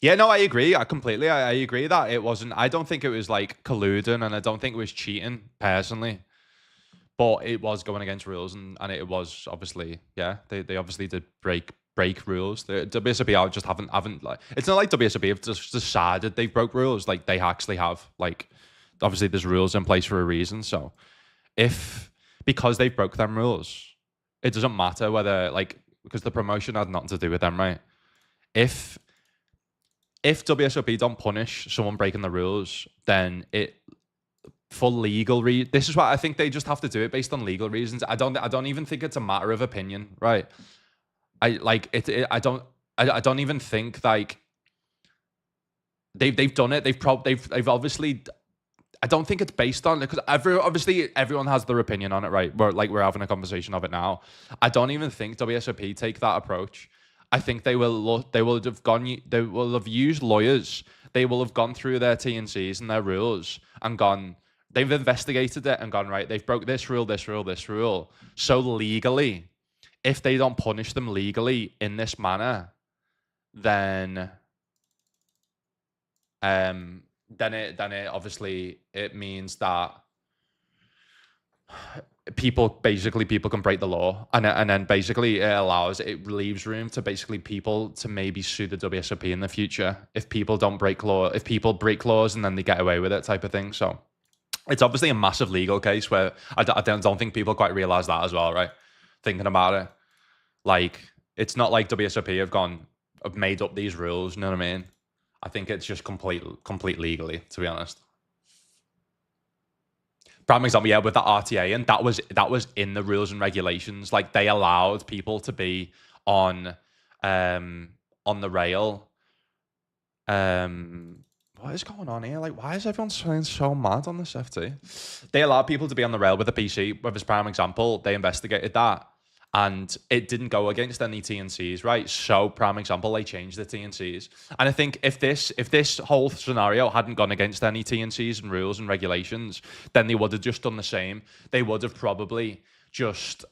Yeah, no, I agree. I agree that it wasn't. I don't think it was like colluding, and I don't think it was cheating personally. But it was going against rules, and it was obviously, yeah, they obviously did break rules. The WSOP just haven't like. It's not like WSOP have just decided they broke rules. Like they actually have. Like obviously, there's rules in place for a reason. So if because they broke them rules, it doesn't matter whether like because the promotion had nothing to do with them, right? If WSOP don't punish someone breaking the rules, then it for legal this is why I think they just have to do it based on legal reasons. I don't even think it's a matter of opinion, right? I like I don't even think like they've done it. They've obviously I don't think it's based on because obviously everyone has their opinion on it, right? We're having a conversation of it now. I don't even think WSOP take that approach. I think they will have used lawyers. They will have gone through their T&Cs and their rules and gone. They've investigated it and gone, right, they've broke this rule, this rule, this rule. So legally, if they don't punish them legally in this manner, then it obviously it means that people can break the law, and then basically it leaves room to basically people to maybe sue the WSOP in the future if people don't break law, if people break laws and then they get away with it type of thing. So it's obviously a massive legal case where I don't think people quite realize that as well, right? Thinking about it, like it's not like WSOP have made up these rules. You know what I mean? I think it's just complete legally, to be honest. Prime example, yeah, with the RTA, and that was in the rules and regulations. Like they allowed people to be on the rail. What is going on here? Like, why is everyone sounding so mad on this FT? They allowed people to be on the rail with a PC. With his prime example, they investigated that, and it didn't go against any TNCs, right? So, prime example, they changed the TNCs. And I think if this whole scenario hadn't gone against any TNCs and rules and regulations, then they would have just done the same. They would have probably just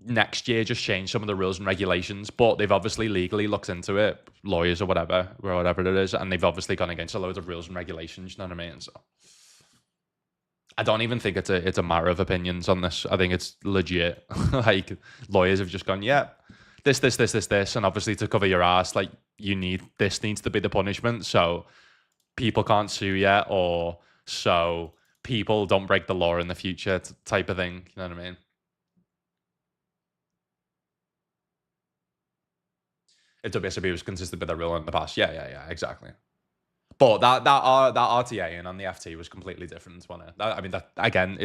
next year just change some of the rules and regulations, but they've obviously legally looked into it, lawyers or whatever it is, and they've obviously gone against a load of rules and regulations. You know what I mean? So I don't even think it's a matter of opinions on this. I think it's legit. Like lawyers have just gone, yeah, this, and obviously to cover your ass, like this needs to be the punishment, so people can't sue you, or so people don't break the law in the future, type of thing. You know what I mean? If WSOP was consistent with their rule in the past. Yeah, exactly. But that RTA and on the FT was completely different, wasn't it? I mean, that again,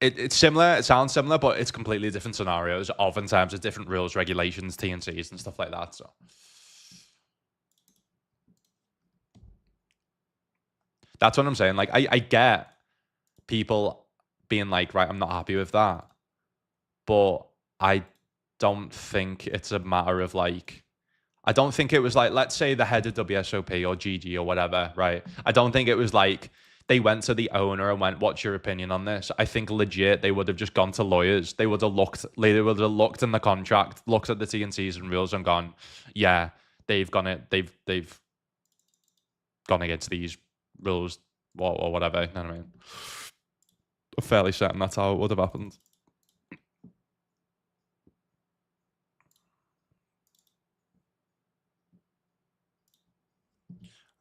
it's similar. It sounds similar, but it's completely different scenarios. Oftentimes, it's different rules, regulations, TNCs, and stuff like that. So that's what I'm saying. Like, I get people being like, right, I'm not happy with that, but I don't think it's a matter of like. I don't think it was like, let's say the head of WSOP or GG or whatever, right? I don't think it was like they went to the owner and went, "What's your opinion on this?" I think legit they would have just gone to lawyers. They would have looked in the contract, looked at the TNCs and rules, and gone, "Yeah, they've gone against these rules or whatever." You know what I mean? I'm fairly certain that's how it would have happened.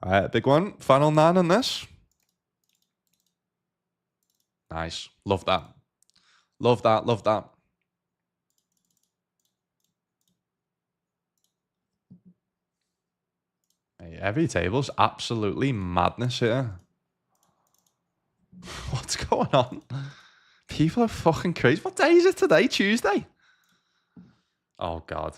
All right, big one. Final 9 on this. Nice. Love that. Love that. Hey, every table's absolutely madness here. What's going on? People are fucking crazy. What day is it today? Tuesday? Oh, God.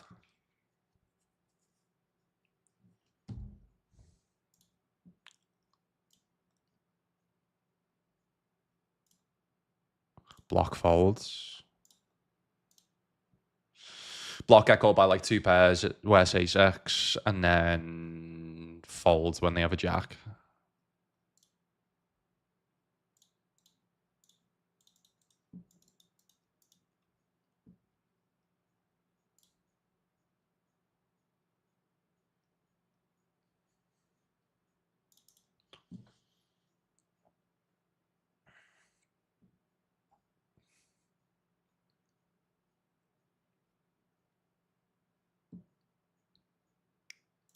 Block folds. Block get called by like 2 pairs, worst ace-x, and then folds when they have a jack.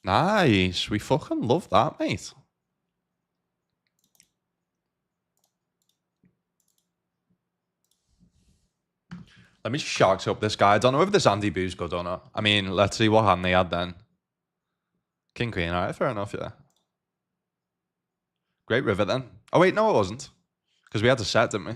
Nice. We fucking love that, mate. Let me just sharks up this guy. I don't know if this Andy Boo's good or not. I mean, let's see what hand they had then. King Queen. All right, fair enough, yeah. Great river then. Oh, wait, no, it wasn't. Because we had to set, didn't we?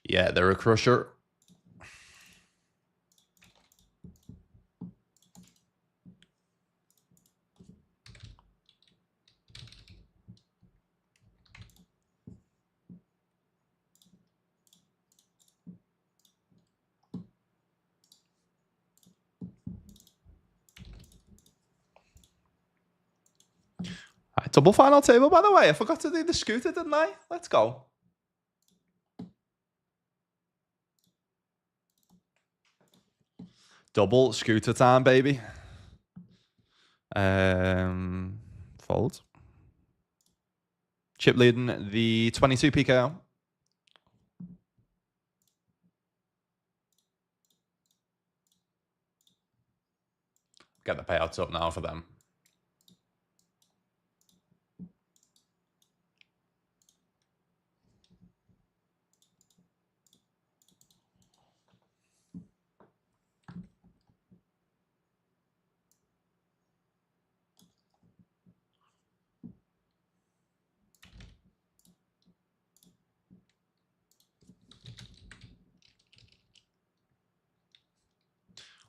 Yeah, they're a crusher. Right, double final table, by the way. I forgot to do the scooter, didn't I? Let's go. Double scooter time, baby. Fold. Chip leading the 22 PKO. Get the payouts up now for them.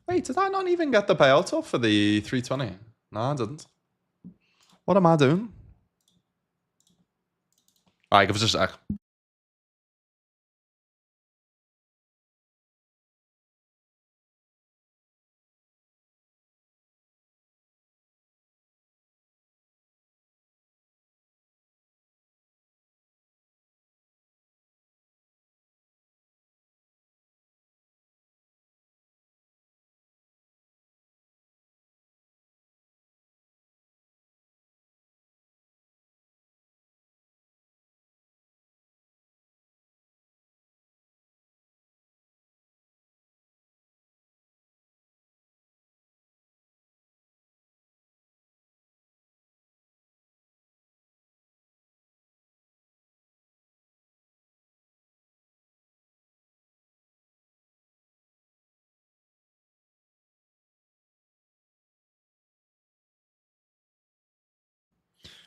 Wait, did I not even get the payout up for the 320? No, I didn't. What am I doing? All right, give us a sec.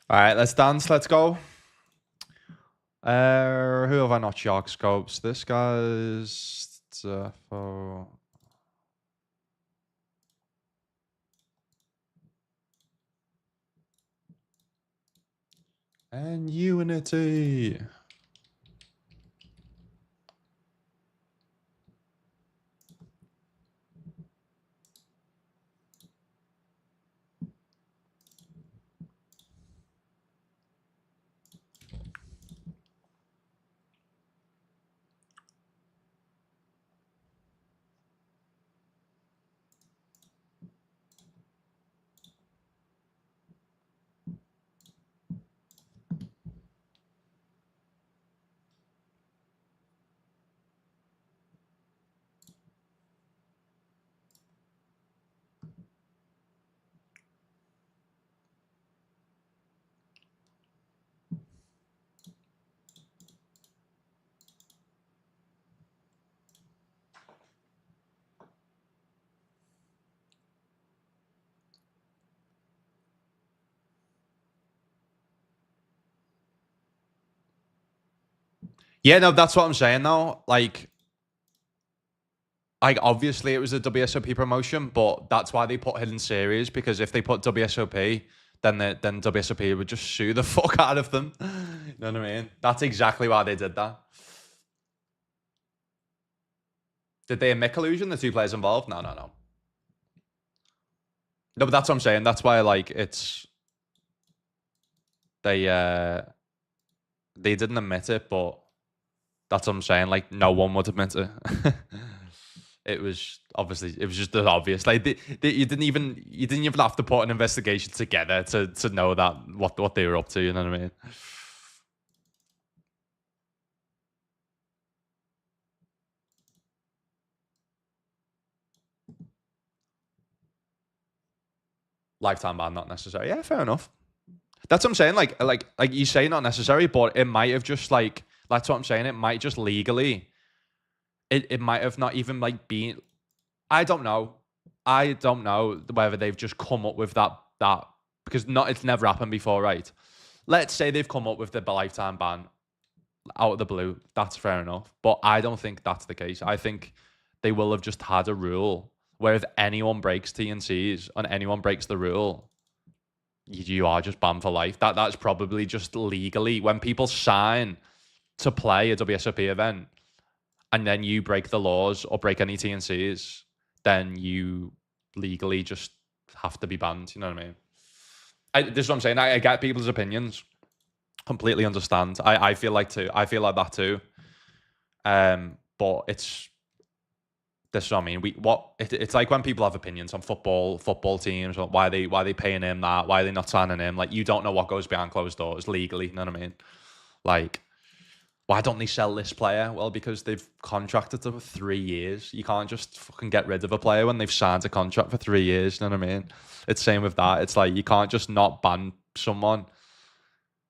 All right, let's dance. Let's go. Who have I not shark scopes? This guy's for and Unity. Yeah, no, that's what I'm saying though. Like obviously it was a WSOP promotion, but that's why they put Hidden Series, because if they put WSOP, then WSOP would just sue the fuck out of them. You know what I mean? That's exactly why they did that. Did they admit collusion, the two players involved? No. No, but that's what I'm saying. That's why like it's they didn't admit it, but that's what I'm saying. Like no one would admit it. It was obviously it was just obvious. Like you didn't even have to put an investigation together to know that what they were up to. You know what I mean? Lifetime ban not necessary. Yeah, fair enough. That's what I'm saying. Like you say not necessary, but it might have just like that's what I'm saying. It might just legally. It might have not even like been. I don't know. I don't know whether they've just come up with that because it's never happened before, right? Let's say they've come up with the lifetime ban out of the blue. That's fair enough, but I don't think that's the case. I think they will have just had a rule where if anyone breaks TNCs and anyone breaks the rule, you are just banned for life. That's probably just legally when people sign to play a WSOP event and then you break the laws or break any TNCs, then you legally just have to be banned. You know what I mean? This is what I'm saying. I get people's opinions. Completely understand. I feel like that too. But it's this is what I mean. It's like when people have opinions on football teams, or why they paying him that, why they not signing him. Like you don't know what goes behind closed doors legally. You know what I mean? Like Why don't they sell this player? Well, because they've contracted them for 3 years. You can't just fucking get rid of a player when they've signed a contract for 3 years. You know what I mean? It's same with that. It's like you can't just not ban someone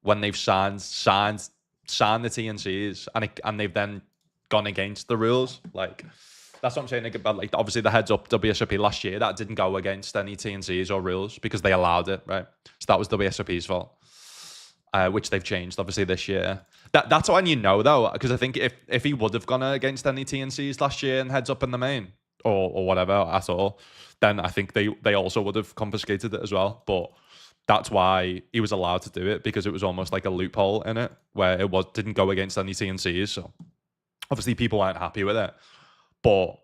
when they've signed the TNCs and they've then gone against the rules. Like that's what I'm saying about, like, obviously the heads up WSOP last year that didn't go against any TNCs or rules because they allowed it, right? So that was WSOP's fault. Which they've changed obviously this year. That's when you know though, because I think if he would have gone against any TNCs last year and heads up in the main or whatever at all, then I think they also would have confiscated it as well. But that's why he was allowed to do it, because it was almost like a loophole in it where didn't go against any TNCs. So obviously people weren't happy with it. But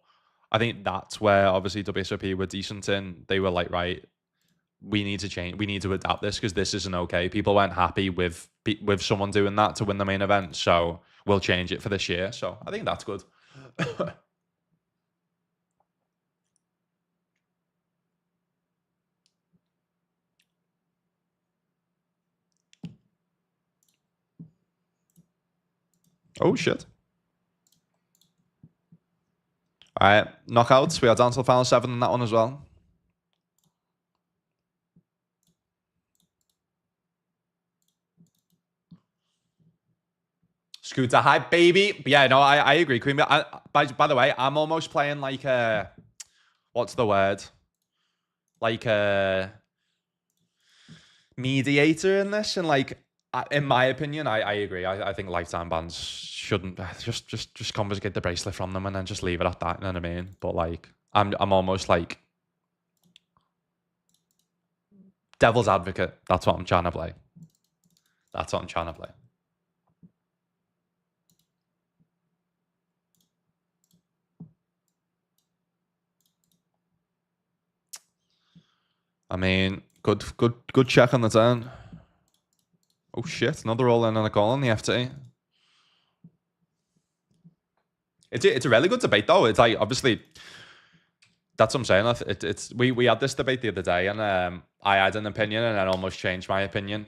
I think that's where obviously WSOP were decent in. They were like, right, we need to change. We need to adapt this because this isn't okay. People weren't happy with someone doing that to win the main event. So we'll change it for this year. So I think that's good. Oh, shit. All right. Knockouts. We are down to the final 7 in that one as well. Scooter, hi, baby. But yeah, no, I agree, Queen. By the way, I'm almost playing like a... What's the word? Like a mediator in this. And like, in my opinion, I agree. I think lifetime bans shouldn't... Just confiscate the bracelet from them and then just leave it at that. You know what I mean? But like, I'm almost like... devil's advocate. That's what I'm trying to play. That's what I'm trying to play. I mean, good check on the turn. Oh shit! Another all in and a call on the FT. It's a really good debate though. It's like, obviously, that's what I'm saying. We had this debate the other day, and I had an opinion and then almost changed my opinion.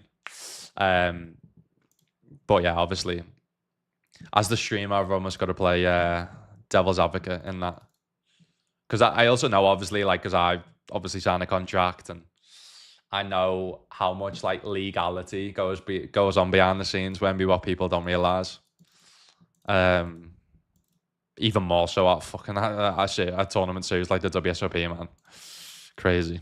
But yeah, obviously, as the streamer, I've almost got to play devil's advocate in that, because I also know, obviously, like, because I've obviously signed a contract and I know how much like legality goes on behind the scenes when what people don't realize. Even more so at fucking a tournament series like the WSOP, man. Crazy.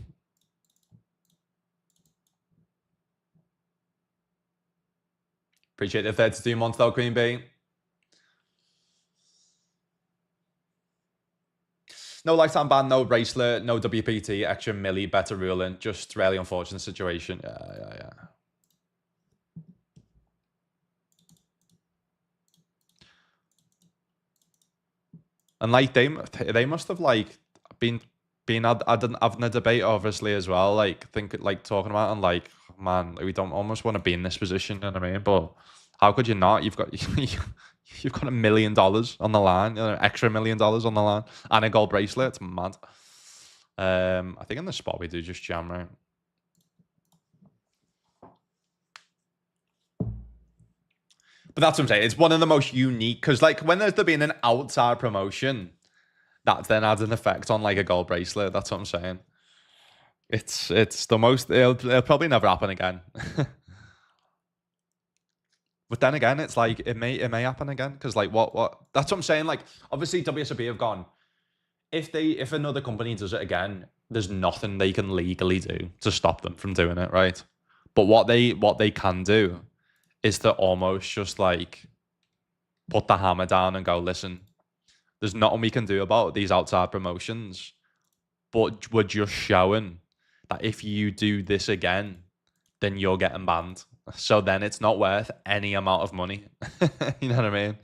Appreciate the 32 months though, Queen Bee. No lifetime ban, no bracelet, no WPT, extra milli, better ruling. Just really unfortunate situation. Yeah. And like they must have like been having a debate obviously as well. Like talking about, and like, man, like, we don't almost want to be in this position. You know what I mean? But how could you not? You've got you've got $1 million on the line, extra $1 million on the line, and a gold bracelet. It's mad. I think in the spot we do just jam, right? But that's what I'm saying. It's one of the most unique, because like when there's been an outside promotion, that then adds an effect on like a gold bracelet. That's what I'm saying. It's the most. It'll probably never happen again. But then again, it's like it may happen again, because like what that's what I'm saying. Like, obviously WSOP have gone. If another company does it again, there's nothing they can legally do to stop them from doing it, right? But what they can do is to almost just like put the hammer down and go, listen, there's nothing we can do about these outside promotions, but we're just showing that if you do this again, then you're getting banned. So then it's not worth any amount of money. You know what I mean?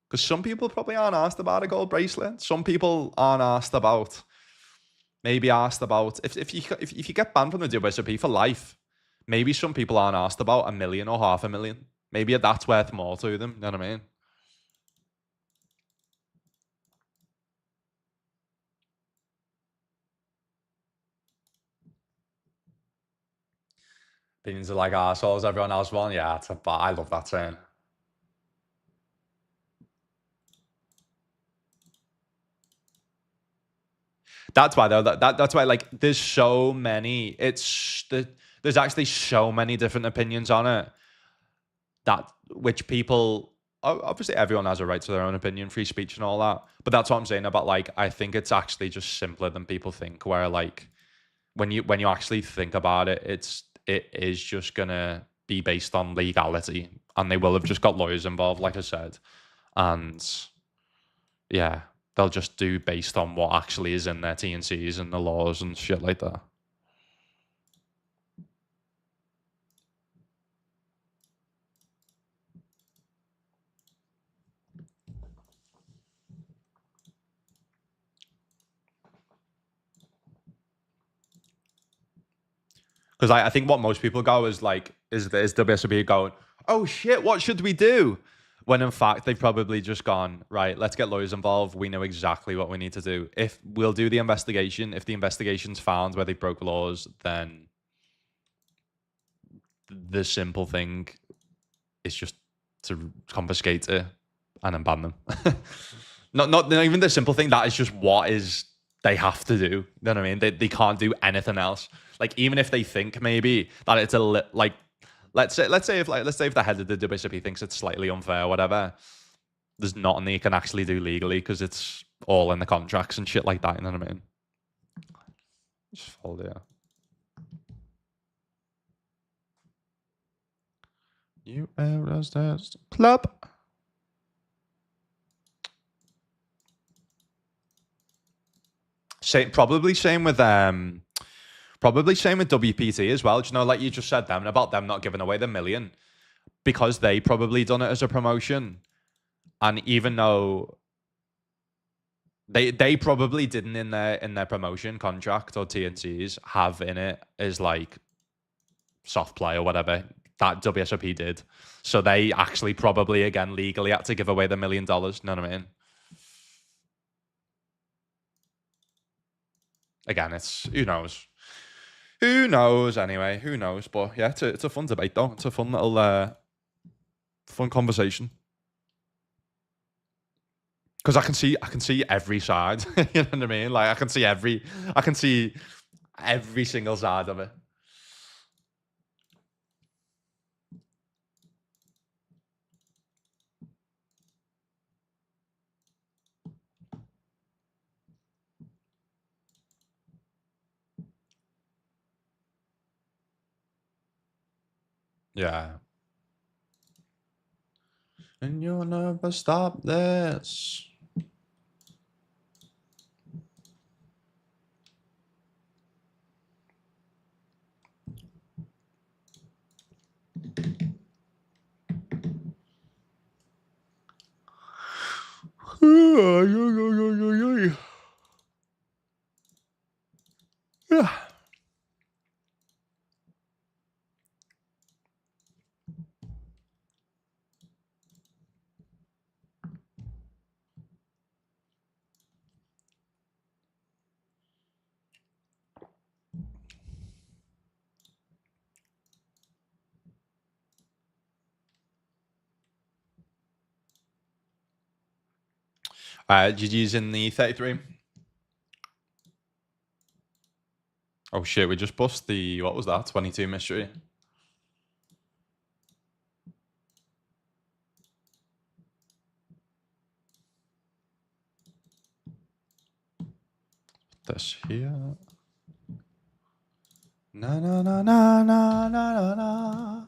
Because some people probably aren't asked about a gold bracelet. Some people aren't asked about, maybe asked about, if you get banned from the WSOP for life, maybe some people aren't asked about $1 million or $500,000. Maybe that's worth more to them. You know what I mean? Opinions are like assholes. Everyone else one. Yeah, I love that saying. That's why though. That's why like there's so many. There's actually so many different opinions on it that which people obviously everyone has a right to their own opinion, free speech and all that. But that's what I'm saying about like I think it's actually just simpler than people think. Where like when you actually think about it, it is just gonna be based on legality, and they will have just got lawyers involved, like I said, and yeah, they'll just do based on what actually is in their T&Cs and the laws and shit like that. Because I think what most people go is like, is WSOP going, oh shit, what should we do? When in fact, they've probably just gone, right, let's get lawyers involved. We know exactly what we need to do. If we'll do the investigation, if the investigation's found where they broke laws, then the simple thing is just to confiscate it and then ban them. not even the simple thing. That is just what is they have to do. You know what I mean? They can't do anything else. Like even if they think maybe that it's like let's say if the head of the WSOP thinks it's slightly unfair or whatever, there's nothing they can actually do legally because it's all in the contracts and shit like that. You know what I mean? Just follow there. USS Club. Probably same with WPT as well. Do you know, like you just said them about them not giving away the million because they probably done it as a promotion, and even though they probably didn't in their promotion contract or T&Cs have in it as like soft play or whatever that WSOP did, so they actually probably again legally had to give away the $1 million. You know what I mean? Again, it's who knows. Who knows? Anyway, who knows? But yeah, it's a fun debate though. It's a fun little fun conversation because I can see every side. You know what I mean? Like I can see every single side of it. Yeah. And you'll never stop this. Yeah. GG's in the 33. Oh shit, we just bust the, what was that? 22 mystery. This here. Na na na na na na na.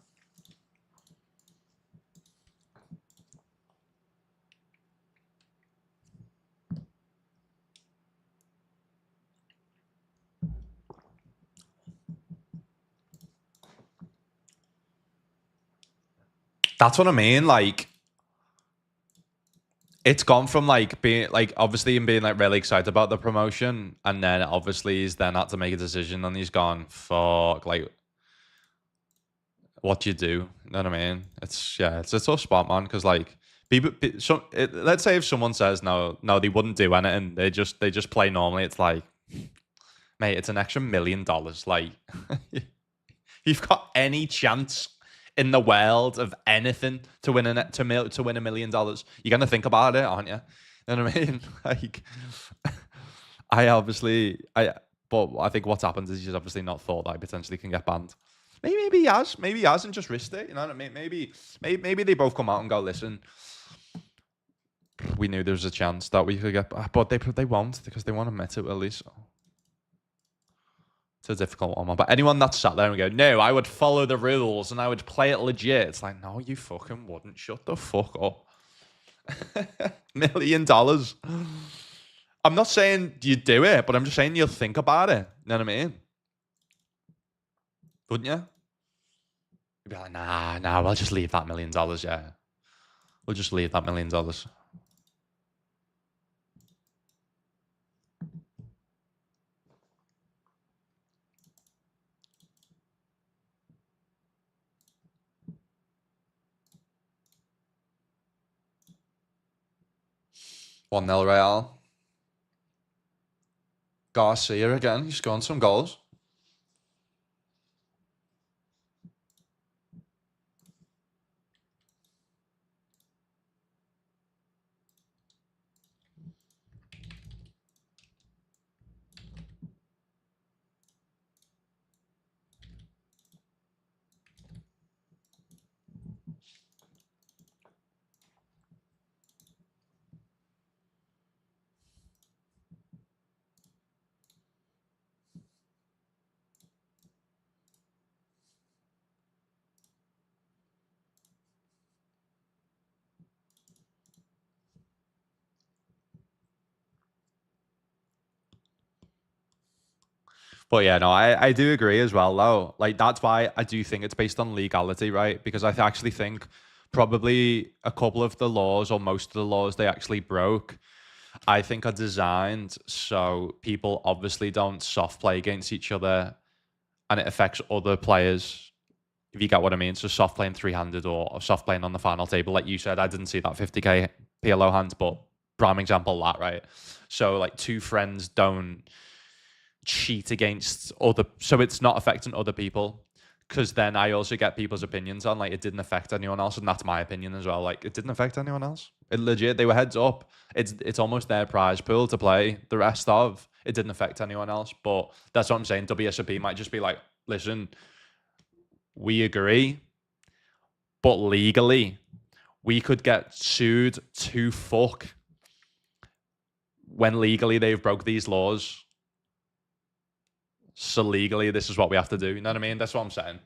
That's what I mean. Like, it's gone from like being like obviously him being like really excited about the promotion, and then obviously he's then had to make a decision, and he's gone fuck. Like, what do you do? You know what I mean? It's a tough spot, man. Because like people, let's say if someone says no, they wouldn't do anything. They just play normally. It's like, mate, it's an extra $1 million. Like, you've got any chance in the world of anything to win $1 million, you're gonna think about it, aren't you? You know what I mean? Like, But I think what's happened is he's obviously not thought that he potentially can get banned. Maybe he has. Maybe he has and just risked it. You know what I mean? Maybe they both come out and go, listen, we knew there was a chance that we could get, but they won't because they won't admit it at least. It's a difficult one. But anyone that's sat there and go, no, I would follow the rules and I would play it legit. It's like, no, you fucking wouldn't. Shut the fuck up. $1 million. I'm not saying you do it, but I'm just saying you'll think about it. You know what I mean? Wouldn't you? You'd be like, nah, we'll just leave that $1 million, yeah. We'll just leave that $1 million. 1-0 Real. Garcia again. He's scored some goals. But yeah, no, I do agree as well, though. Like, that's why I do think it's based on legality, right? Because I actually think probably a couple of the laws or most of the laws they actually broke, I think are designed so people obviously don't soft play against each other and it affects other players, if you get what I mean. So soft playing three-handed or soft playing on the final table, like you said, I didn't see that 50k PLO hand, but prime example of that, right? So like two friends don't cheat against other, so it's not affecting other people, because then I also get people's opinions on like it didn't affect anyone else, and that's my opinion as well. Like, it didn't affect anyone else. It legit, they were heads up. It's almost their prize pool to play the rest of. It didn't affect anyone else, but that's what I'm saying. WSOP might just be like, listen, we agree, but legally we could get sued to fuck when legally they've broke these laws. So legally, this is what we have to do. You know what I mean? That's what I'm saying.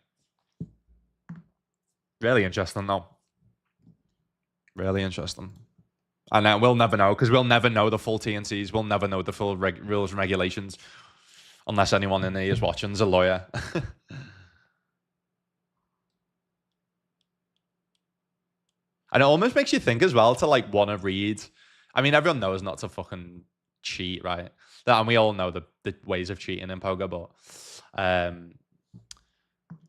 Really interesting, though. Really interesting. And we'll never know, because we'll never know the full TNCs. We'll never know the full rules and regulations unless anyone in here is watching is a lawyer. And it almost makes you think as well to like want to read. I mean, everyone knows not to fucking cheat, right? And we all know the ways of cheating in poker, but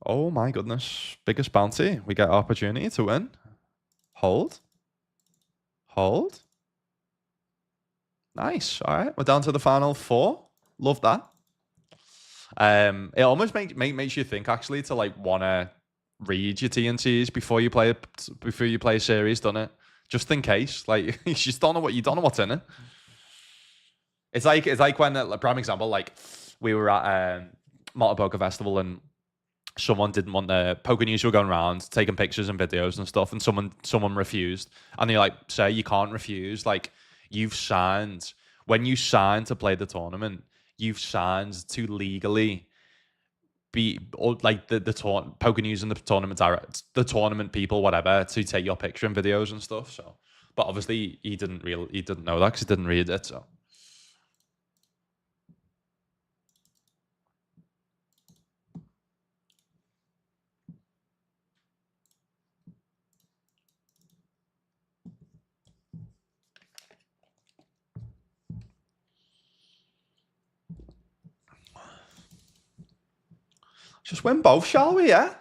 oh my goodness. Biggest bounty. We get opportunity to win. Hold. Hold. Nice. All right. We're down to the final 4. Love that. It almost makes you think actually to like want to read your TNCs before you play a series, doesn't it? Just in case. Like, you just don't know what's in it. It's like when, a prime example, like we were at Malta Poker Festival and someone didn't want the poker news were going around taking pictures and videos and stuff, and someone refused, and they like say you can't refuse. Like, you've signed, when you sign to play the tournament, you've signed to legally be, or like the poker news and the tournament direct, the tournament people, whatever, to take your picture and videos and stuff. So, but obviously he didn't know that because he didn't read it. So. Just win both, shall we? Yeah.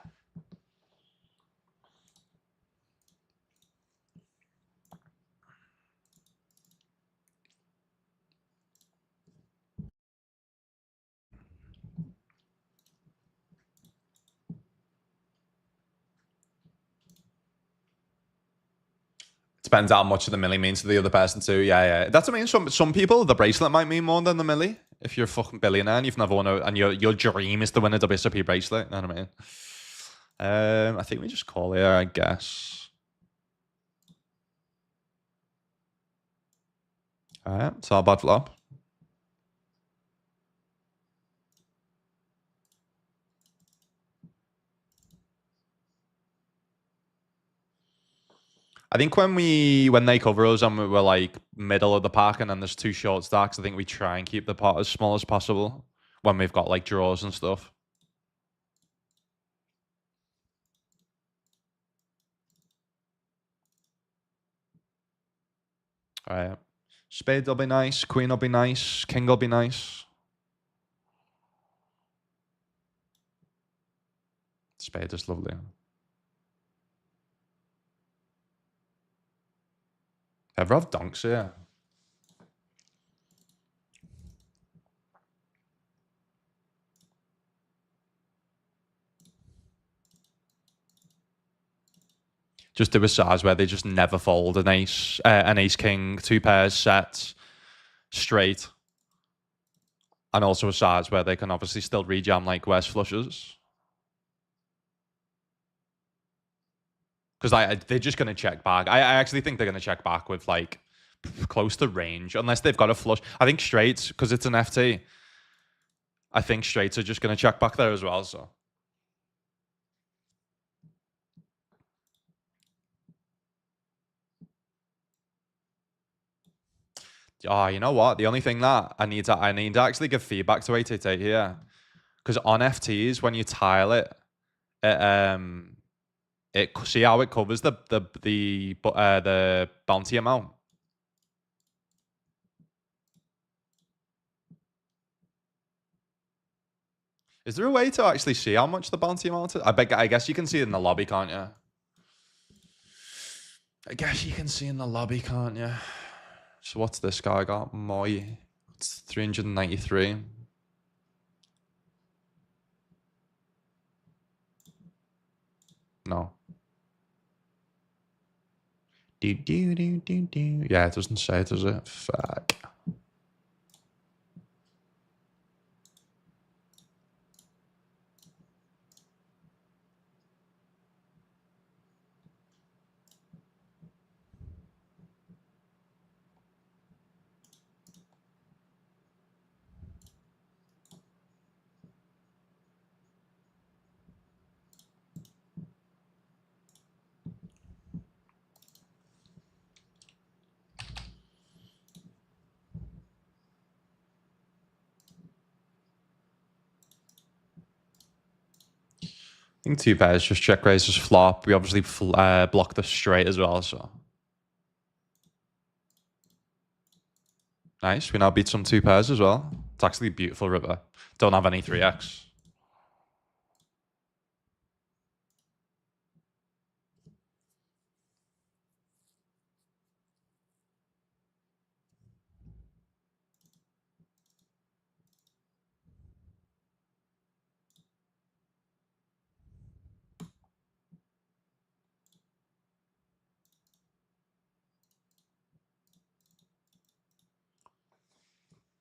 It's Depends how much the milli means to the other person too. Yeah. That's what I mean. Some people, the bracelet might mean more than the milli. If you're a fucking billionaire and you've never won and your dream is to win a WSOP bracelet, you know what I mean? I think we just call here, I guess. Alright, it's our bad flop. I think when they cover us and we're like middle of the pack and then there's two short stacks, I think we try and keep the pot as small as possible when we've got like draws and stuff. Alright. Spade will be nice, queen will be nice, king will be nice. Spade is lovely. Ever have donks here? Just do a size where they just never fold an ace king, two pairs sets straight. And also a size where they can obviously still rejam like worse flushes. Because they're just going to check back. I actually think they're going to check back with like close to range. Unless they've got a flush. I think straights, because it's an FT. I think straights are just going to check back there as well, so. Oh, you know what? The only thing that I need to actually give feedback to 888 here. Because on FTs, when you tile it, see how it covers the bounty amount. Is there a way to actually see how much the bounty amount is? I guess you can see it in the lobby, can't you? I guess you can see in the lobby, can't you? So what's this guy got? Moy. It's 393. No. Do. Yeah, it doesn't say, does it? Fuck. I think two pairs, just check raise, just flop. We obviously block the straight as well, so. Nice, we now beat some two pairs as well. It's actually a beautiful river. Don't have any 3x.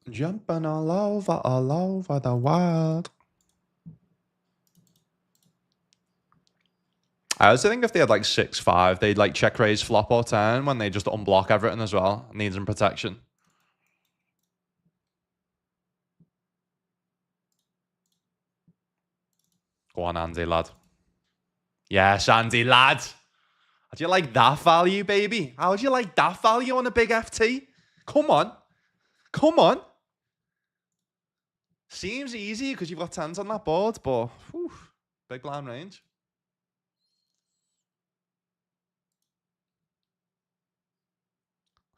Jumping all over the world. I also think if they had like 6-5, they'd like check raise flop or turn when they just unblock everything as well. Needs some protection. Go on, Andy, lad. Yes, Andy, lad. How'd you like that value, baby? How'd you like that value on a big FT? Come on. Come on. Seems easy because you've got 10s on that board, but whew, big blind range.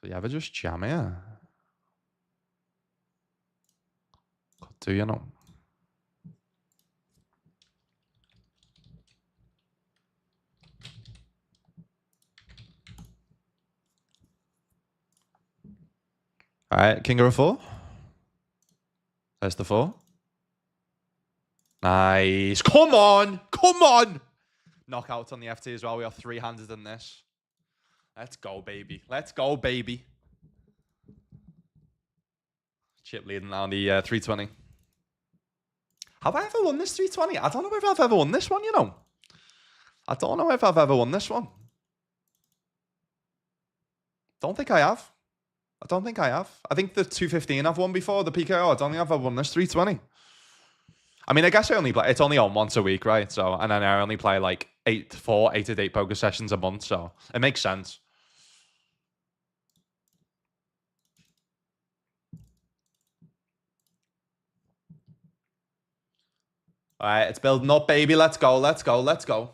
Do you ever just jam here? Do you know? All right, king or a 4. There's the 4. Nice. Come on. Come on. Knockout on the FT as well. We are 3-handed in this. Let's go, baby. Let's go, baby. Chip leading now the 320. Have I ever won this 320? I don't know if I've ever won this one, you know. I don't know if I've ever won this one. Don't think I have. I don't think I have. I think the 215 I've won before, the PKO. I don't think I've ever won this 320. I mean, I guess I only play, it's only on once a week, right? So, and then I only play like 8 to 8 poker sessions a month. So it makes sense. All right, it's building up, baby. Let's go. Let's go. Let's go.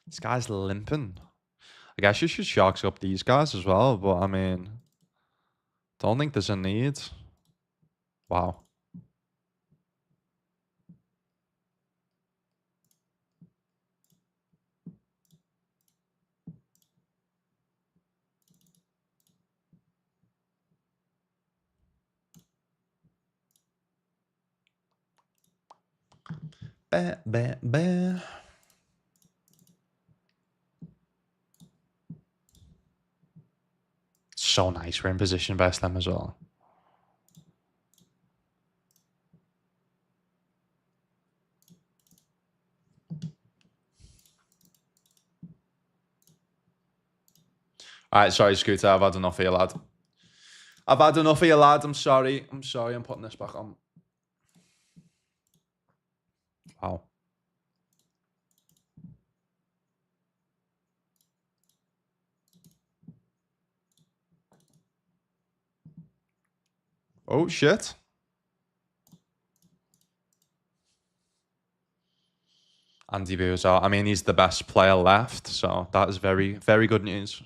This guy's limping. I guess you should sharks up these guys as well, but I mean, don't think there's a need. Wow. Bah, bah, bah. So nice. We're in position best them as well. All right, sorry, Scooter. I've had enough of you, lad. I've had enough of you, lad. I'm sorry. I'm sorry. I'm putting this back on. Wow. Oh, shit. Andy Boo's out. I mean, he's the best player left, so that is very, very good news.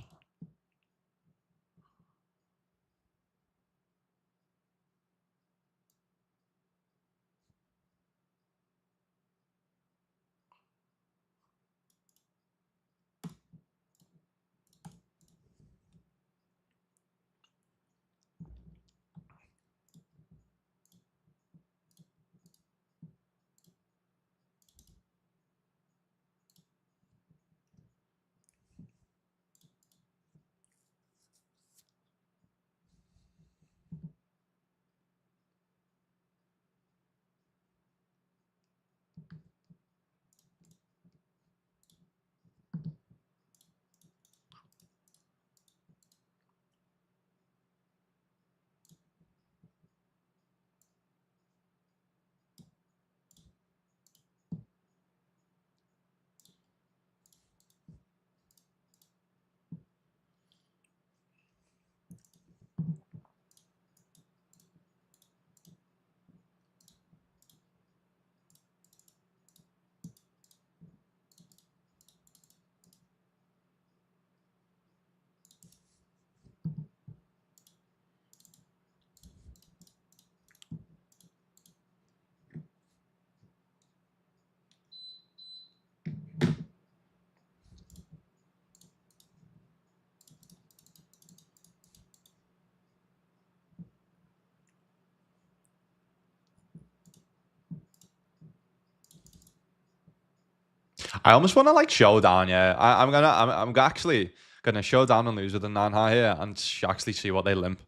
I almost want to like show down, yeah. I'm actually gonna show down and lose with the 9 high here and actually see what they limp.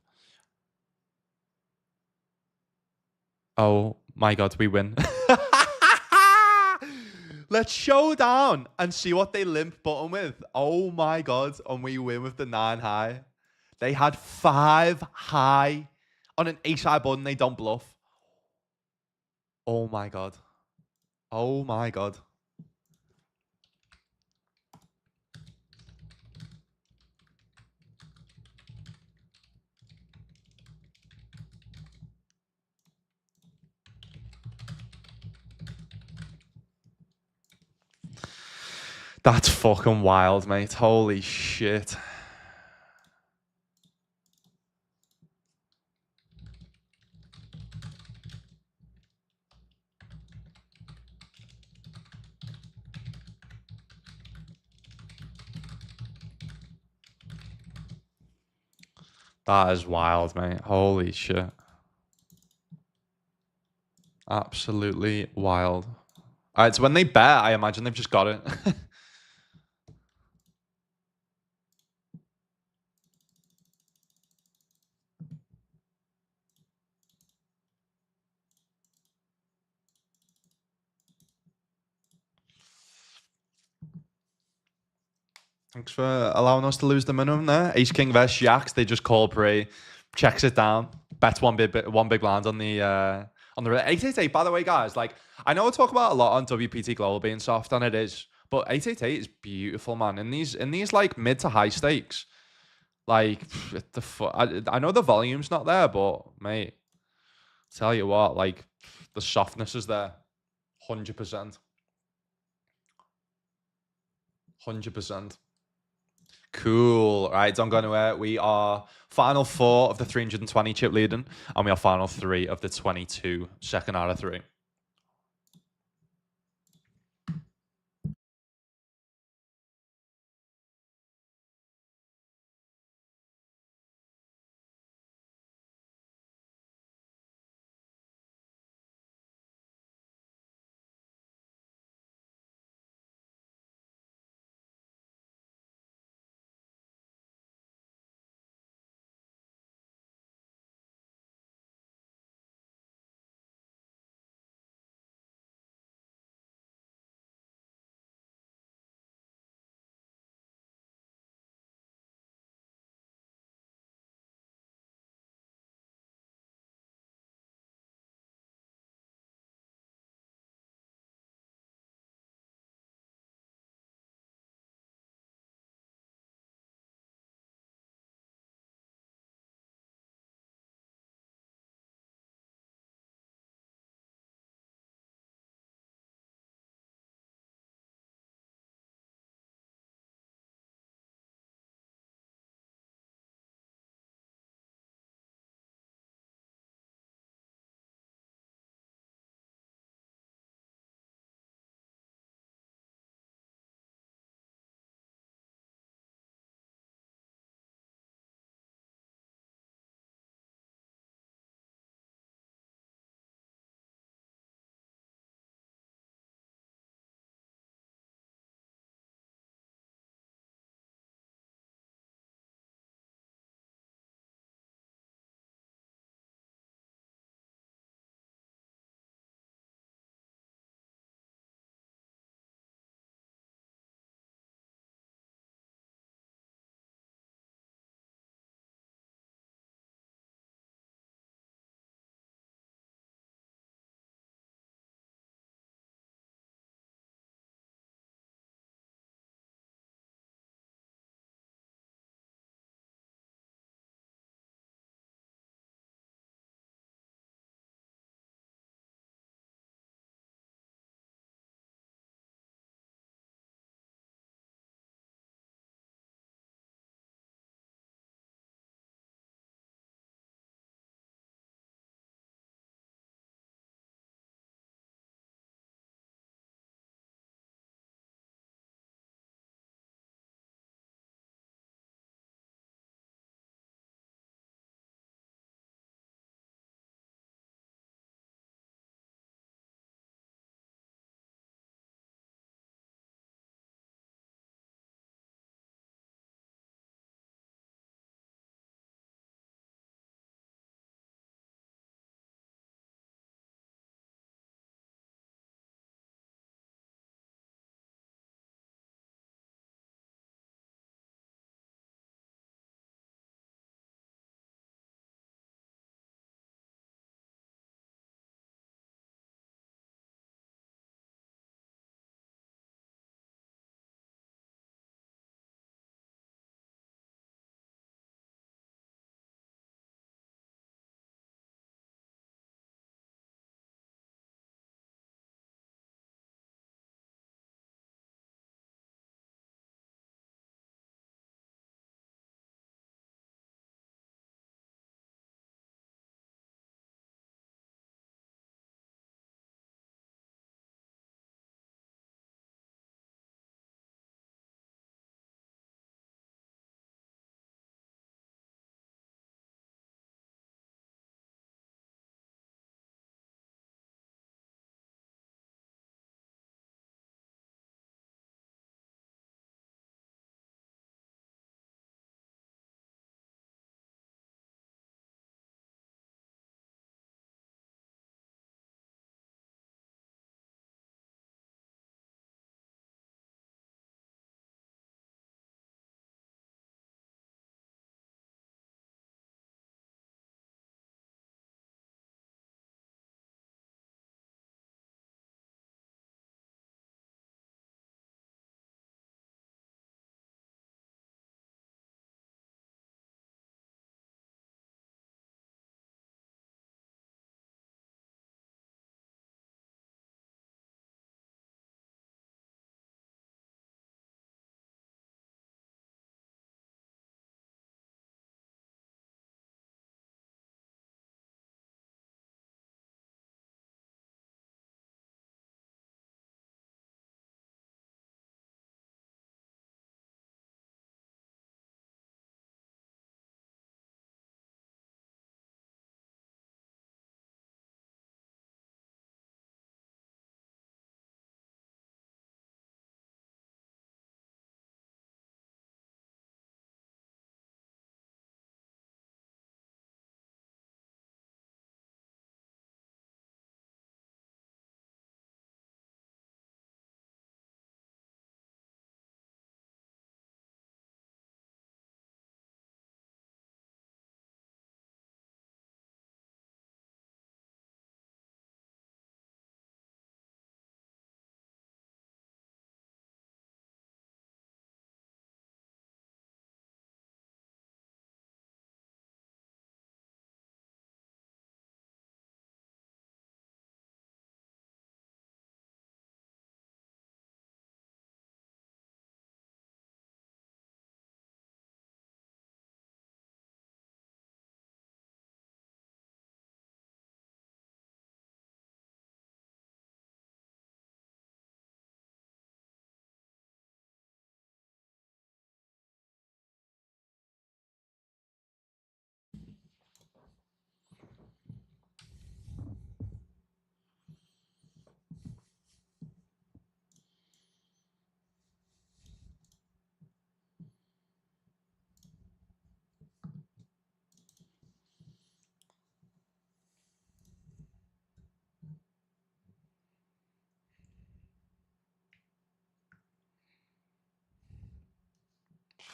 Oh my god, we win. Let's show down and see what they limp button with. Oh my god, and we win with the 9 high. They had 5 high on an ace high button. They don't bluff. Oh my god. Oh my god. That's fucking wild, mate. Holy shit. That is wild, mate. Holy shit. Absolutely wild. All right, so when they bet, I imagine they've just got it. Thanks for allowing us to lose the minimum there. Ace King versus Jacks. They just call pre, checks it down, bets one big blind on the 888. By the way, guys, like I know I talk about a lot on WPT Global being soft, and it is, but 888 is beautiful, man. In these like mid to high stakes, like I know the volume's not there, but mate, tell you what, like the softness is there, 100%, 100%. Cool. All right, don't go anywhere. We are final four of the 320 chip leading, and we are final three of the 22, second out of three.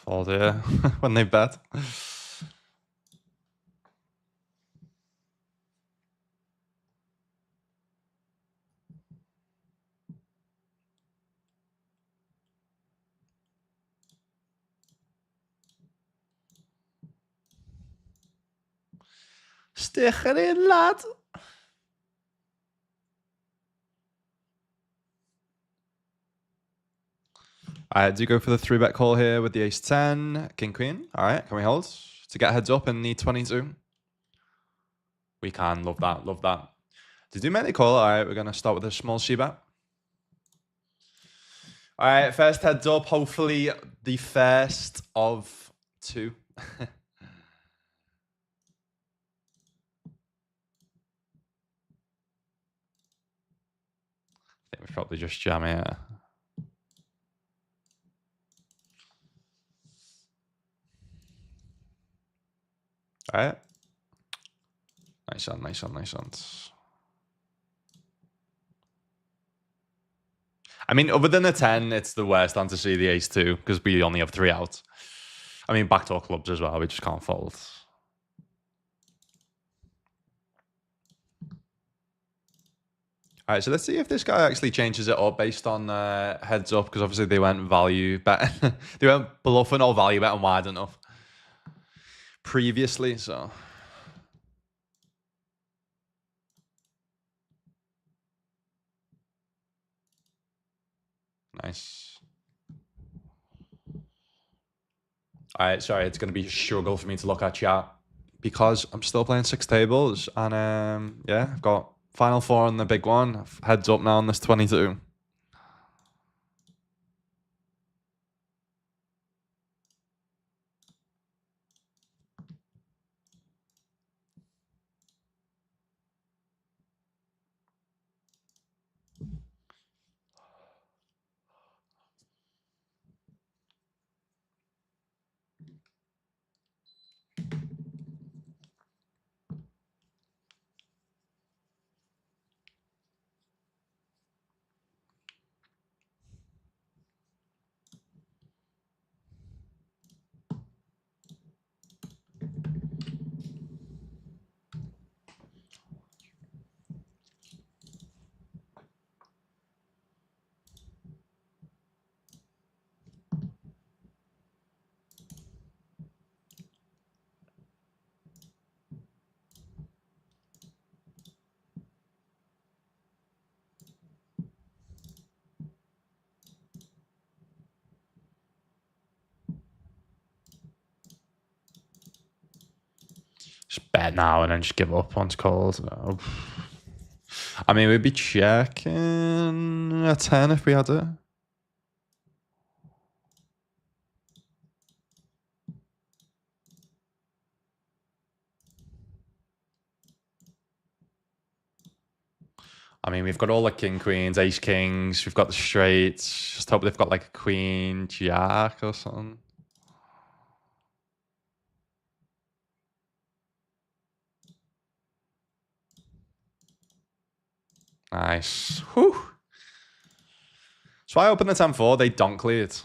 Fold, yeah. When they bet. Stig erin, lad. All right, do you go for the 3-bet call here with the ace 10, king queen? All right, can we hold to get heads up in the 22? We can. Love that. Love that. Did you make the call? All right, we're going to start with a small c-bet. All right, first heads up. Hopefully the first of 2. I think we probably just jam here. All right. Nice one, nice one, nice one. I mean, other than the 10, it's the worst time to see the ace 2 because we only have 3 outs. I mean, backdoor clubs as well. We just can't fold. All right, so let's see if this guy actually changes it up based on heads up, because obviously they went value bet. They went bluffing or value betting wide enough previously, so. Nice. All right, sorry, it's going to be a struggle for me to look at chat because I'm still playing 6 tables, and yeah, I've got final 4 on the big one. Heads up now on this 22. Just bet now and then just give up once called. No. I mean, we'd be checking a 10 if we had it. I mean, we've got all the king queens, ace kings. We've got the straights. Just hope they've got like a queen jack or something. Nice. Whew. So I open the 10-4. They don't clear it.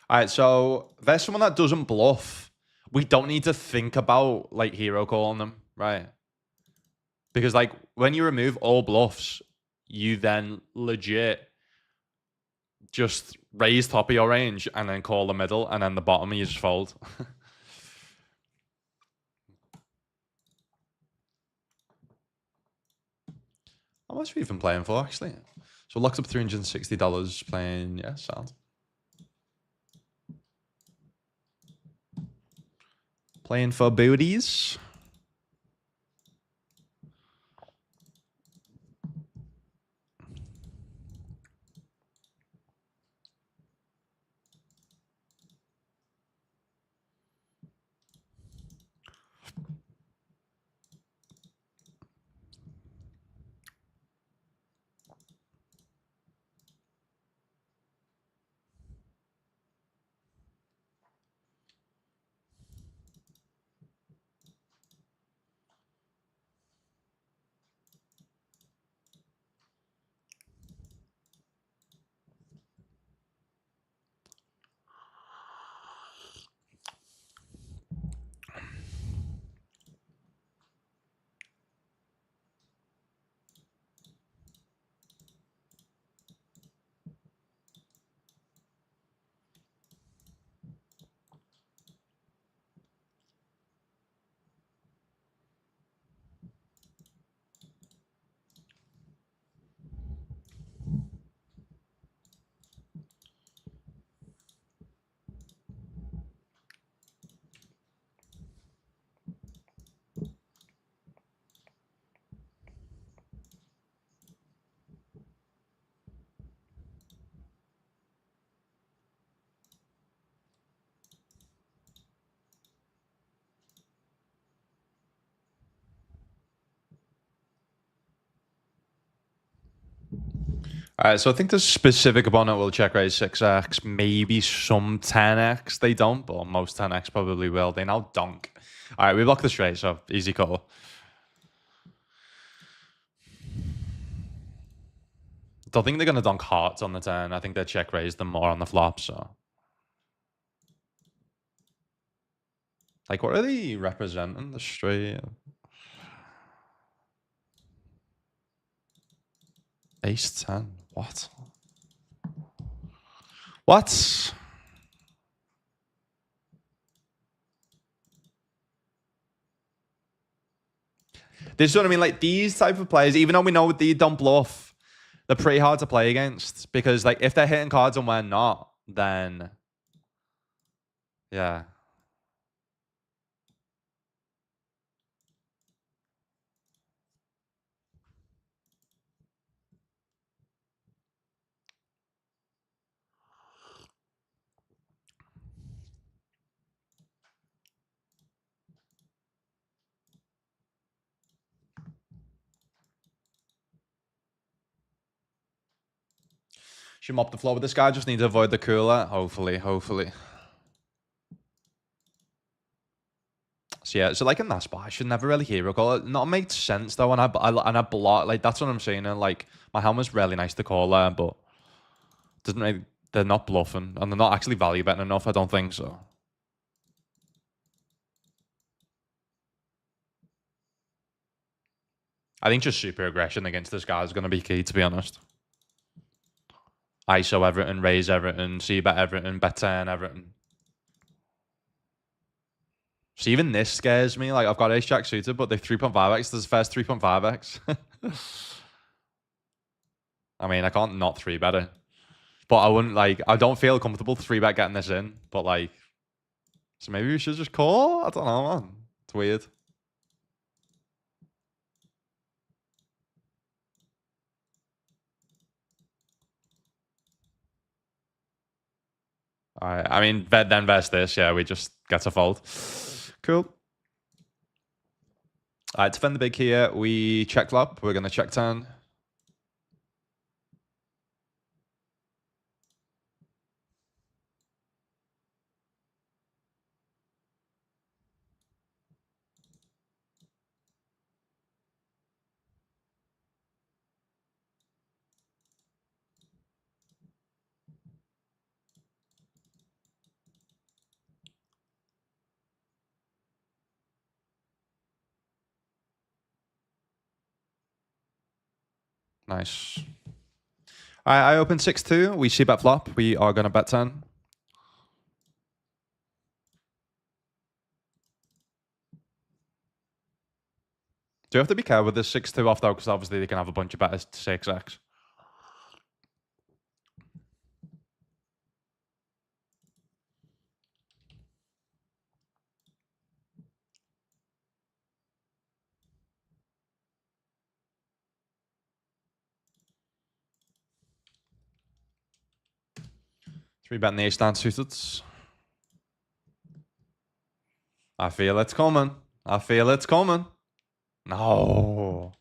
All right, so there's someone that doesn't bluff. We don't need to think about like hero calling them, right? Because like when you remove all bluffs, you then legit just raise top of your range and then call the middle, and then the bottom you just fold. How much are we even playing for, actually? So locks up $360 playing, yeah, sound. Playing for booties. All right, so I think the specific opponent will check raise 6x, maybe some 10x. They don't, but most 10x probably will. They now donk. All right, we block the straight, so easy call. Don't think they're going to donk hearts on the turn. I think they check raise them more on the flop, so. Like, what are they representing? The straight? Ace 10. What? What? This is what I mean. Like, these type of players, even though we know they don't bluff, they're pretty hard to play against. Because, like, if they're hitting cards and we're not, then... Yeah. Should mop the floor with this guy. Just need to avoid the cooler. Hopefully. So yeah, so like in that spot, I should never really hero call it. Not make sense though, and I block. Like that's what I'm saying. And like my helmet's really nice to call there, but doesn't really, they're not bluffing and they're not actually value betting enough. I don't think so. I think just super aggression against this guy is going to be key, to be honest. ISO Everton, raise Everton, c-bet Everton, bet 10 Everton. So even this scares me. Like I've got ace jack suited, but they 3.5x. There's first 3.5x. I mean, I can't not 3-bet it. But I wouldn't like, I don't feel comfortable 3-bet getting this in. But like, so maybe we should just call? I don't know, man. It's weird. All right. I mean, then versus this. Yeah, we just get to fold. Cool. All right, defend the big here. We check flop. We're going to check turn. Nice. All right, I open 6-2. We see bet flop. We are going to bet 10. Do you have to be careful with this 6-2 off though? Because obviously they can have a bunch of betters to 6x. Three betting the ace nine suited. I feel it's coming. I feel it's coming. No.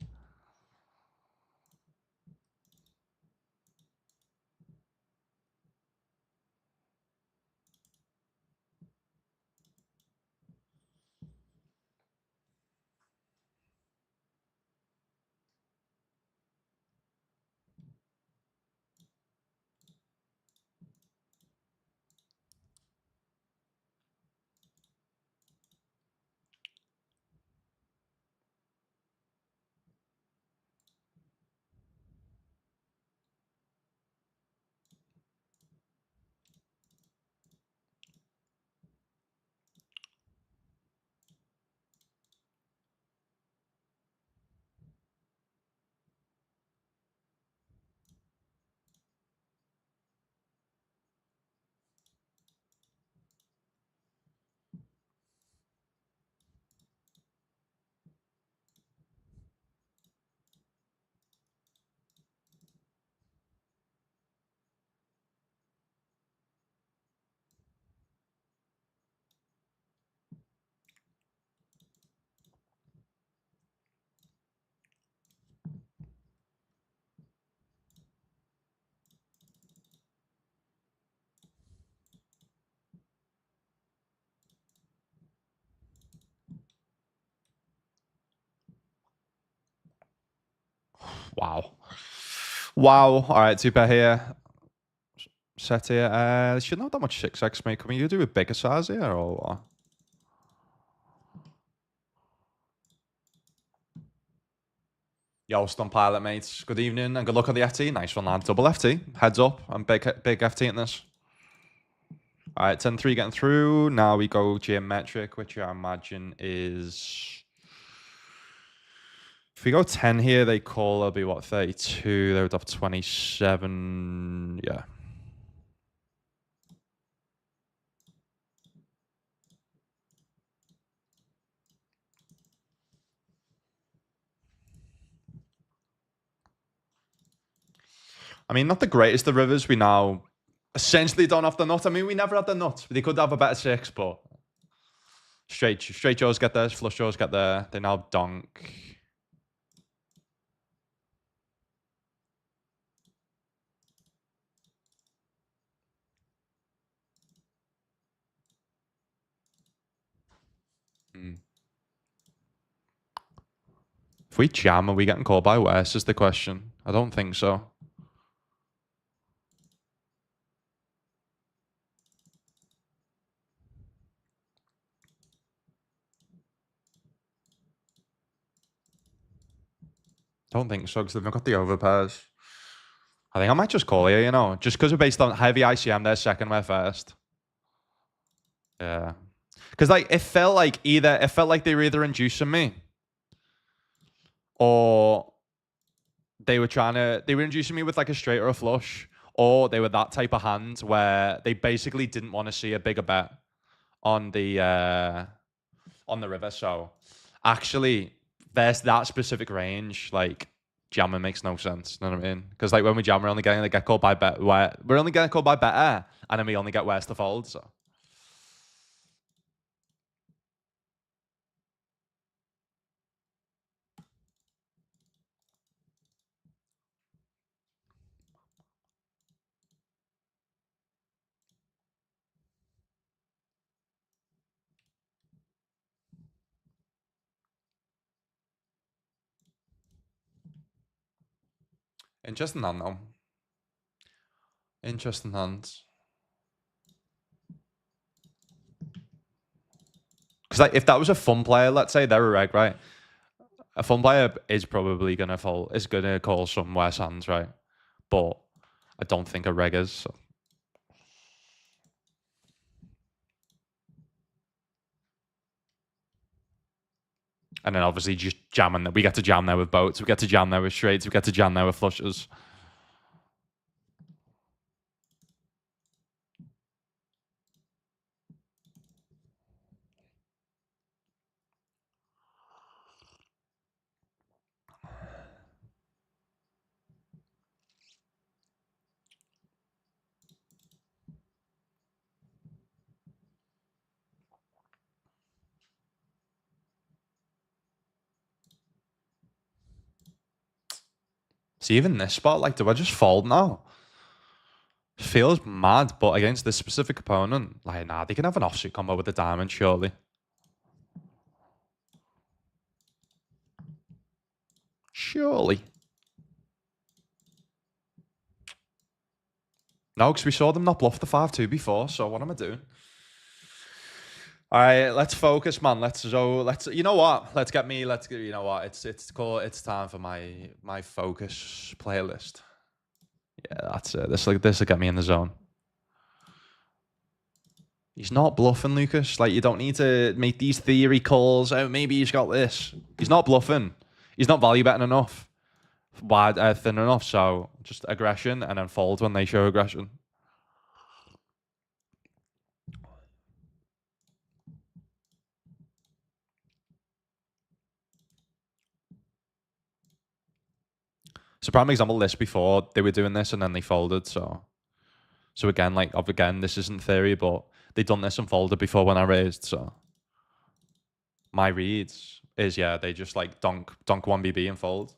Wow. Wow. All right, two pair here. Set here. They shouldn't have that much 6x, mate. Can we do a bigger size here or what? Yo, Stun Pilot, mates. Good evening and good luck on the FT. Nice one, lad. Double FT. Heads up. I'm big FT in this. All right, 10-3 getting through. Now we go geometric, which I imagine is... If we go 10 here, they call, they'll be what, 32? They would have 27. Yeah. I mean, not the greatest of rivers. We now essentially don't have the nut. I mean, we never had the nut. They could have a better six, but straight jaws get there, flush jaws get there. They now donk. If we jam, are we getting called by West is the question. I don't think so. Don't think so, because they've not got the overpairs. I think I might just call here, you know, just because we're based on heavy ICM, they're second, we're first. Yeah. Because like it felt like they were either inducing me or they were inducing me with like a straight or a flush, or they were that type of hand where they basically didn't want to see a bigger bet on the river. So actually, there's that specific range, like jamming makes no sense. You know what I mean? Because like when we jam, we're only getting to get called by bet. We're only getting called by better, and then we only get worse to fold. So. Interesting hand, though. Interesting hands. Because like, if that was a fun player, let's say they're a reg, right? A fun player is probably gonna fold. Is gonna call some worse hands, right? But I don't think a reg is. So. And then obviously just jamming that. We get to jam there with boats. We get to jam there with straights. We get to jam there with flushes. See, even this spot, like, do I just fold now? Feels mad, but against this specific opponent, like, nah, they can have an offsuit combo with the diamond, surely. Surely. No, because we saw them not bluff the 5-2 before, so what am I doing? All right, let's focus, man. You know what? You know what? It's time for my focus playlist. Yeah, that's it. This will get me in the zone. He's not bluffing, Lucas. Like, you don't need to make these theory calls. Oh, maybe he's got this. He's not bluffing. He's not value betting enough. Wide, thin enough. So just aggression and then fold when they show aggression. So prime example, this before they were doing this and then they folded. So again, this isn't theory, but they done this and folded before when I raised. So my reads is, yeah, they just like donk 1BB and fold.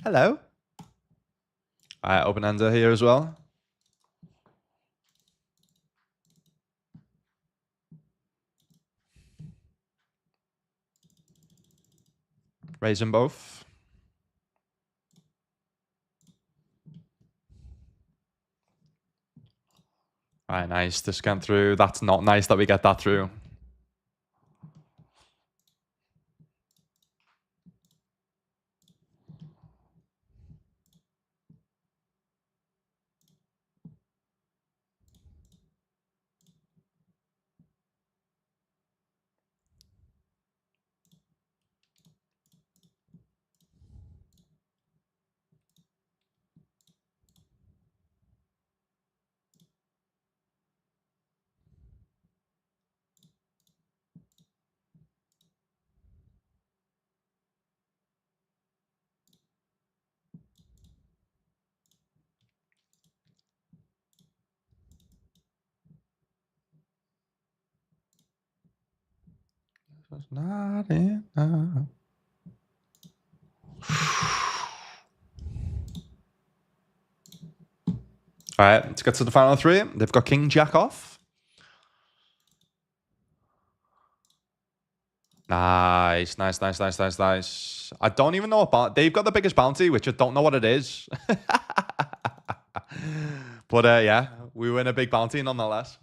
Hello. All right, open ender here as well. Raising both. All right, nice. This went through. That's not nice that we get that through. It's not enough. All right, let's get to the final three. They've got King Jack off. Nice. I don't even know what they've got the biggest bounty, which I don't know what it is. But yeah, we win a big bounty nonetheless.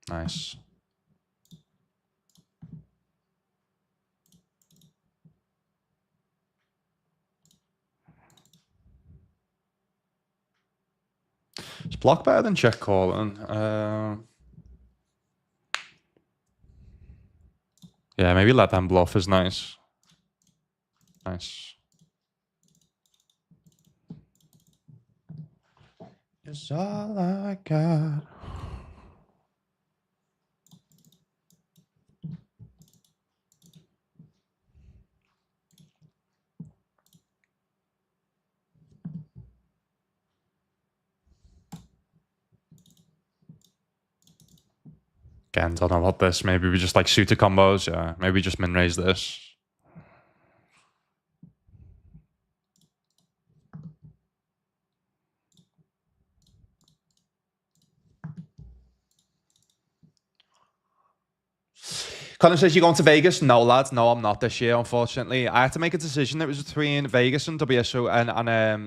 Nice. It's block better than check calling. Yeah, maybe let them bluff is nice. Nice. It's all I got. Again, don't know about this. Maybe we just like suited combos. Yeah, maybe just min raise this. Connor says, you going to Vegas? No, lads. No, I'm not this year, unfortunately. I had to make a decision. It was between Vegas and WSO and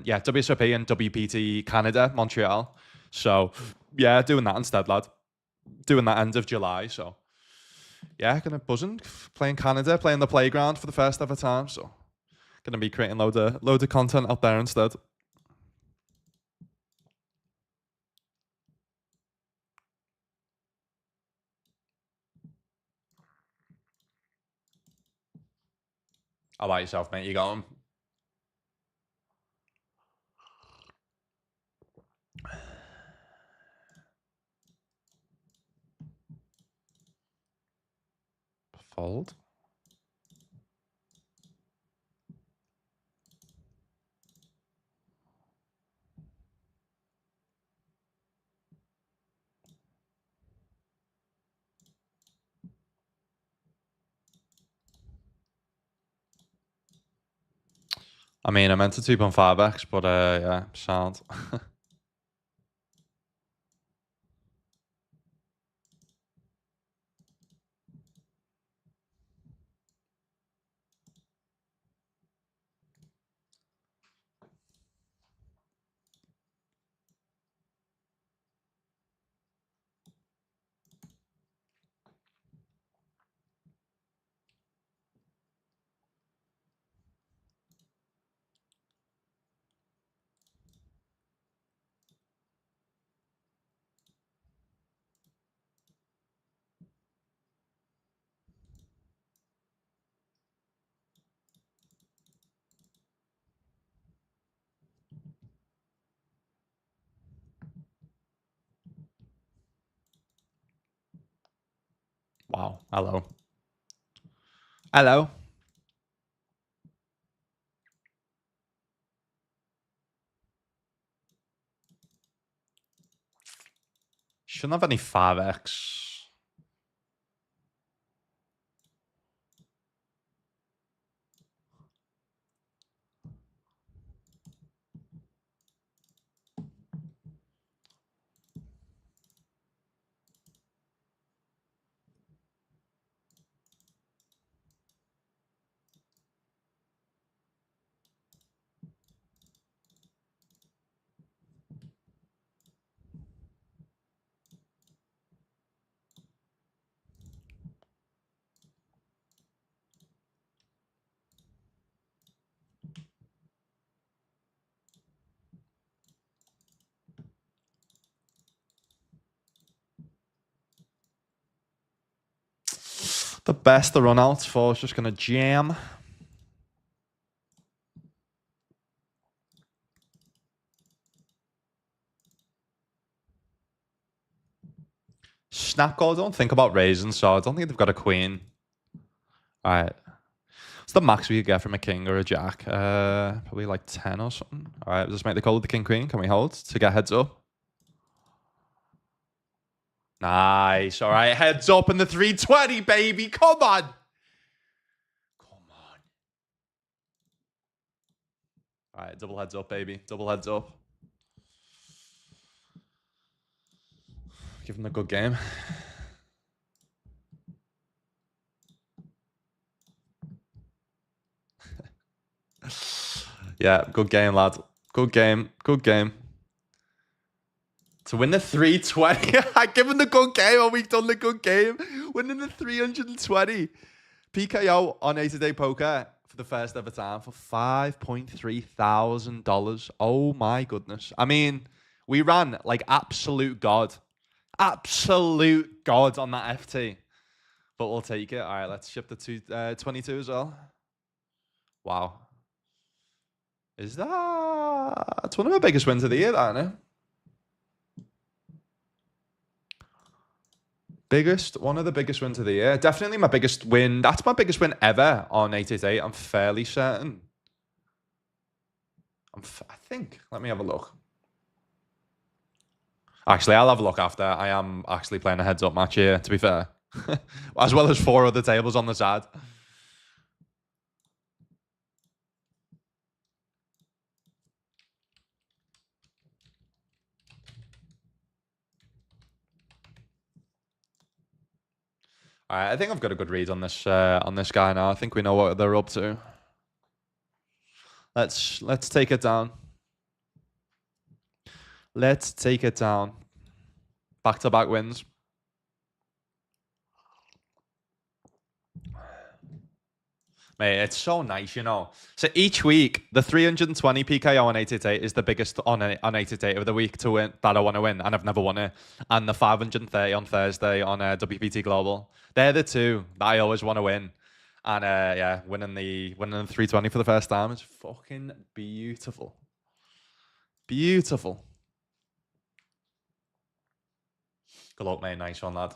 WSOP and WPT Canada, Montreal. So, yeah, doing that instead, lad. Doing that end of July. So, yeah, gonna buzzing, playing Canada, playing the playground for the first ever time. So, gonna be creating load of content out there instead. How about yourself, mate? You got him? Fold. I mean, I meant a 2.5x, but yeah, sound. Wow. Hello. Hello. Shouldn't have any 5x. The best to run out for is just gonna jam. Snap goal, don't think about raising, so I don't think they've got a queen. Alright. What's the max we could get from a king or a jack? Probably like 10 or something. Alright, we'll just make the call with the king queen. Can we hold to get heads up? Nice. Alright, heads up in the 320, baby. Come on. Come on. Alright, double heads up, baby. Double heads up. Give him a good game. Yeah, good game, lad. Good game. Good game. To win the 320. I give him the good game. Oh, we've done the good game. Winning the 320. PKO on 80-day poker for the first ever time for $5.3 thousand. Oh my goodness. I mean, we ran like absolute god. Absolute god on that FT. But we'll take it. All right, let's ship the 22 as well. Wow. Is that... It's one of my biggest wins of the year, that, isn't it? One of the biggest wins of the year. Definitely my biggest win. That's my biggest win ever on 888. I'm fairly certain. I think. Let me have a look. Actually, I'll have a look after. I am actually playing a heads-up match here, to be fair. As well as 4 other tables on the side. All right, I think I've got a good read on this guy now. I think we know what they're up to. Let's take it down. Let's take it down. Back-to-back wins. Mate, it's so nice, you know. So each week, the 320 PKO on 888 is the biggest on 888 of the week to win that I want to win, and I've never won it. And the 530 on Thursday on WPT Global. They're the two that I always want to win. And yeah, winning the 320 for the first time is fucking beautiful. Beautiful. Good luck, mate. Nice one, lad.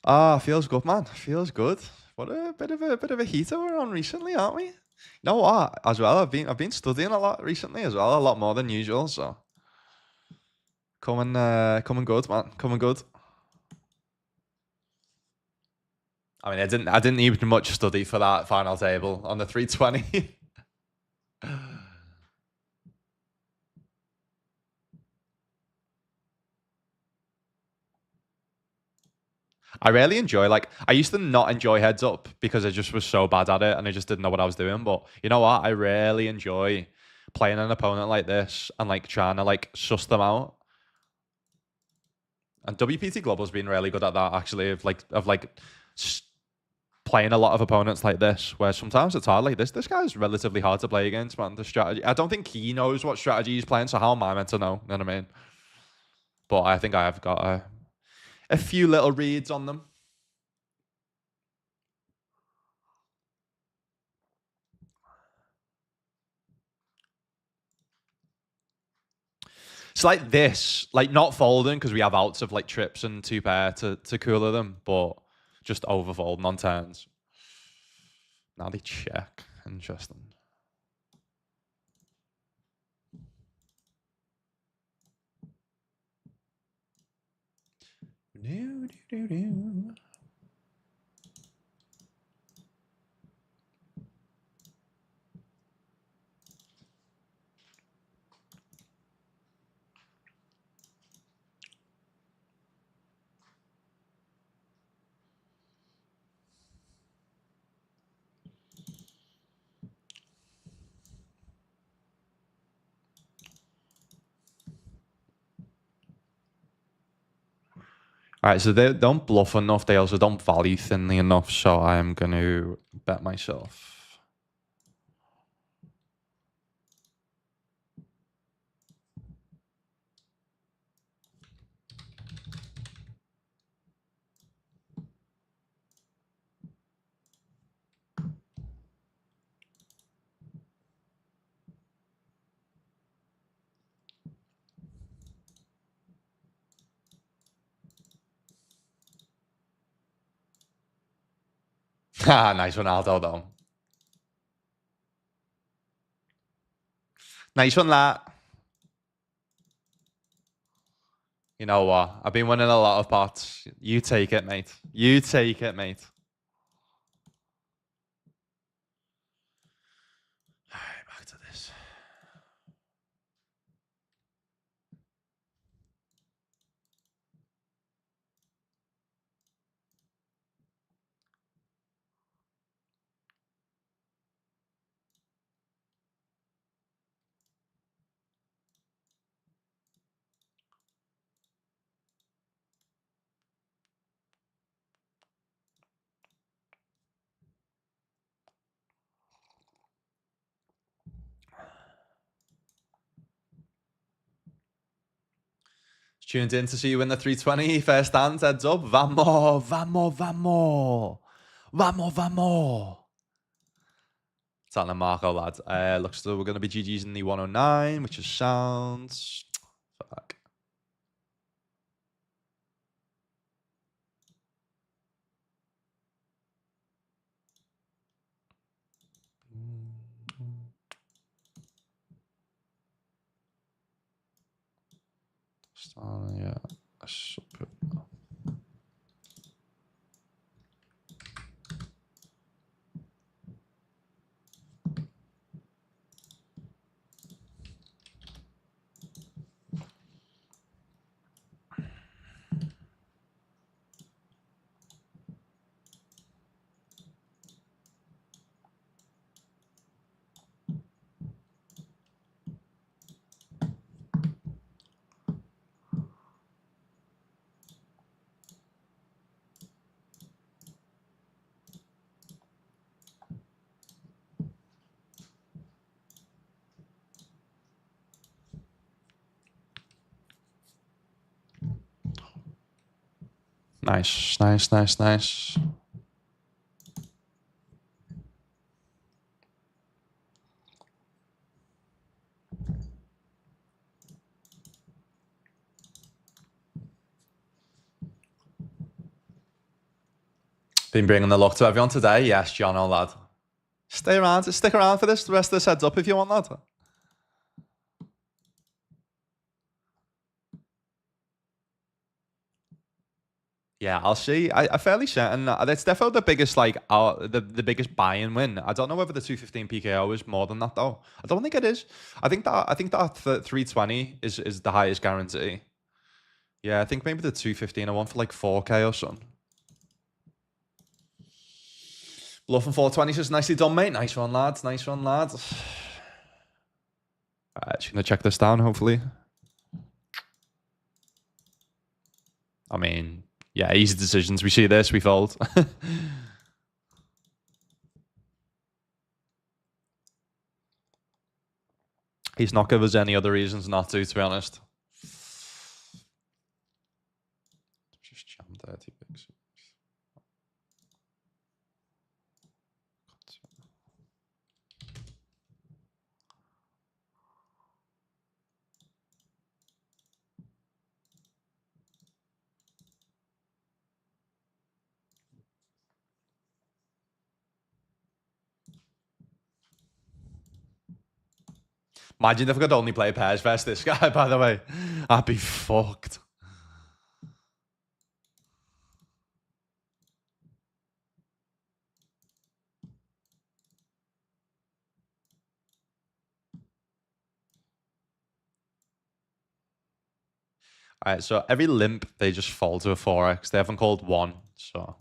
Ah, feels good, man. Feels good. What a bit of a heater we're on recently, aren't we? You know what? As well, I've been studying a lot recently as well, a lot more than usual. So coming good, man. Coming good. I mean, I didn't need much study for that final table on the 320. I really enjoy, like, I used to not enjoy heads up because I just was so bad at it and I just didn't know what I was doing. But you know what? I really enjoy playing an opponent like this and like trying to like suss them out. And WPT Global's been really good at that, actually, of playing a lot of opponents like this, where sometimes it's hard. Like this guy's relatively hard to play against, man. The strategy, I don't think he knows what strategy he's playing, so how am I meant to know? You know what I mean? But I think I have got a few little reads on them. It's like this, like not folding because we have outs of like trips and two pair to cooler them, but just overfolding on turns. Now they check. Interesting. All right, so they don't bluff enough. They also don't value thinly enough. So I'm going to bet myself. Nice one, Aldo, though. Nice one, that. You know what? I've been winning a lot of pots. You take it, mate. You take it, mate. All right, back to this. Tuned in to see you in the 320 first hand. Heads up. Vamos, vamos, vamos. Vamos, vamos. Tottenham Marco, lads. Looks like we're going to be GG's in the 109, which is sounds. Fuck. Yeah. Super. Nice, nice, nice, nice. Been bringing the luck to everyone today. Yes, John, old lad. Stick around for this. The rest of this heads up if you want, lad. Yeah, I'll see. I fairly certain that's definitely the biggest the biggest buy-in win. I don't know whether the 215 PKO is more than that though. I don't think it is. I think that 320 is the highest guarantee. Yeah, I think maybe the 215 I want for like 4K or something. Bluffing 420 is nicely done, mate. Nice one, lads. Nice one, lads. Alright, just gonna check this down, hopefully. I mean, yeah, easy decisions. We see this, we fold. He's not giving us any other reasons not to be honest. Just jam 30 bigs. Imagine if I could only play pairs versus this guy, by the way. I'd be fucked. Alright, so every limp, they just fall to a 4x. They haven't called one, so...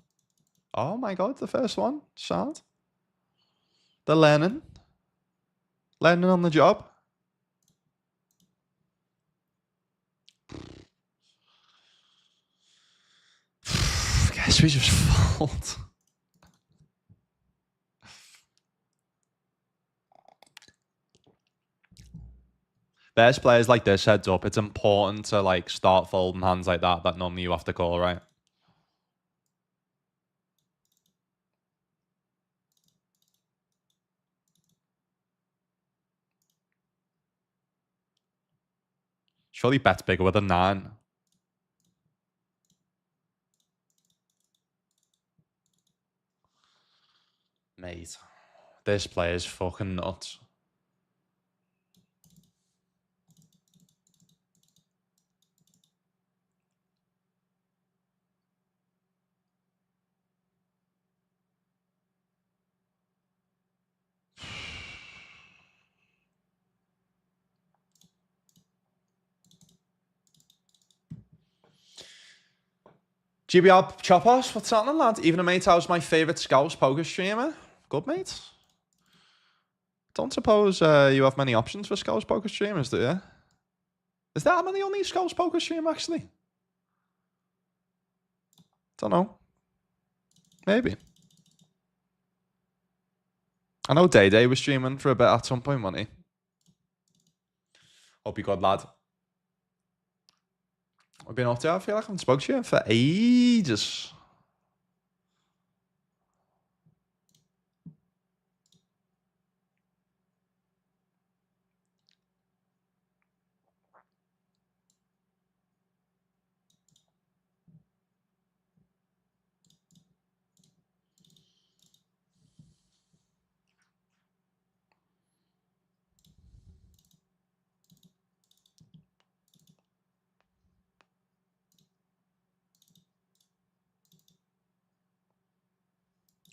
Oh my god, the first one. Sad. They're learning. Learning on the job. Guess we just fold. Best players like this heads up. It's important to like start folding hands like that normally you have to call, right? Surely bets bigger with a 9. Mate, this player is fucking nuts. GBR Choppers, what's happening, lad? Even a mate, how's my favourite Scouse poker streamer? Good, mate. Don't suppose you have many options for Scouse poker streamers, do you? Is that the only Scouse poker streamer, actually? Don't know. Maybe. I know Day Day was streaming for a bit at some point, wasn't he? Hope you good, lad. I've been up to. I feel like I haven't spoken to you for ages.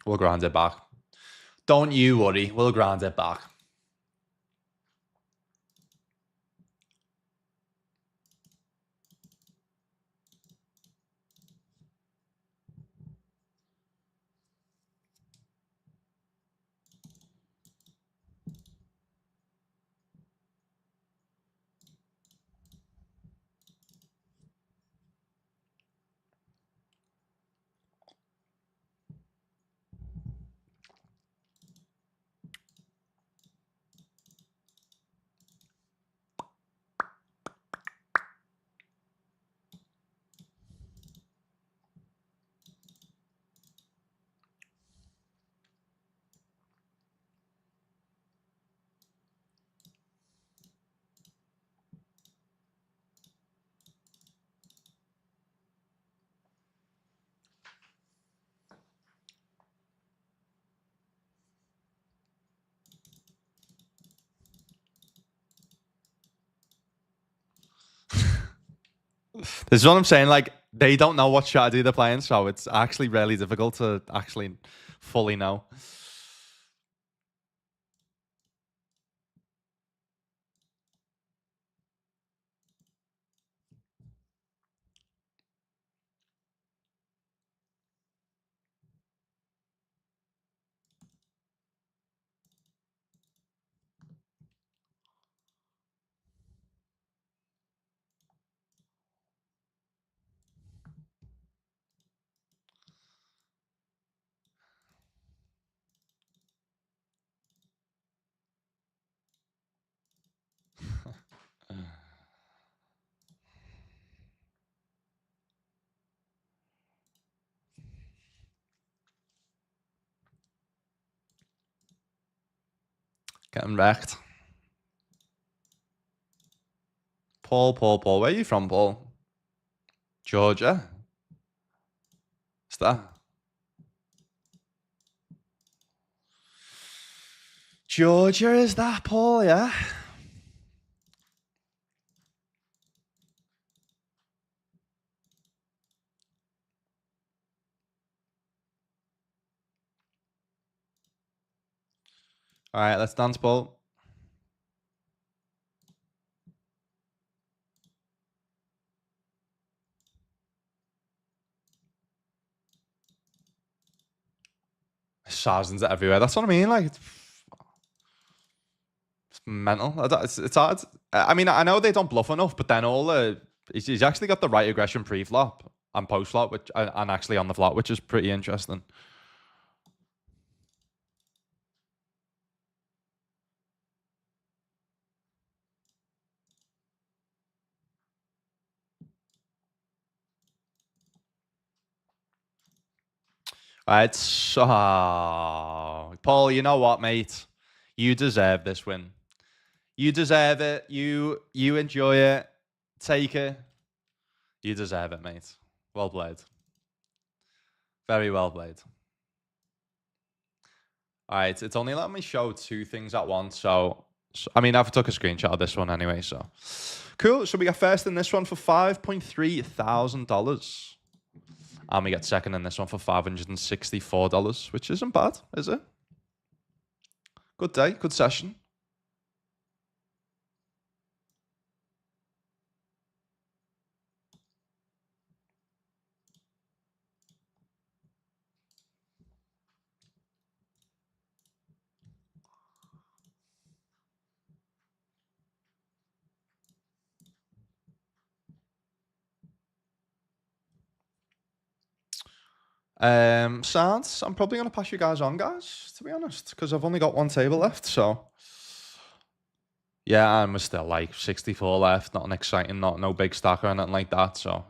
We'll grind it back. Don't you worry. We'll grind it back. This is what I'm saying. Like, they don't know what strategy they're playing, so it's actually really difficult to actually fully know. Getting wrecked. Paul. Where are you from, Paul? Georgia? Is that? Georgia, is that, Paul? Yeah. All right, let's dance, Paul. Thousands everywhere. That's what I mean. Like, it's mental. It's hard. I mean, I know they don't bluff enough, but then he's actually got the right aggression pre-flop and post-flop, which and actually on the flop, which is pretty interesting. All right, so Paul, you know what, mate? You deserve this win. You deserve it. You enjoy it. Take it. You deserve it, mate. Well played. Very well played. All right, it's only letting me show two things at once. So I mean, I've took a screenshot of this one anyway. So cool. So we got first in this one for $5,300. And we get second in this one for $564, which isn't bad, is it? Good day, good session. Sounds. I'm probably gonna pass you guys on, guys, to be honest, because I've only got one table left. So yeah, and we're still like 64 left. Nothing exciting, no big stack or anything like that. So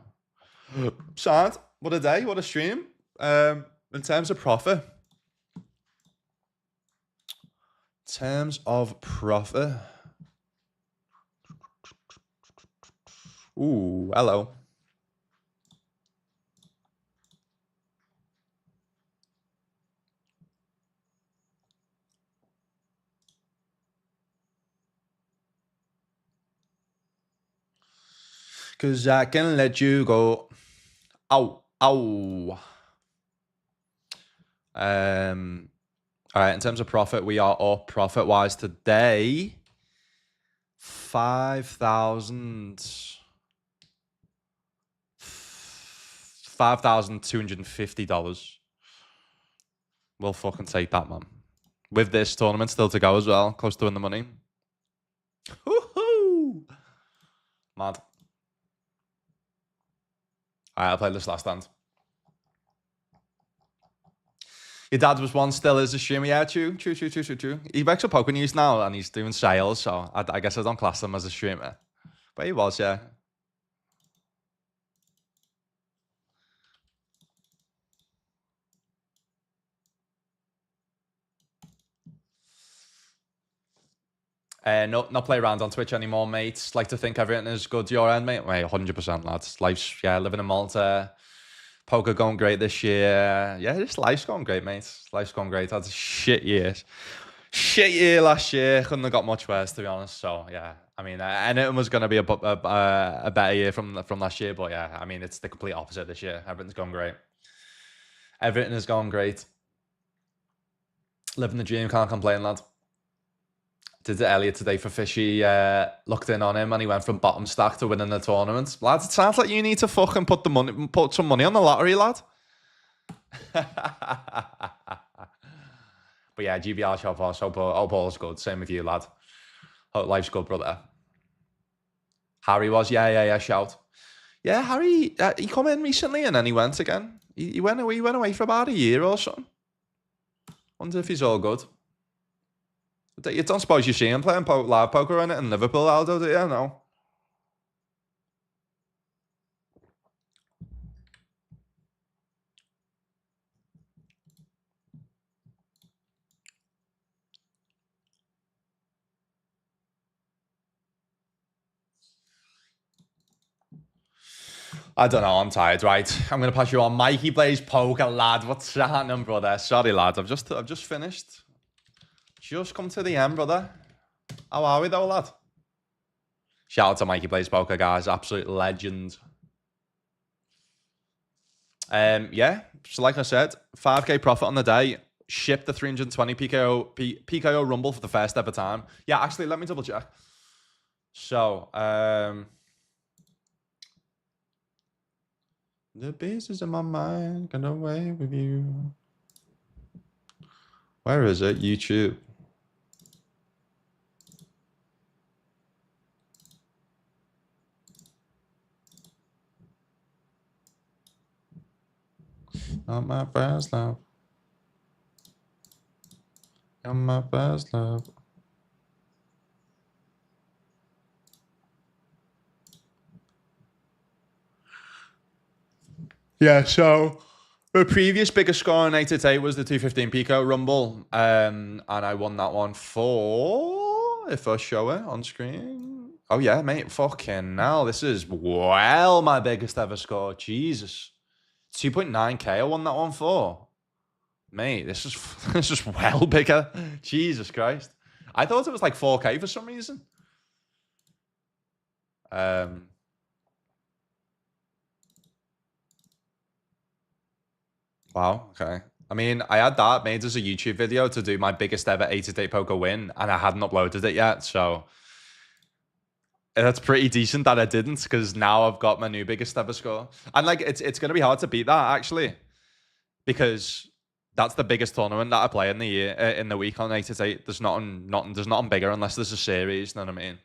sound. What a day, what a stream. In terms of profit. Ooh, hello. Cause I can let you go. Ow. All right, in terms of profit, we are up profit-wise today. $5,250. We'll fucking take that, man. With this tournament still to go as well, close to win the money. Woohoo! Mad. All right, I'll play this last hand. Your dad was one, still is a streamer. Yeah, true. He works at Poker News now and he's doing sales, so I guess I don't class him as a streamer. But he was, yeah. Not play around on Twitch anymore, mate. Like to think everything is good your end, mate. Mate, 100%, lads. Life's, living in Malta. Poker going great this year. Yeah, this life's going great, mate. Life's going great. Had a shit year. Shit year last year. Couldn't have got much worse, to be honest. So, yeah, I mean, anything was going to be a better year from last year, but yeah, I mean, it's the complete opposite this year. Everything's gone great. Everything has gone great. Living the dream, can't complain, lad. Did it earlier today for Fishy, looked in on him and he went from bottom stack to winning the tournament. Lads, it sounds like you need to fucking put some money on the lottery, lad. But yeah, GBR shop house, hope all's good. Same with you, lad. Hope life's good, brother. Harry was, yeah, shout. Yeah, Harry, he come in recently and then he went again. He went away for about a year or something. Wonder if he's all good. You don't suppose you see him playing live poker in it in Liverpool, Aldo, do you? No. I don't know, I'm tired, right? I'm going to pass you on. Mikey plays poker, lad. What's happening, brother? Sorry, lad. I've just finished. Just come to the end, brother. How are we, though, lad? Shout out to Mikey plays poker, guys. Absolute legend. Yeah, so like I said, 5k profit on the day. Shipped the 320 PKO Rumble for the first ever time. Yeah, actually, let me double check. So, the bases in my mind got away with you. Where is it? YouTube. Not my first love. Not my first love. Yeah, so the previous biggest score in 8-8 was the 215 Pico Rumble. And I won that one for, if I show it on screen. Oh yeah, mate, fucking hell. This is well my biggest ever score. Jesus. 2.9k I won that one for. Mate, this is well bigger. Jesus Christ. I thought it was like 4k for some reason. Wow, okay. I mean, I had that made as a YouTube video to do my biggest ever 8-8 poker win, and I hadn't uploaded it yet, so that's pretty decent that I didn't, because now I've got my new biggest ever score. And like, it's going to be hard to beat that, actually, because that's the biggest tournament that I play in the year, in the week on 8-8. There's nothing bigger unless there's a series, you know what I mean?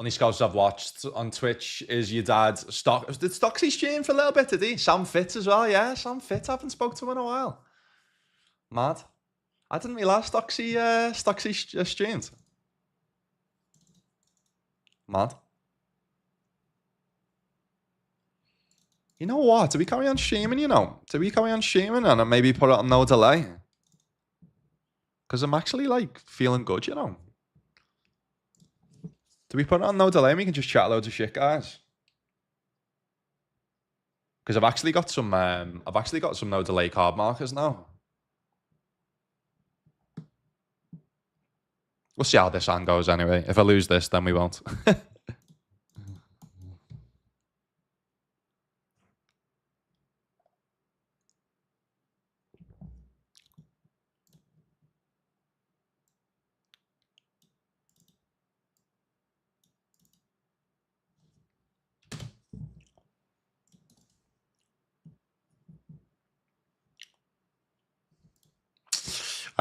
Only scouts I've watched on Twitch is your dad. Did Stocksy stream for a little bit, did he? Sam Fitz as well, yeah. Sam Fitz, I haven't spoke to him in a while. Mad. I didn't realise Stocksy streamed. Mad. You know what? Do we carry on streaming, you know? Do we carry on streaming and maybe put it on no delay? Because I'm actually, like, feeling good, you know? Do we put it on no delay and we can just chat loads of shit, guys? Because I've actually got some no delay card markers now. We'll see how this hand goes anyway. If I lose this, then we won't.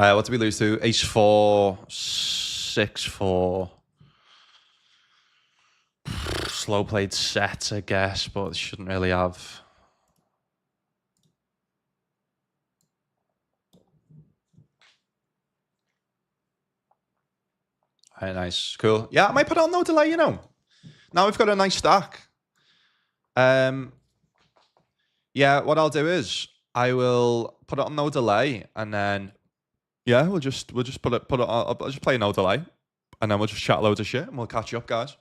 What did we lose to? Ace 4, 6 4. Slow played set, I guess, but shouldn't really have. Very nice, cool. Yeah, I might put on no delay, you know. Now we've got a nice stack. Yeah, what I'll do is I will put it on no delay, and then yeah, we'll just put it on. I'll just play no delay, and then we'll just chat loads of shit, and we'll catch you up, guys.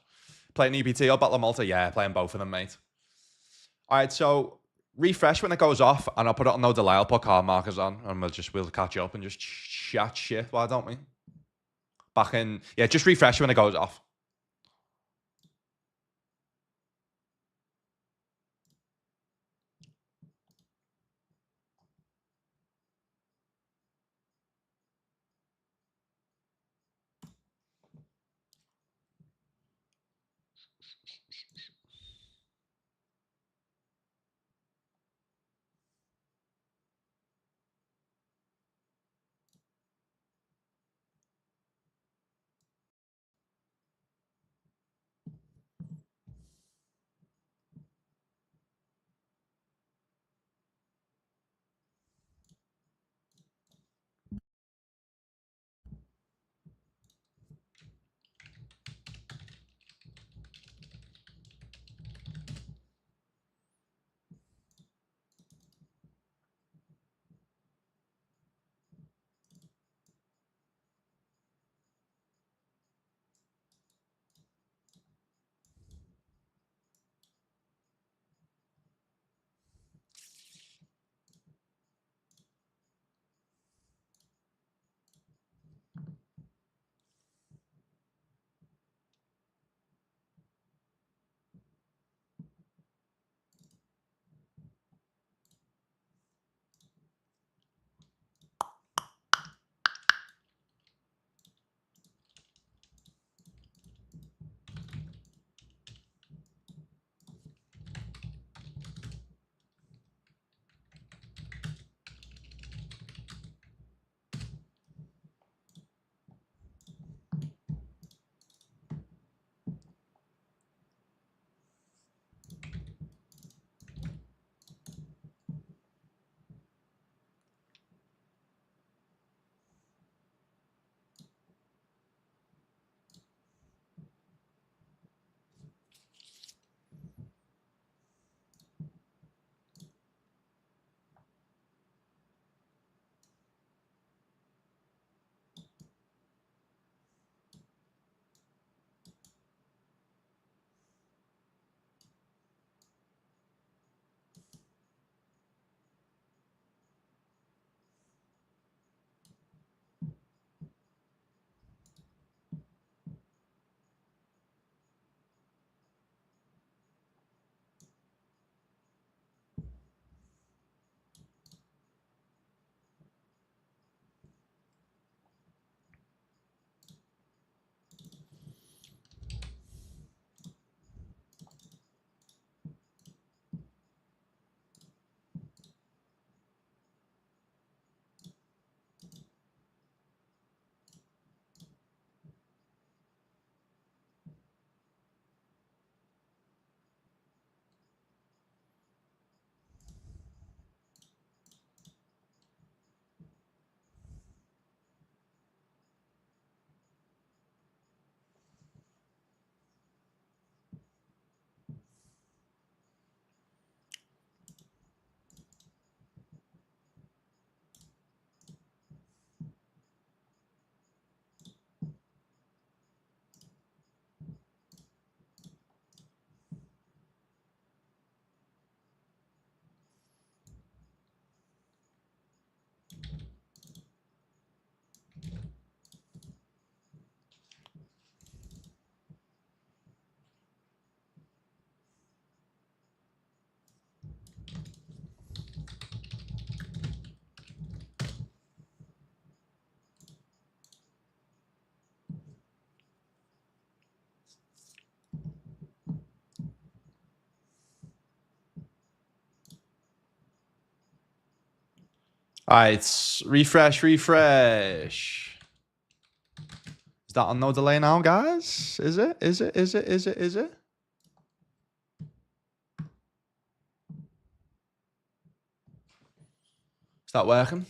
Playing EPT or Battle of Malta? Yeah, playing both of them, mate. All right, so refresh when it goes off, and I'll put it on no delay. I'll put car markers on, and we'll catch up and just chat shit. Why don't we? Back in, yeah, just refresh when it goes off. All right, refresh. Is that on no delay now, guys? Is it? Is that working?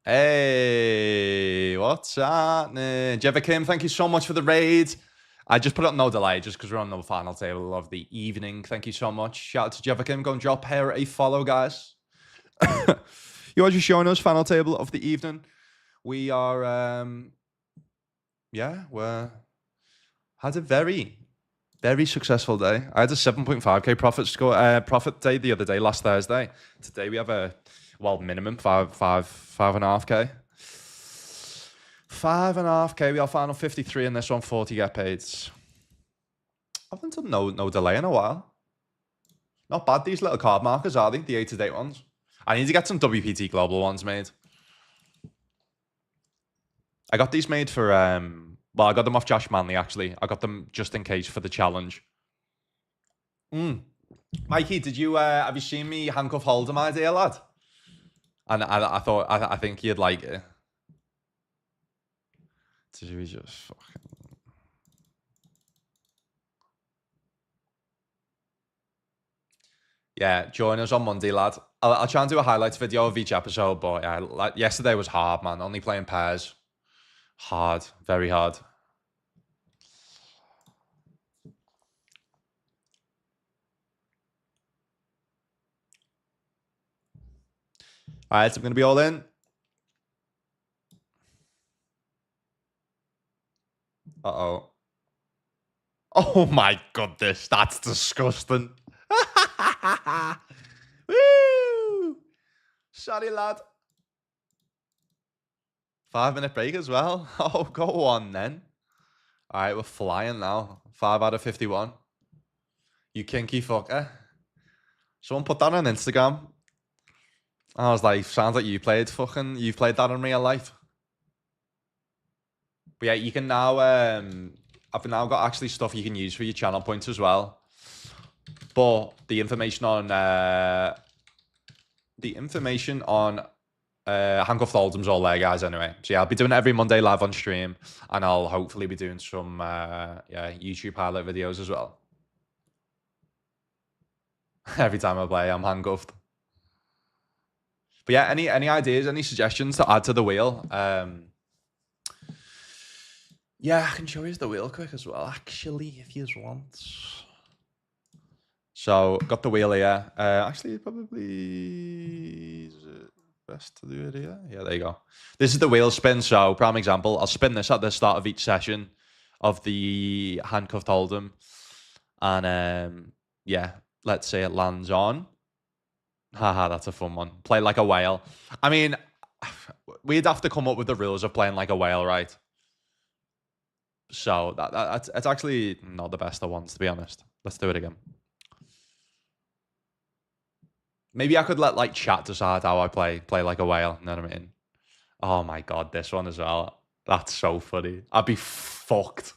Hey, what's happening? Jeva Kim, thank you so much for the raid. I just put it on no delay just because we're on the final table of the evening. Thank you so much. Shout out to Jeva Kim. Go and drop her a follow, guys. You are just showing us final table of the evening. We are, yeah, we're had a very Very successful day. I had a 7.5k profit day the other day, last Thursday. Today we have a minimum 5.5k. 5.5k. We are final 53 in this one. 40 get paid. I haven't done no delay in a while. Not bad. These little card markers, are they? The 8-to-date ones. I need to get some WPT global ones made. I got these made for I got them off Josh Manley actually. I got them just in case for the challenge. Mikey, did you have you seen me handcuff Hold'em idea, lad? And I think you'd like it. Did we just fucking... Yeah, join us on Monday, lad. I'll try and do a highlights video of each episode, but yeah, like, yesterday was hard, man. Only playing pairs. Hard. Very hard. All right, so I'm going to be all in. Uh-oh. Oh my goodness, that's disgusting. Woo! Sorry, lad. 5-minute break as well. Oh, go on then. All right, we're flying now. 5 out of 51. You kinky fucker. Someone put that on Instagram. I was like, sounds like you've played that in real life. But yeah, you can now, I've now got actually stuff you can use for your channel points as well. But the information on, Handcuffed Hold'em's all there, guys, anyway. So yeah, I'll be doing it every Monday live on stream. And I'll hopefully be doing some, YouTube highlight videos as well. Every time I play, I'm handcuffed. But yeah, any ideas, any suggestions to add to the wheel? Yeah, I can show you the wheel quick as well, actually, if you want. So, got the wheel here. Actually, probably is it best to do it here? Yeah, there you go. This is the wheel spin. So, prime example, I'll spin this at the start of each session of the handcuffed Hold'em. And yeah, let's say it lands on. Haha, that's a fun one. Play like a whale. I mean, we'd have to come up with the rules of playing like a whale, right? So that's actually not the best of ones, to be honest. Let's do it again. Maybe I could let like chat decide how I play like a whale. You know what I mean? Oh my god, this one as well. That's so funny. I'd be fucked.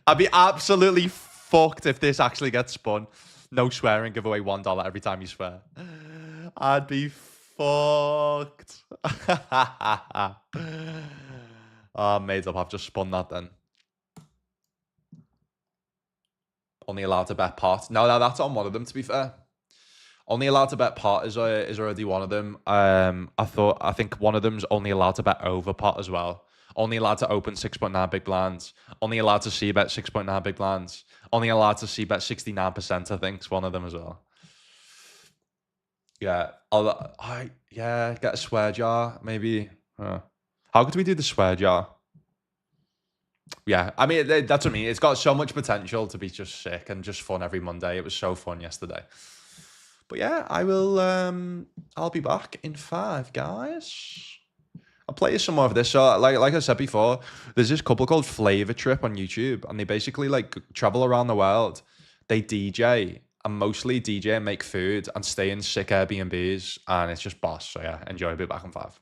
I'd be absolutely fucked if this actually gets spun. No swearing. Give away $1 every time you swear. I'd be fucked. Oh, made up. I've just spun that then. Only allowed to bet pot. No, that's on one of them, to be fair. Only allowed to bet pot is already one of them. I think one of them's only allowed to bet over pot as well. Only allowed to open 6.9 big blinds. Only allowed to see bet 6.9 big blinds. Only allowed to see bet 69%, I think, is one of them as well. Yeah. Get a swear jar, maybe. How could we do the swear jar? Yeah, I mean, that's what I mean. It's got so much potential to be just sick and just fun every Monday. It was so fun yesterday. But yeah, I'll be back in 5, guys. I'll play you some more of this. So like I said before, there's this couple called Flavor Trip on YouTube, and they basically like travel around the world. They DJ and mostly DJ and make food and stay in sick Airbnbs, and it's just boss. So yeah, enjoy. Be back in 5.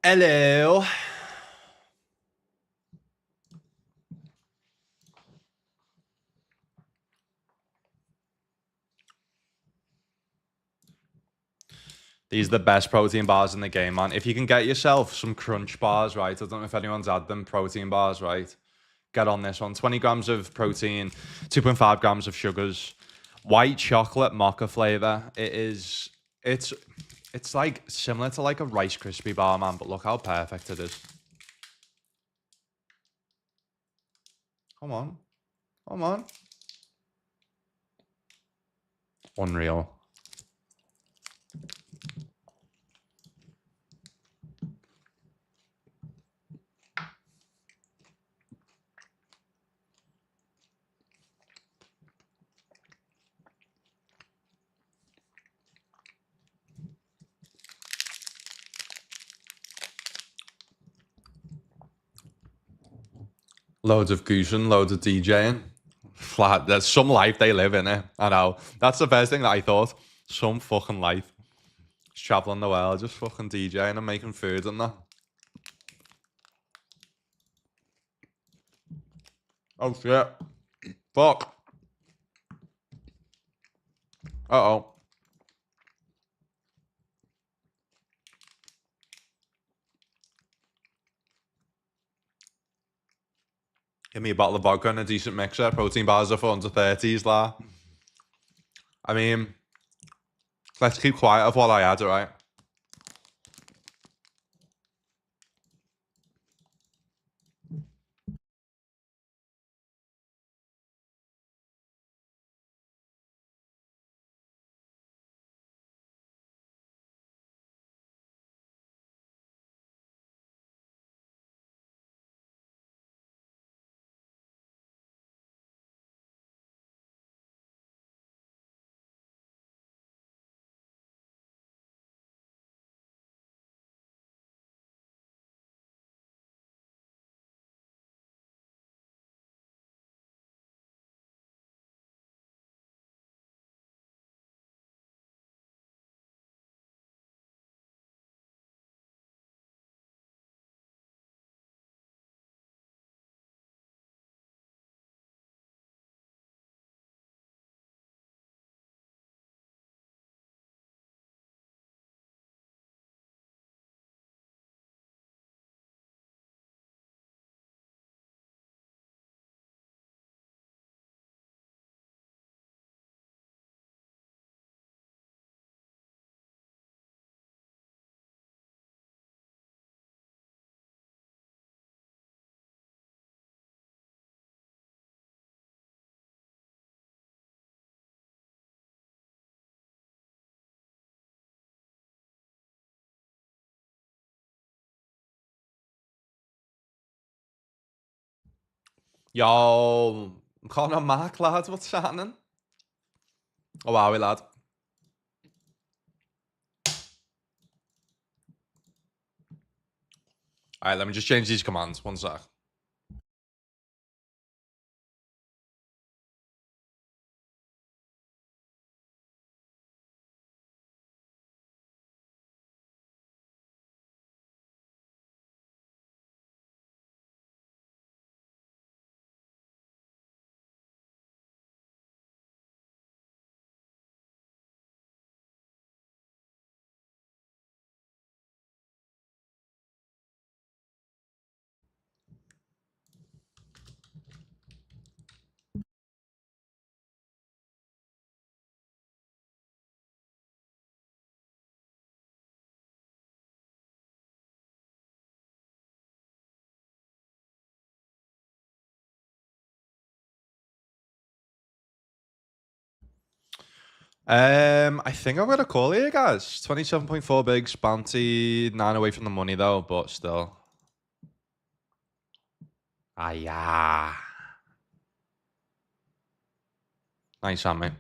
Hello. These are the best protein bars in the game, man. If you can get yourself some crunch bars, right? I don't know if anyone's had them, protein bars, right? Get on this one. 20 grams of protein, 2.5 grams of sugars, white chocolate mocha flavor. It's like similar to like a Rice Krispie bar, man, but look how perfect it is. Come on. Come on. Unreal. Loads of goosing, loads of DJing. Flat. There's some life they live in it. I know. That's the first thing that I thought. Some fucking life. Just traveling the world, just fucking DJing and making food and that. Oh shit. Fuck. Uh-oh. Give me a bottle of vodka and a decent mixer. Protein bars are for under 30s, la. I mean, let's keep quiet of what I had, alright? Yo, I'm calling on Mark, lad. What's happening? Oh, are we, lad? Alright, let me just change these commands. One sec. I think I'm gonna call here, guys. 27.4 bigs, bounty, 9 away from the money though, but still. Ah, yeah. Nice on me.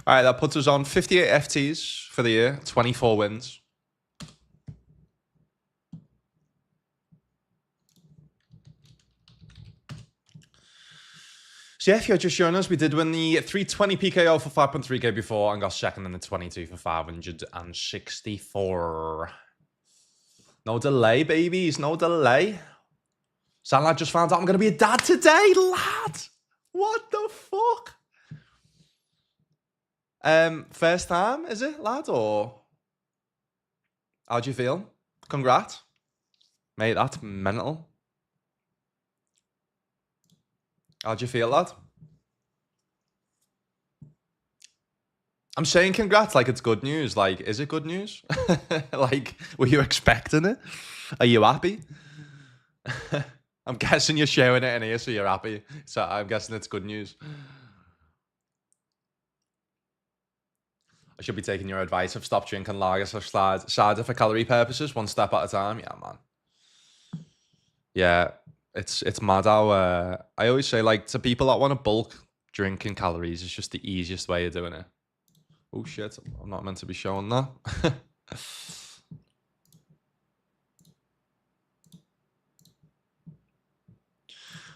All right, that puts us on 58 FTs for the year, 24 wins. So yeah, if you're just joining us, we did win the 320 PKO for 5.3k before and got second in the 22 for 564. No delay, babies, no delay. Sound like I just found out I'm going to be a dad today, lad. What the fuck? First time, is it, lad, or how do you feel? Congrats. Mate, that's mental. How do you feel, lad? I'm saying congrats like it's good news. Like, is it good news? Like, were you expecting it? Are you happy? I'm guessing you're sharing it in here, so you're happy. So I'm guessing it's good news. I should be taking your advice. I've stopped drinking lager / cider for calorie purposes, one step at a time. Yeah, man. Yeah, it's mad how I always say, like, to people that want to bulk, drinking calories is just the easiest way of doing it. Oh shit, I'm not meant to be showing that.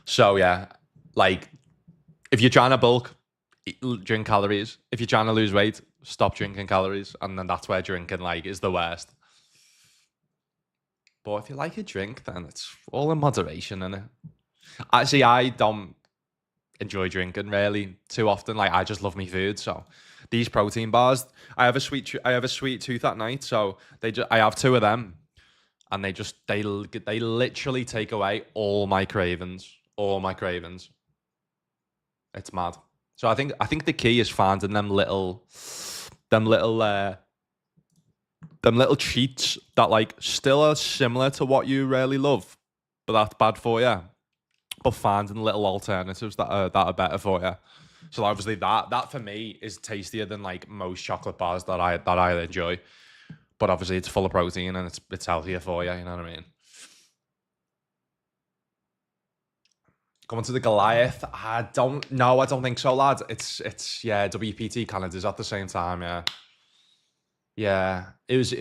So yeah, like, if you're trying to bulk, drink calories. If you're trying to lose weight, stop drinking calories. And then that's where drinking, like, is the worst. But if you like a drink, then it's all in moderation, innit? Actually, I don't enjoy drinking really too often. Like, I just love me food. So these protein bars, I have a sweet tooth at night. So I have two of them, and they literally take away all my cravings. All my cravings. It's mad. So I think the key is finding them little treats that, like, still are similar to what you really love, but that's bad for you. But finding little alternatives that are better for you. So obviously that for me is tastier than, like, most chocolate bars that I enjoy. But obviously it's full of protein and it's healthier for you. You know what I mean? Going to the Goliath, I don't think so, lad. It's yeah, WPT Canada's at the same time, yeah. Yeah, it was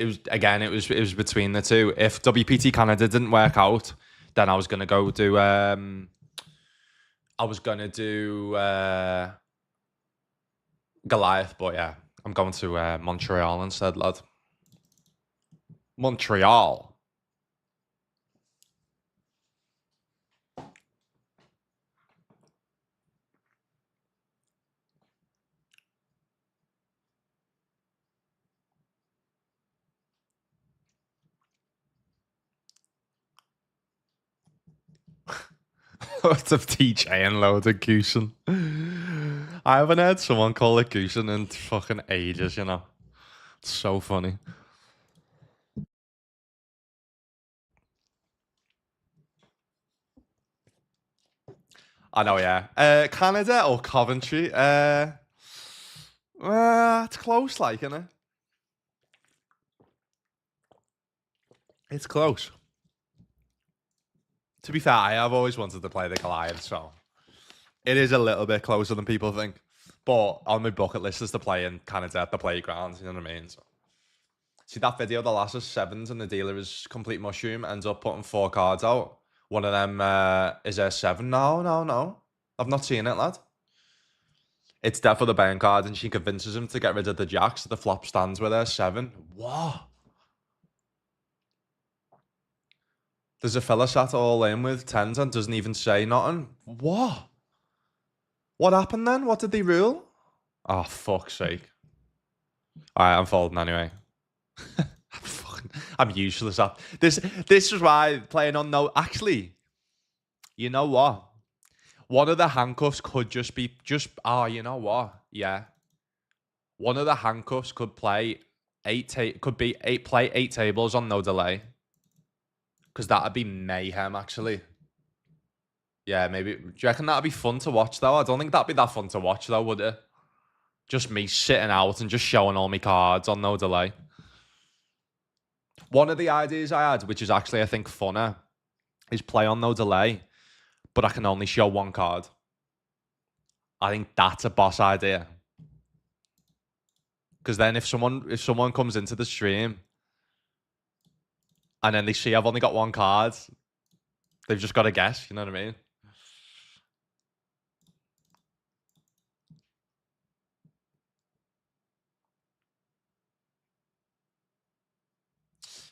between the two. If WPT Canada didn't work out, then I was gonna do Goliath, but yeah, I'm going to Montreal instead, lad. Montreal. Loads of TJ and loads of Goosen. I haven't heard someone call it Goosen in fucking ages, you know. It's so funny. I know, yeah. Canada or Coventry? It's close, like, isn't it? It's close. To be fair, I have always wanted to play the Goliath, so it is a little bit closer than people think. But on my bucket list is to play in Canada at the playground, you know what I mean? So, see that video, the last is sevens and the dealer is complete mushroom, ends up putting 4 cards out. One of them is a 7. No. I've not seen it, lad. It's definitely the buying card, and she convinces him to get rid of the jacks. The flop stands with her 7. What? There's a fella sat all in with 10s and doesn't even say nothing. What? What happened then? What did they rule? Oh, fuck's sake. Alright, I'm folding anyway. I'm useless at this. This is why playing on no. Actually, you know what? One of the handcuffs could just be you know what? Yeah. One of the handcuffs could play play 8 tables on no delay. Because that'd be mayhem, actually. Yeah, maybe. Do you reckon that'd be fun to watch, though? I don't think that'd be that fun to watch, though, would it? Just me sitting out and just showing all my cards on no delay. One of the ideas I had, which is actually, I think, funner, is play on no delay, but I can only show 1 card. I think that's a boss idea. Because then if someone comes into the stream and then they see I've only got one card, they've just got to guess. You know what I mean?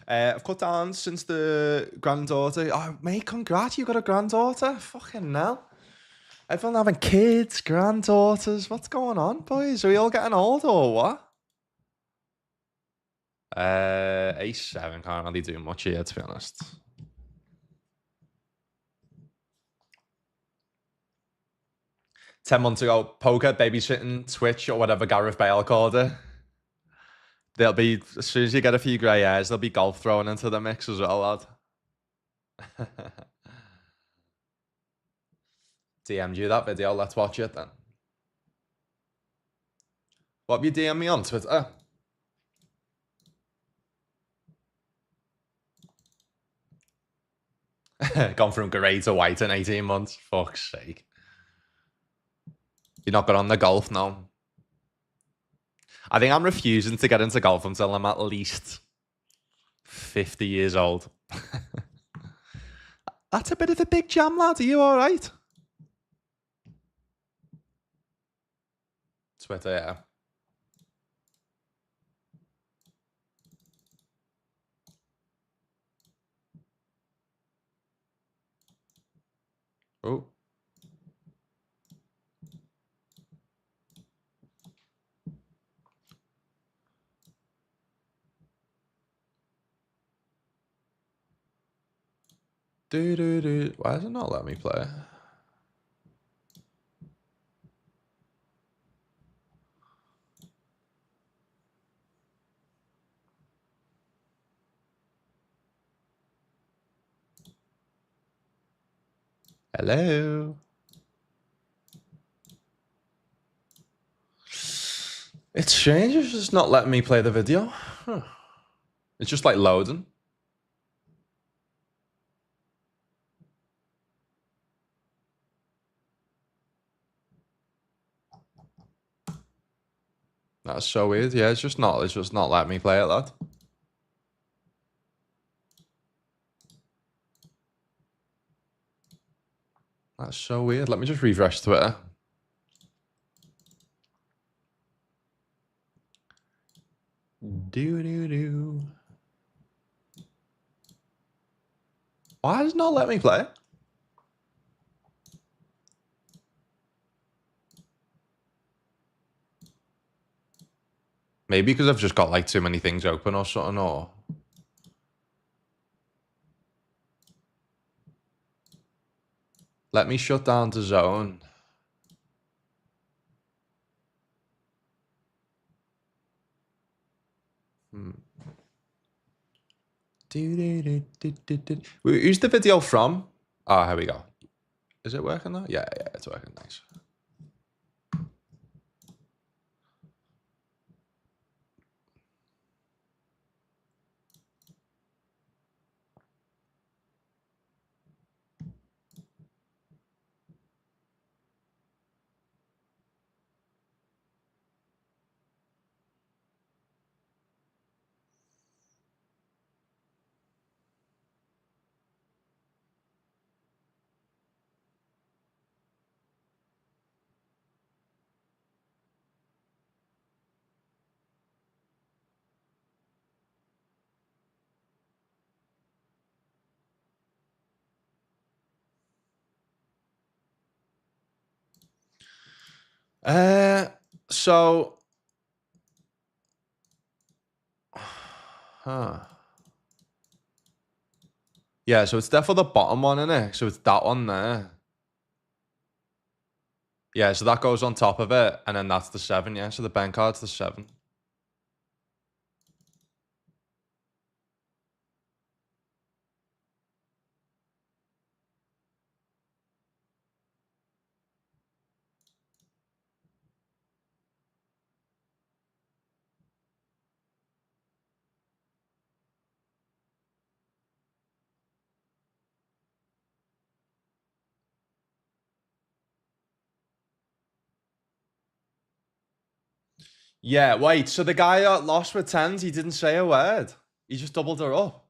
I've cut down since the granddaughter. Oh, mate, congrats, you got a granddaughter. Fucking hell. Everyone having kids, granddaughters. What's going on, boys? Are we all getting old or what? A7 can't really do much here, to be honest. $10 ago, poker, babysitting, Twitch, or whatever Gareth Bale called it. There'll be, as soon as you get a few grey hairs, there'll be golf thrown into the mix as well, lad. DM'd you that video, let's watch it then. What have you DM me on Twitter? Gone from grey to white in 18 months. Fuck's sake. You're not going on the golf now. I think I'm refusing to get into golf until I'm at least 50 years old. That's a bit of a big jam, lad. Are you all right? Twitter, yeah. Oh. Do. Why does it not let me play? Hello. It's strange. It's just not letting me play the video. Huh. It's just like loading. That's so weird. Yeah, it's just not letting me play it, lad. That's so weird. Let me just refresh Twitter. Do. Why does it not let me play? Maybe because I've just got like too many things open or something, or... Let me shut down the zone. Who's the video from? Oh, here we go. Is it working now? Yeah, it's working. Nice. So... Huh. Yeah, so it's definitely the bottom one, innit? So it's that one there. Yeah, so that goes on top of it, and then that's the 7, yeah? So the bank card's the 7. Yeah, wait. So the guy that lost with tens, he didn't say a word. He just doubled her up.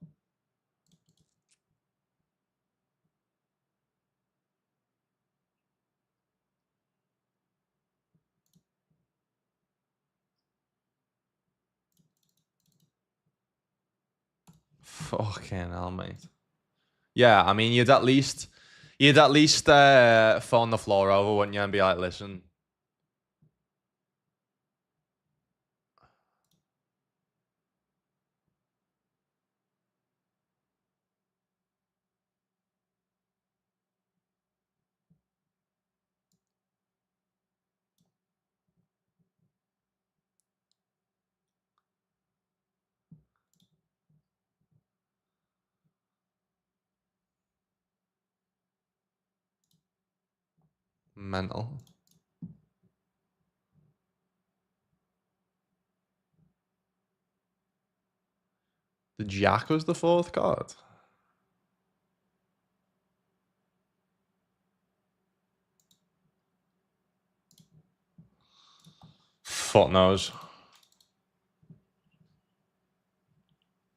Fucking hell, mate. Yeah, I mean, you'd at least phone the floor over, wouldn't you, and be like, listen. Mental. The Jack was the fourth card. Fuck knows.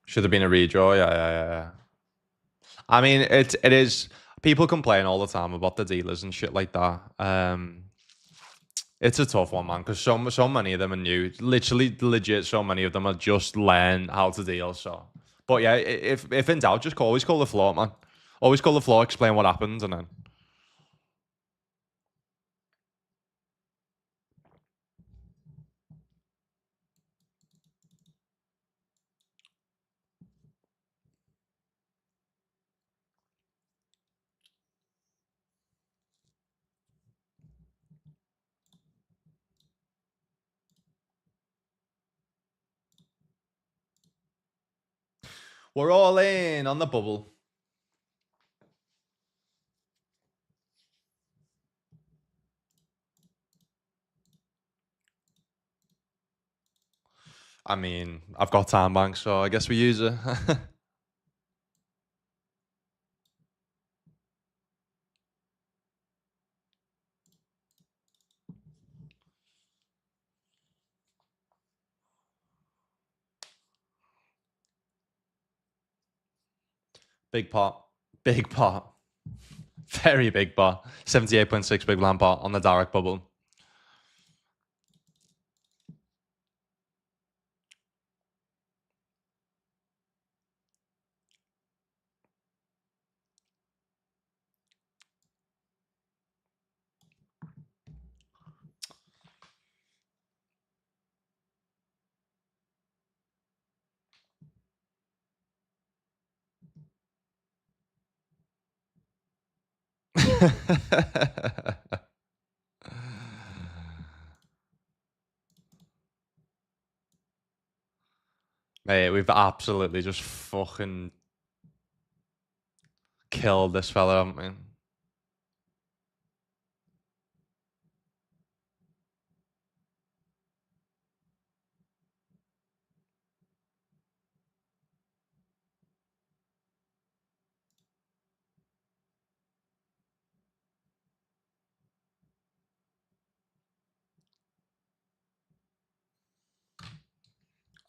Should have been a redraw. Yeah. I mean, it is. People complain all the time about the dealers and shit like that. It's a tough one, man, because so many of them are new. Literally, legit, so many of them are just learn how to deal. So, but yeah, if in doubt, just always call the floor, man. Always call the floor, explain what happened, and then. We're all in on the bubble. I mean, I've got time bank, so I guess we use it. Big pot. Big pot. Very big pot. 78.6 big blind pot on the direct bubble. Mate, we've absolutely just fucking killed this fella, haven't we?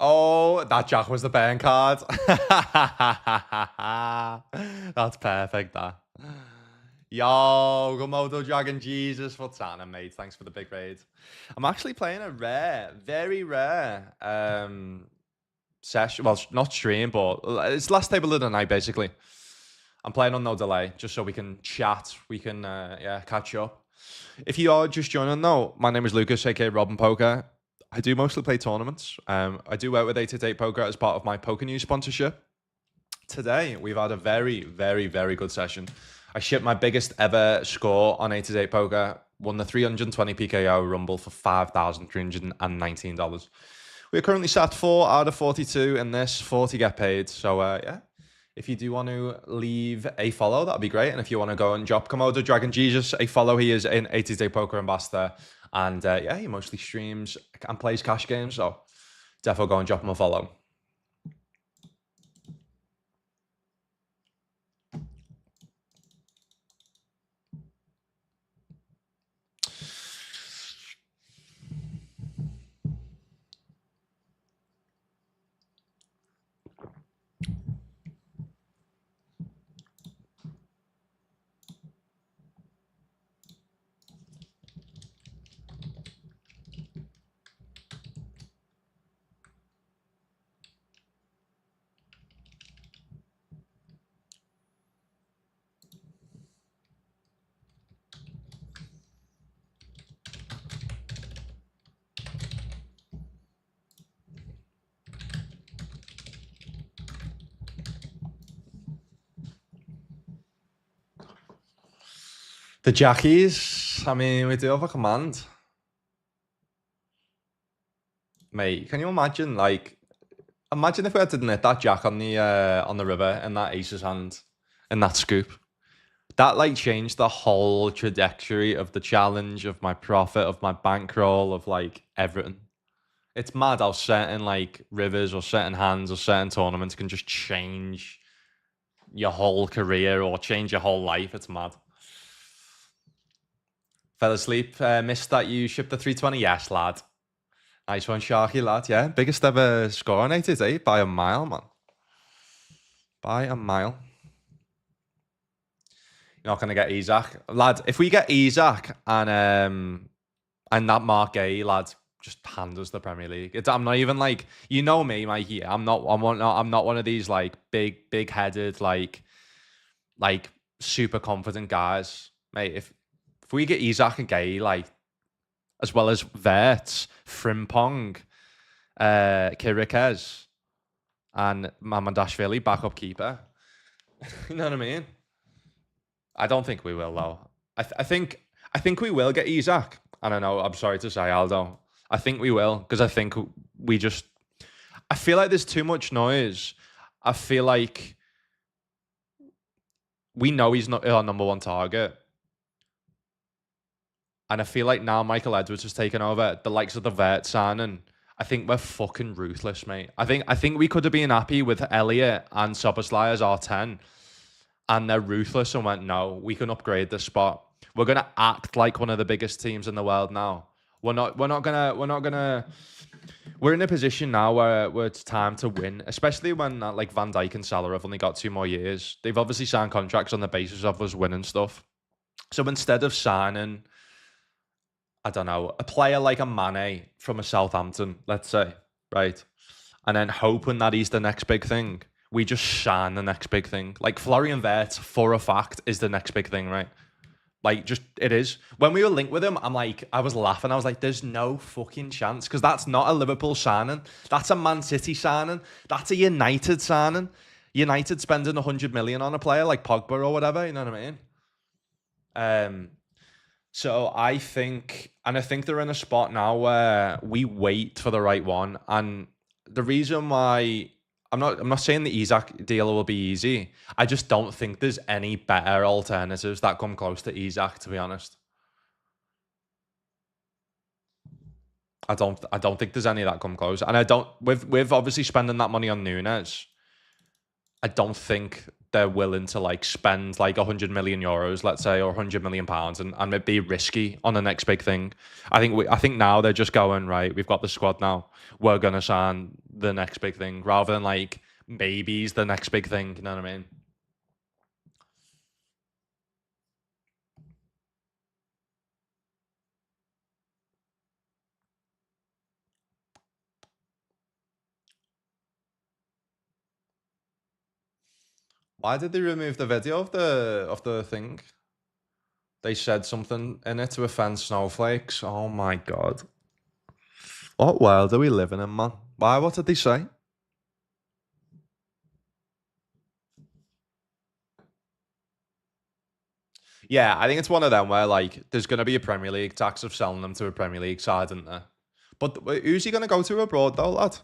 Oh, that Jack was the burn card. That's perfect, that. Yo, Gomodo Dragon Jesus for Tana, mate. Thanks for the big raid. I'm actually playing a rare, very rare session. Well, not stream, but it's last table of the night, basically. I'm playing on no delay, just so we can chat. We can, catch up. If you are just joining, though, my name is Lucas, aka Robin Poker. I do mostly play tournaments. I do work with 888 Poker as part of my Poker News sponsorship. Today, we've had a very, very, very good session. I shipped my biggest ever score on 888 Poker, won the 320 PKO Rumble for $5,319. We're currently sat 4 out of 42 in this, 40 get paid. So, yeah. If you do want to leave a follow, that'd be great. And if you want to go and drop Komodo Dragon Jesus a follow, he is an 888 Poker ambassador. And yeah, he mostly streams and plays cash games. So definitely go and drop him a follow. The Jackies, I mean, we do have a command. Mate, can you imagine, like, imagine if we had to knit that Jack on the river and that Ace's hand and that scoop. That, like, changed the whole trajectory of the challenge, of my profit, of my bankroll, of, like, everything. It's mad how certain, like, rivers or certain hands or certain tournaments can just change your whole career or change your whole life. It's mad. Fell asleep, missed that you shipped the 320. Yes, lad. Nice one, Sharky, lad. Yeah, biggest ever score on 88 by a mile, man. By a mile. You're not gonna get Isaac, lad. If we get Isaac and that Mark Gay, lad, just hand us the Premier League. I'm not even like, you know me, Mikey. I'm not one of these like big headed like super confident guys, mate. If we get Isaac and Gay, like, as well as Verts, Frimpong, Kirikez, and Mamandashvili, backup keeper. You know what I mean? I don't think we will though. I think we will get Isaac. I don't know. I'm sorry to say, Aldo. I think we will because I think we just. I feel like there's too much noise. I feel like we know he's not our number one target. And I feel like now Michael Edwards has taken over, the likes of the Vert signing. I think we're fucking ruthless, mate. I think we could have been happy with Elliot and Soboslai as our 10. And they're ruthless and went, no, we can upgrade this spot. We're gonna act like one of the biggest teams in the world now. We're in a position now where it's time to win, especially when like Van Dijk and Salah have only got 2 more years. They've obviously signed contracts on the basis of us winning stuff. So instead of signing, I don't know, a player like a Mane from a Southampton, let's say, right? And then hoping that he's the next big thing, we just sign the next big thing. Like Florian Wirtz, for a fact, is the next big thing, right? Like, just, it is. When we were linked with him, I was laughing. I was like, there's no fucking chance. Because that's not a Liverpool signing. That's a Man City signing. That's a United signing. United spending 100 million on a player like Pogba or whatever. You know what I mean? So I think they're in a spot now where we wait for the right one. And the reason why I'm not saying the Isaac deal will be easy. I just don't think there's any better alternatives that come close to Isaac, to be honest. I don't think there's any that come close. And I don't with obviously spending that money on Nunes, I don't think they're willing to like spend like 100 million euros, let's say, or 100 million pounds and it be risky on the next big thing. I think now they're just going, right, we've got the squad now. We're gonna sign the next big thing rather than like maybe's the next big thing, you know what I mean? Why did they remove the video of the thing? They said something in it to offend snowflakes. Oh my god. What world are we living in, man? Why? What did they say? Yeah, I think it's one of them where like there's gonna be a Premier League tax of selling them to a Premier League side, isn't there? But who's he gonna go to abroad though, lad?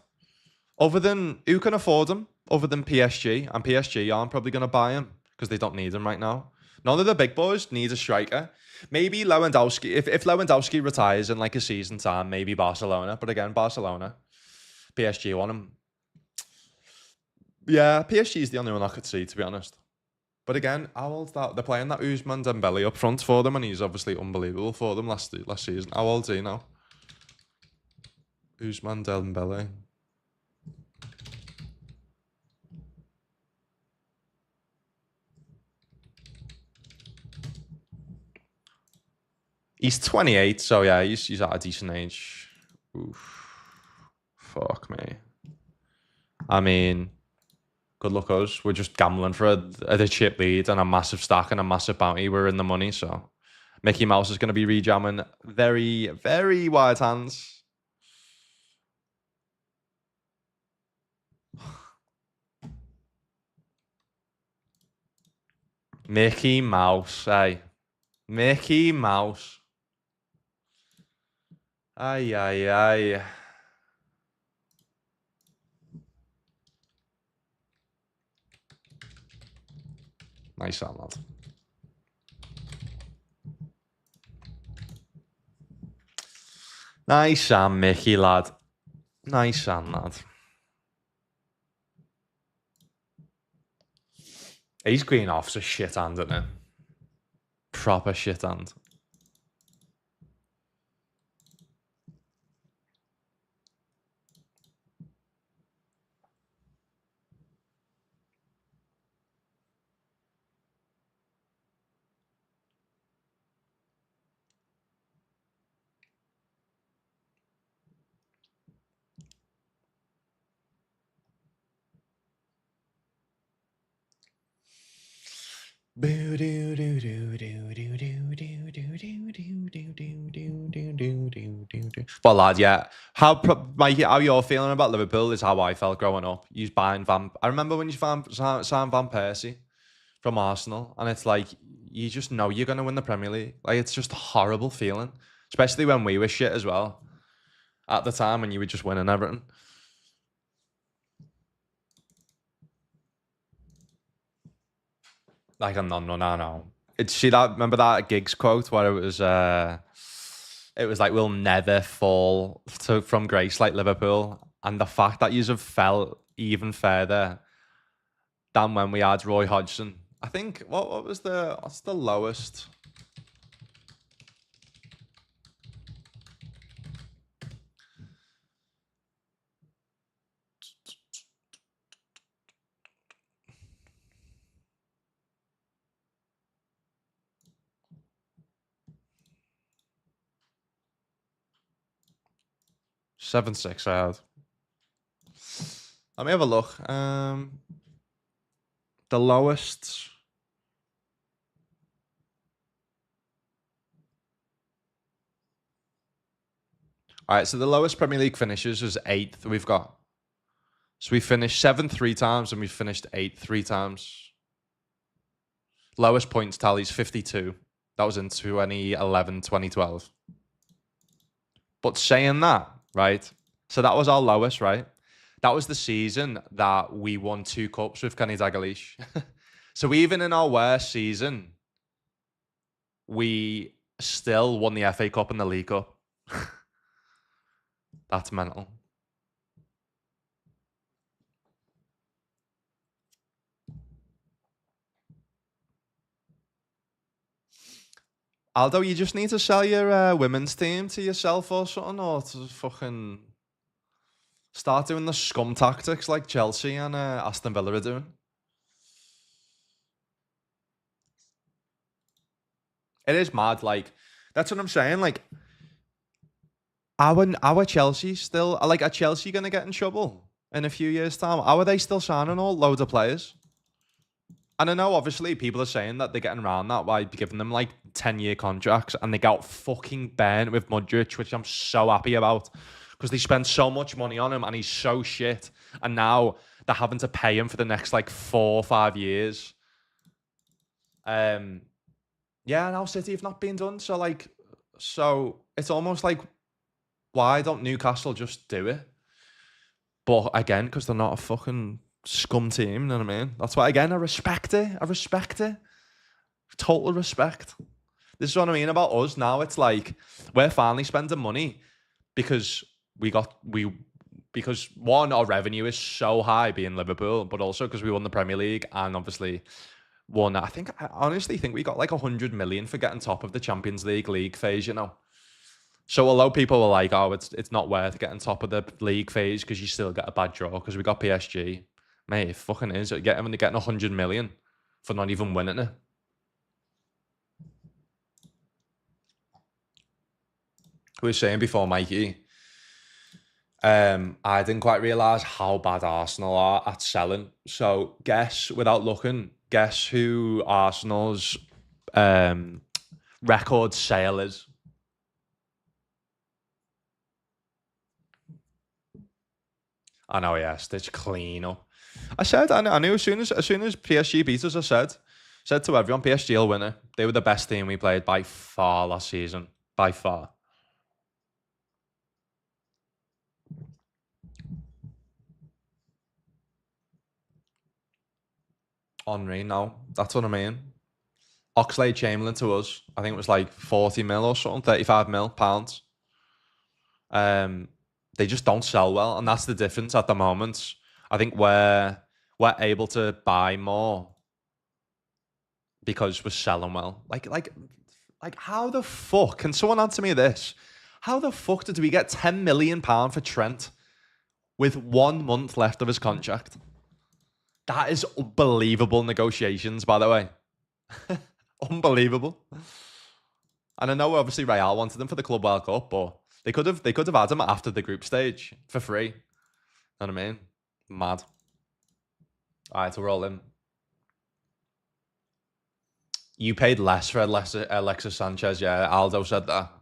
Other than who can afford him? Other than PSG, and PSG aren't probably gonna buy him because they don't need him right now. None of the big boys need a striker. Maybe Lewandowski. If Lewandowski retires in like a season time, maybe Barcelona. But again, Barcelona, PSG want him. Yeah, PSG is the only one I could see, to be honest. But again, how old's that? They're playing that Usman Dembele up front for them, and he's obviously unbelievable for them last season. How old's he now? Usman Dembele. He's 28, so yeah, he's at a decent age. Oof. Fuck me. I mean, good luck us. We're just gambling for a chip lead and a massive stack and a massive bounty. We're in the money, so Mickey Mouse is going to be rejamming very, very wide hands. Mickey Mouse, hey. Mickey Mouse. Ay, ay, ay. Nice one, lad. Nice one, Mickey, lad. Nice one, lad. He's green off's a shit hand, isn't it? Proper shit hand. Well, lad, yeah. Mikey, how you're feeling about Liverpool is how I felt growing up. He's buying I remember when you signed Van Persie from Arsenal, and it's like you just know you're gonna win the Premier League. Like it's just a horrible feeling, especially when we were shit as well at the time when you were just winning everything. Like a no. See that? Remember that Giggs quote where it was like we'll never fall from grace like Liverpool, and the fact that you have fell even further than when we had Roy Hodgson. I think what's the lowest? Seven six I had. Let me have a look. The lowest. All right, so the lowest Premier League finishes is 8th. We've got. So we finished 7th 3 times and we finished 8th 3 times. Lowest points tally is 52. That was in 2011, 2012. But saying that, right? So that was our lowest, right? That was the season that we won 2 cups with Kenny Dalglish. So even in our worst season, we still won the FA Cup and the League Cup. That's mental. Aldo, you just need to sell your women's team to yourself or something, or to fucking start doing the scum tactics like Chelsea and Aston Villa are doing. It is mad. Like, that's what I'm saying. Like, our Chelsea still, like, are Chelsea going to get in trouble in a few years' time? How are they still signing all loads of players? And I know, obviously, people are saying that they're getting around that by giving them, like, 10-year contracts, and they got fucking burnt with Mudryk, which I'm so happy about, because they spent so much money on him, and he's so shit. And now they're having to pay him for the next, like, 4 or 5 years. Yeah, now City have not been done. So it's almost like, why don't Newcastle just do it? But again, because they're not a fucking scum team, you know what I mean? That's why, again, I respect it. Total respect. This is what I mean about us now. It's like, we're finally spending money because because one, our revenue is so high being Liverpool, but also because we won the Premier League and obviously won. I honestly think we got like 100 million for getting top of the Champions League phase, you know. So although people were like, oh, it's not worth getting top of the league phase because you still get a bad draw because we got PSG. Mate, it fucking is. Getting 100 million for not even winning it. We were saying before, Mikey, I didn't quite realise how bad Arsenal are at selling. So without looking, guess who Arsenal's record sale is? I know, yeah, Stitch clean up. I knew as soon as PSG beat us, I said Said to everyone, PSG will win it. They were the best team we played by far last season. By far. Henry, no. That's what I mean. Oxlade-Chamberlain to us, I think it was like 40 mil or something, 35 mil pounds. They just don't sell well, and that's the difference at the moment. I think we're able to buy more because we're selling well. Like how the fuck can someone answer me this? How the fuck did we get £10 million for Trent with 1 month left of his contract? That is unbelievable negotiations, by the way. Unbelievable. And I know obviously Real wanted him for the Club World Cup, but they could have had him after the group stage for free. You know what I mean? Mad. All right, so we're all in. You paid less for Alexis Sanchez, yeah. Aldo said that.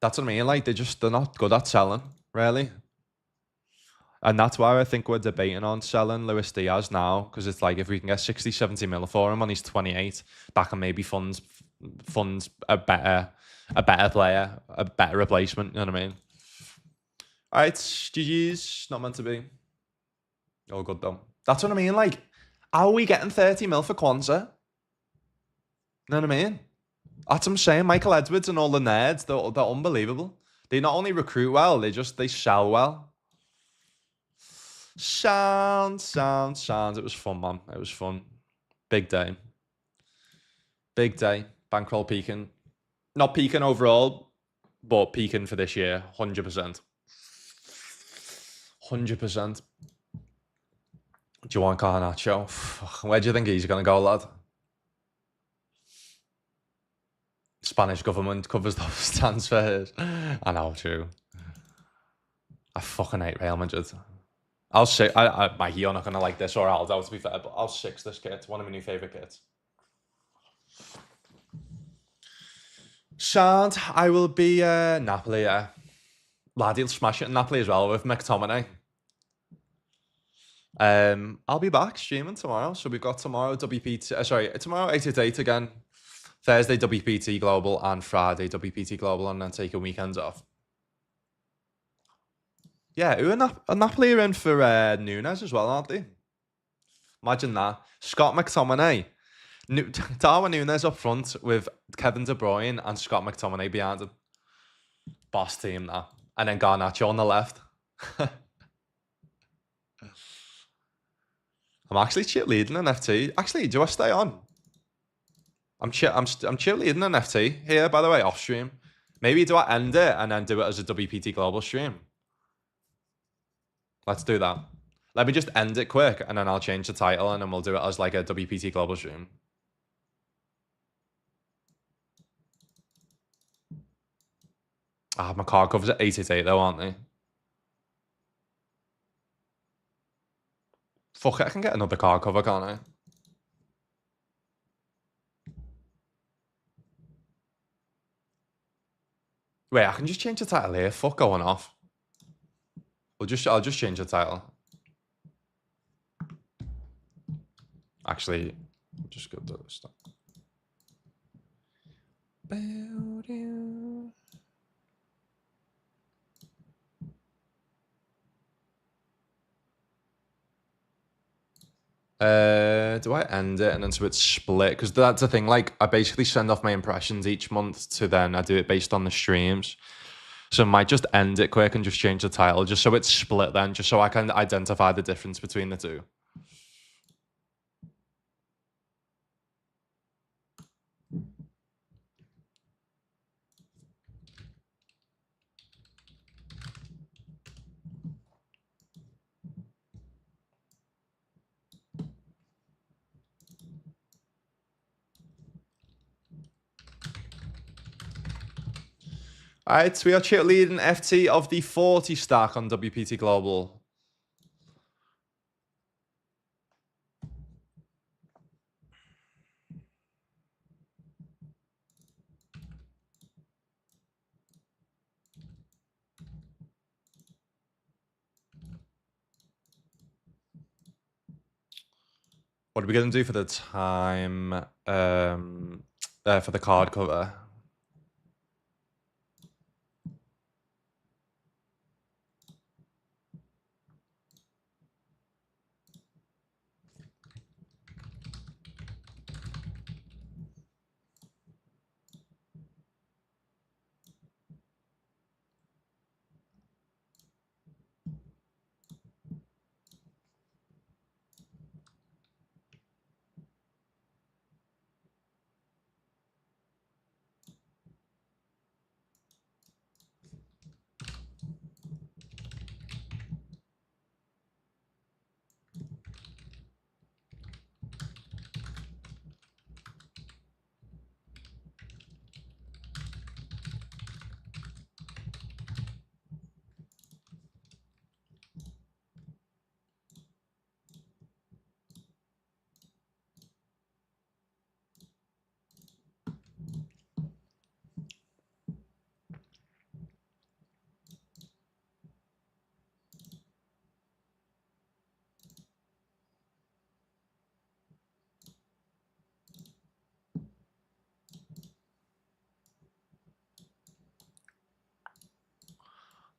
That's what I mean. Like they're not good at selling, really. And that's why I think we're debating on selling Luis Diaz now, because it's like if we can get 60, 70 mil for him when he's 28, that can maybe funds a better player, a better replacement. You know what I mean? All right, GG's. Not meant to be. All good though. That's what I mean. Like, how are we getting 30 mil for Kwanzaa? You know what I mean? That's what I'm saying. Michael Edwards and all the nerds, they're unbelievable. They not only recruit well, they sell well. Sounds. It was fun, man. It was fun. Big day. Big day. Bankroll peaking. Not peaking overall, but peaking for this year. 100%. 100%. Juan Garnacho. Where do you think he's going to go, lad? Spanish government covers those transfers. I know, true. I fucking hate Real Madrid. I'll say, Mikey, you're not going to like this or Aldo, to be fair, but I'll six this kit. One of my new favourite kits. Sound, I will be Napoli, yeah. Laddie will smash it in Napoli as well with McTominay. I'll be back streaming tomorrow. So we've got tomorrow tomorrow 8 again. Thursday WPT Global and Friday WPT Global, and then taking weekends off. Yeah, Napoli are in for Nunes as well, aren't they? Imagine that. Scott McTominay. Darwin Nunes up front with Kevin De Bruyne and Scott McTominay behind him. Boss team, that. And then Garnacho on the left. I'm actually cheerleading an FT. Actually, do I stay on? I'm cheerleading an FT here, by the way, off stream. Maybe do I end it and then do it as a WPT Global stream? Let's do that. Let me just end it quick and then I'll change the title and then we'll do it as like a WPT Global stream. My card covers at 888 though, aren't they? Fuck it, I can get another card cover, can't I? Wait, I can just change the title here. Fuck going off. I'll just change the title. Actually, just go to stuff. Do I end it and then so it's split? Because that's the thing. Like, I basically send off my impressions each month to then I do it based on the streams. So I might just end it quick and just change the title just so it's split then, just so I can identify the difference between the two. All right, so we are cheerleading FT of the 40 stack on WPT Global. What are we gonna do for the time? For the card cover.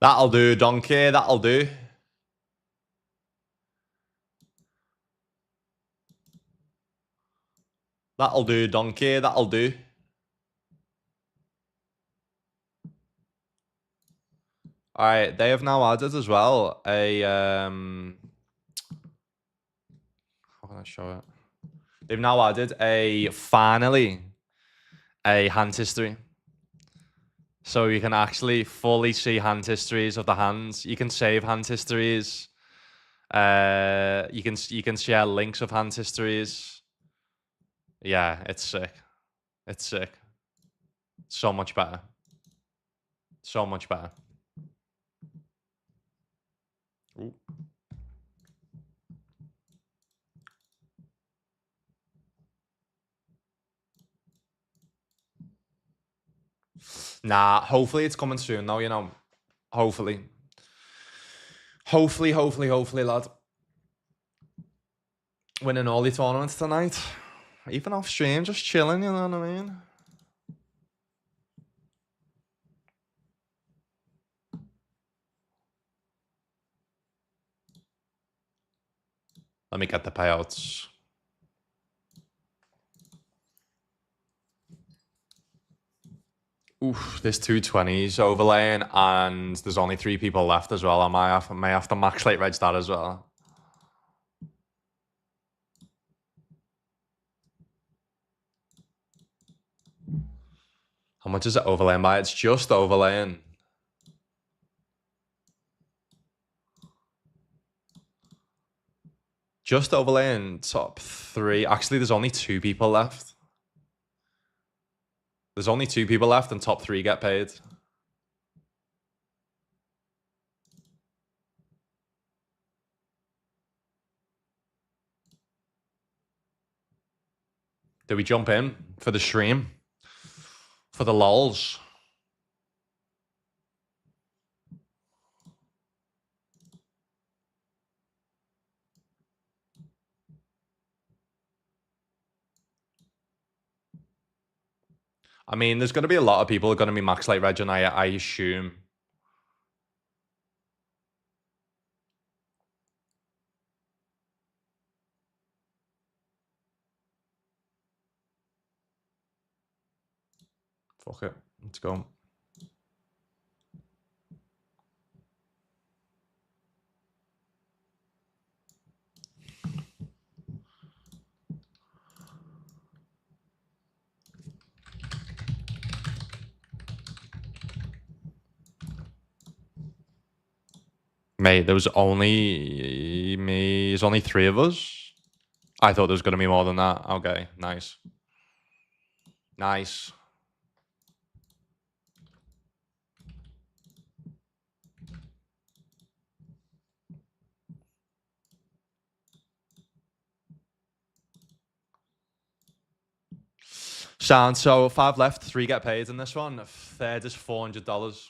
That'll do, donkey. That'll do. That'll do, donkey. That'll do. All right, they have now added as well a how can I show it? They've now added finally a hand history. So you can actually fully see hand histories of the hands. You can save hand histories. You can share links of hand histories. Yeah, it's sick. It's sick. So much better. So much better. Ooh. Nah, hopefully it's coming soon though, you know. Hopefully. Hopefully, lad. Winning all the tournaments tonight. Even off stream, just chilling, you know what I mean? Let me get the payouts. Oof, there's 220s overlaying, and there's only 3 people left as well. I may have to max late reg that as well. How much is it overlaying by? It's just overlaying. Just overlaying top 3. Actually, there's only 2 people left. There's only 2 people left, and top 3 get paid. Do we jump in for the stream? For the lols? I mean, there's going to be a lot of people who are going to be max late reg, and I assume. Fuck it. Let's go. Mate, there was only me. There's only 3 of us. I thought there was going to be more than that. Okay, nice. Nice. Sound. So 5 left, 3 get paid in this one. Third is $400.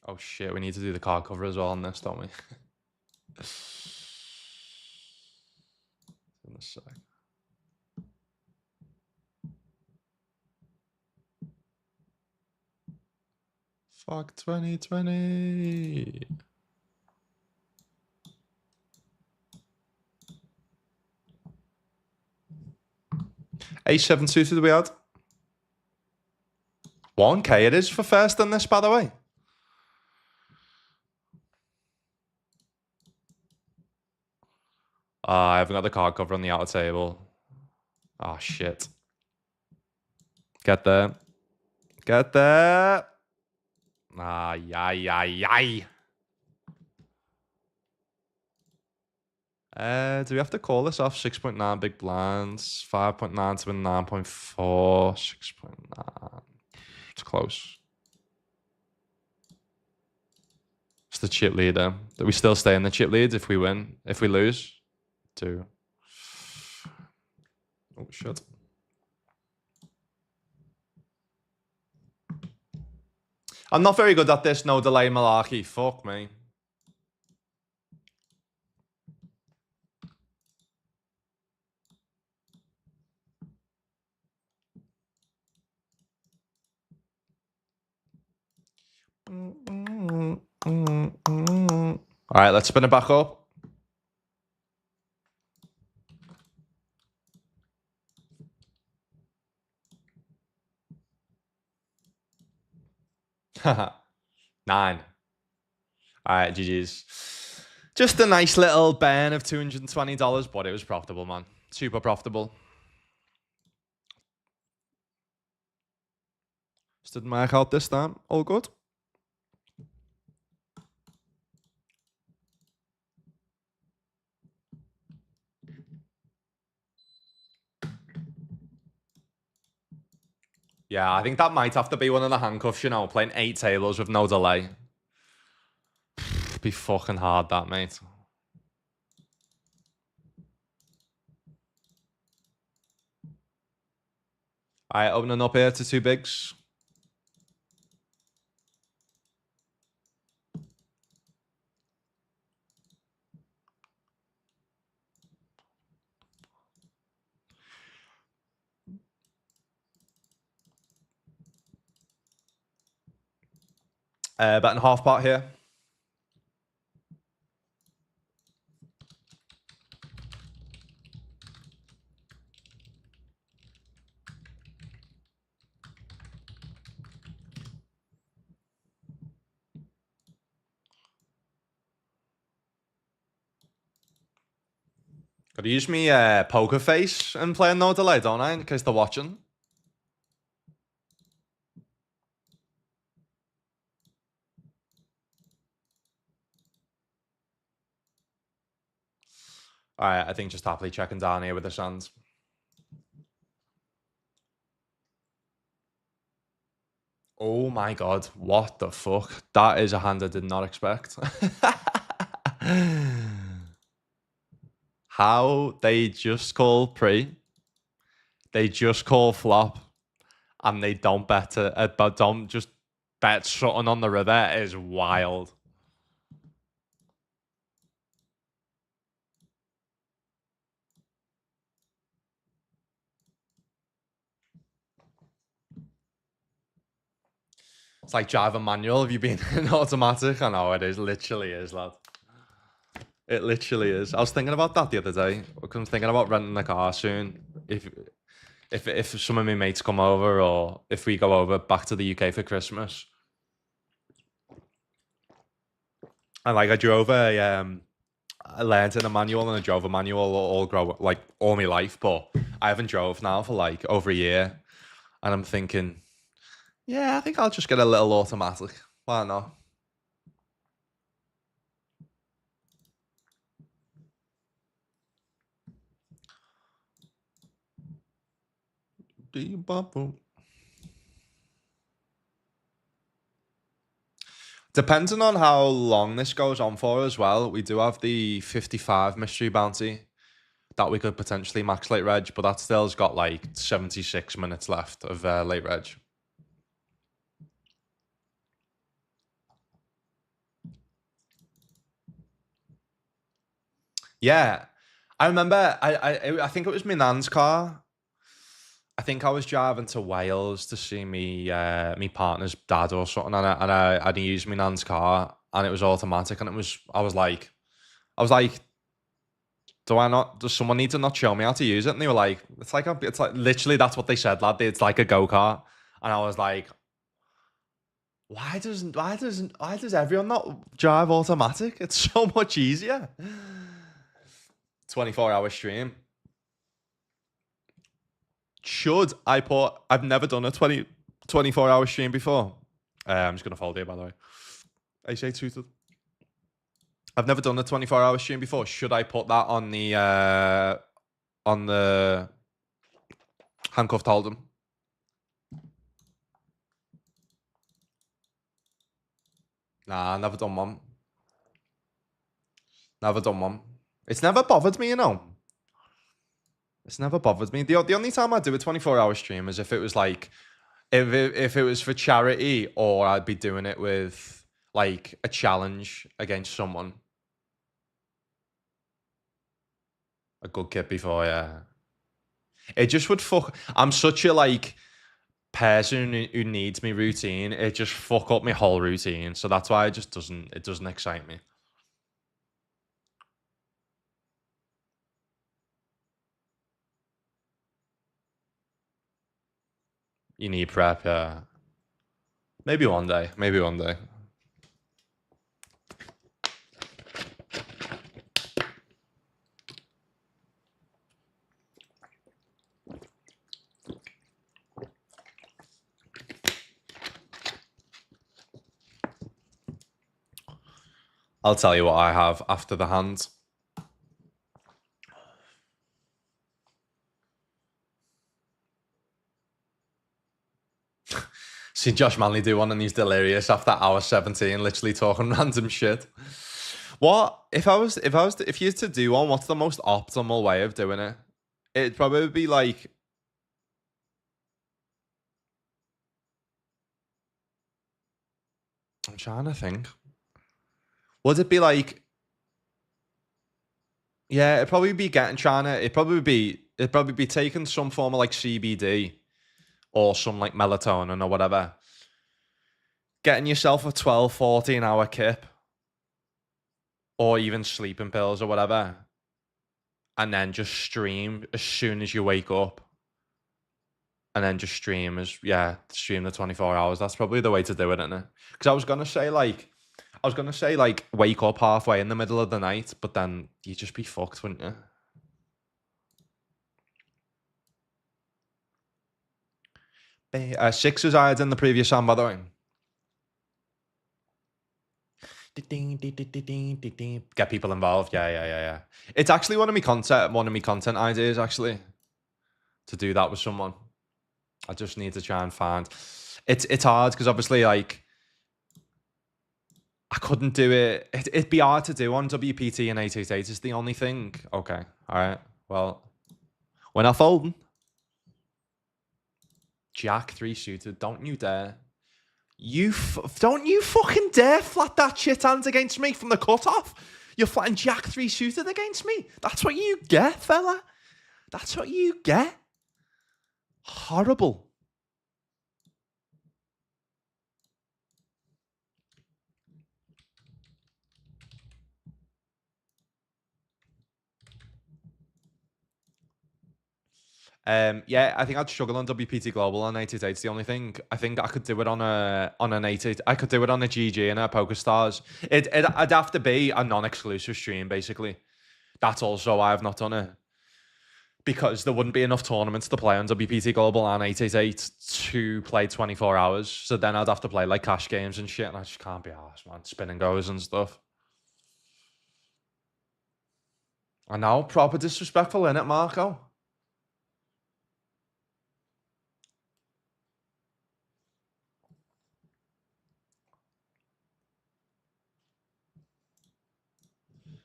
Oh shit, we need to do the card cover as well on this, don't we? In a sec. Fuck 2020. A7 suited we had. 1K it is for first in this, by the way. I haven't got the card cover on the outer table. Oh, shit. Get there. Get there. Ay, ay, ay, ay. Do we have to call this off? 6.9 big blinds. 5.9 to a 9.4. 6.9. It's close. It's the chip leader. Do we still stay in the chip lead if we win? If we lose? 2. Oh, shit. I'm not very good at this no delay malarkey. Fuck me. All right, let's spin it back up. Haha. 9. All right, GG's. Just a nice little burn of $220, but it was profitable, man. Super profitable. Just didn't mark out this time. All good. Yeah, I think that might have to be one of the handcuffs, you know, playing 8 tables with no delay. Be fucking hard, that, mate. All right, opening up here to 2 bigs. Betting half pot here. Gotta use me poker face and playing no delay, don't I? In case they're watching. All right, I think just happily checking down here with the Suns. Oh my god, what the fuck? That is a hand I did not expect. How they just call pre, they just call flop, and they don't bet it, but don't just bet something on the river is wild. It's like driving manual. Have you been in automatic? I know it is. Literally is, lad. It literally is. I was thinking about that the other day. I'm thinking about renting a car soon. If some of my mates come over, or if we go over back to the UK for Christmas. And like I learned in a manual and I drove a manual all my life, but I haven't drove now for like over a year. And I'm thinking, yeah, I think I'll just get a little automatic. Why not? Depending on how long this goes on for as well, we do have the 55 mystery bounty that we could potentially max late reg, but that still's got like 76 minutes left of late reg. Yeah. I remember I think it was my nan's car. I think I was driving to Wales to see me partner's dad or something, and I used my nan's car, and it was automatic, and I was like, do I not? Does someone need to not show me how to use it? And they were like, it's like literally that's what they said, lad. It's like a go kart, and I was like, why does everyone not drive automatic? It's so much easier. 24-hour stream. Should I put? I've never done a 24-hour stream before. I'm just gonna fold here, by the way. I say two. I've never done a 24-hour stream before. Should I put that on the handcuffed hold'em? Nah, never done one. Never done one. It's never bothered me, you know. It's never bothered me. The only time I do a 24-hour stream is if it was like, if it was for charity, or I'd be doing it with like a challenge against someone. A good kid before, yeah. It just would fuck. I'm such a like person who needs me routine. It just fuck up my whole routine. So that's why it doesn't excite me. You need prep, yeah. Maybe one day. Maybe one day. I'll tell you what I have after the hand. Seen Josh Manley do one and he's delirious after hour 17, literally talking random shit. What if you had to do one? What's the most optimal way of doing it? It'd probably be like, I'm trying to think. Would it be like, yeah, it'd probably be it'd probably be taking some form of like CBD or some like melatonin or whatever. Getting yourself a 12, 14-hour kip, or even sleeping pills or whatever, and then just stream as soon as you wake up. And then just stream the 24 hours. That's probably the way to do it, isn't it? Because I was gonna say like wake up halfway in the middle of the night, but then you'd just be fucked, wouldn't you? Sixers I had in the previous sound, by the way. Get people involved. Yeah. It's actually one of my content ideas, actually, to do that with someone. I just need to try and find. It's hard because obviously, like, I couldn't do it. It'd be hard to do on WPT and 888 is the only thing. Okay, all right. Well, we're not folding. Jack 3 suited. Don't you dare. Don't you fucking dare flat that shit hands against me from the cutoff. You're flatting Jack 3 suited against me. That's what you get, fella. That's what you get. Horrible. Yeah, I think I'd struggle on WPT Global on 888. It's the only thing. I think I could do it on an 88. I could do it on a GG and a Poker Stars. I'd have to be a non-exclusive stream, basically. That's also why I've not done it. Because there wouldn't be enough tournaments to play on WPT Global and 888 to play 24 hours. So then I'd have to play like cash games and shit, and I just can't be arsed, man. Spin and goes and stuff. I know, proper disrespectful, innit, Marco?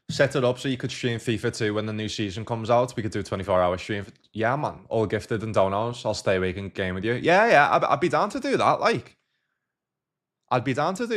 Set it up so you could stream FIFA 2 when the new season comes out. We could do a 24-hour stream. Yeah, man. All gifted and donos. I'll stay awake and game with you. Yeah. I'd be down to do that. Like, I'd be down to do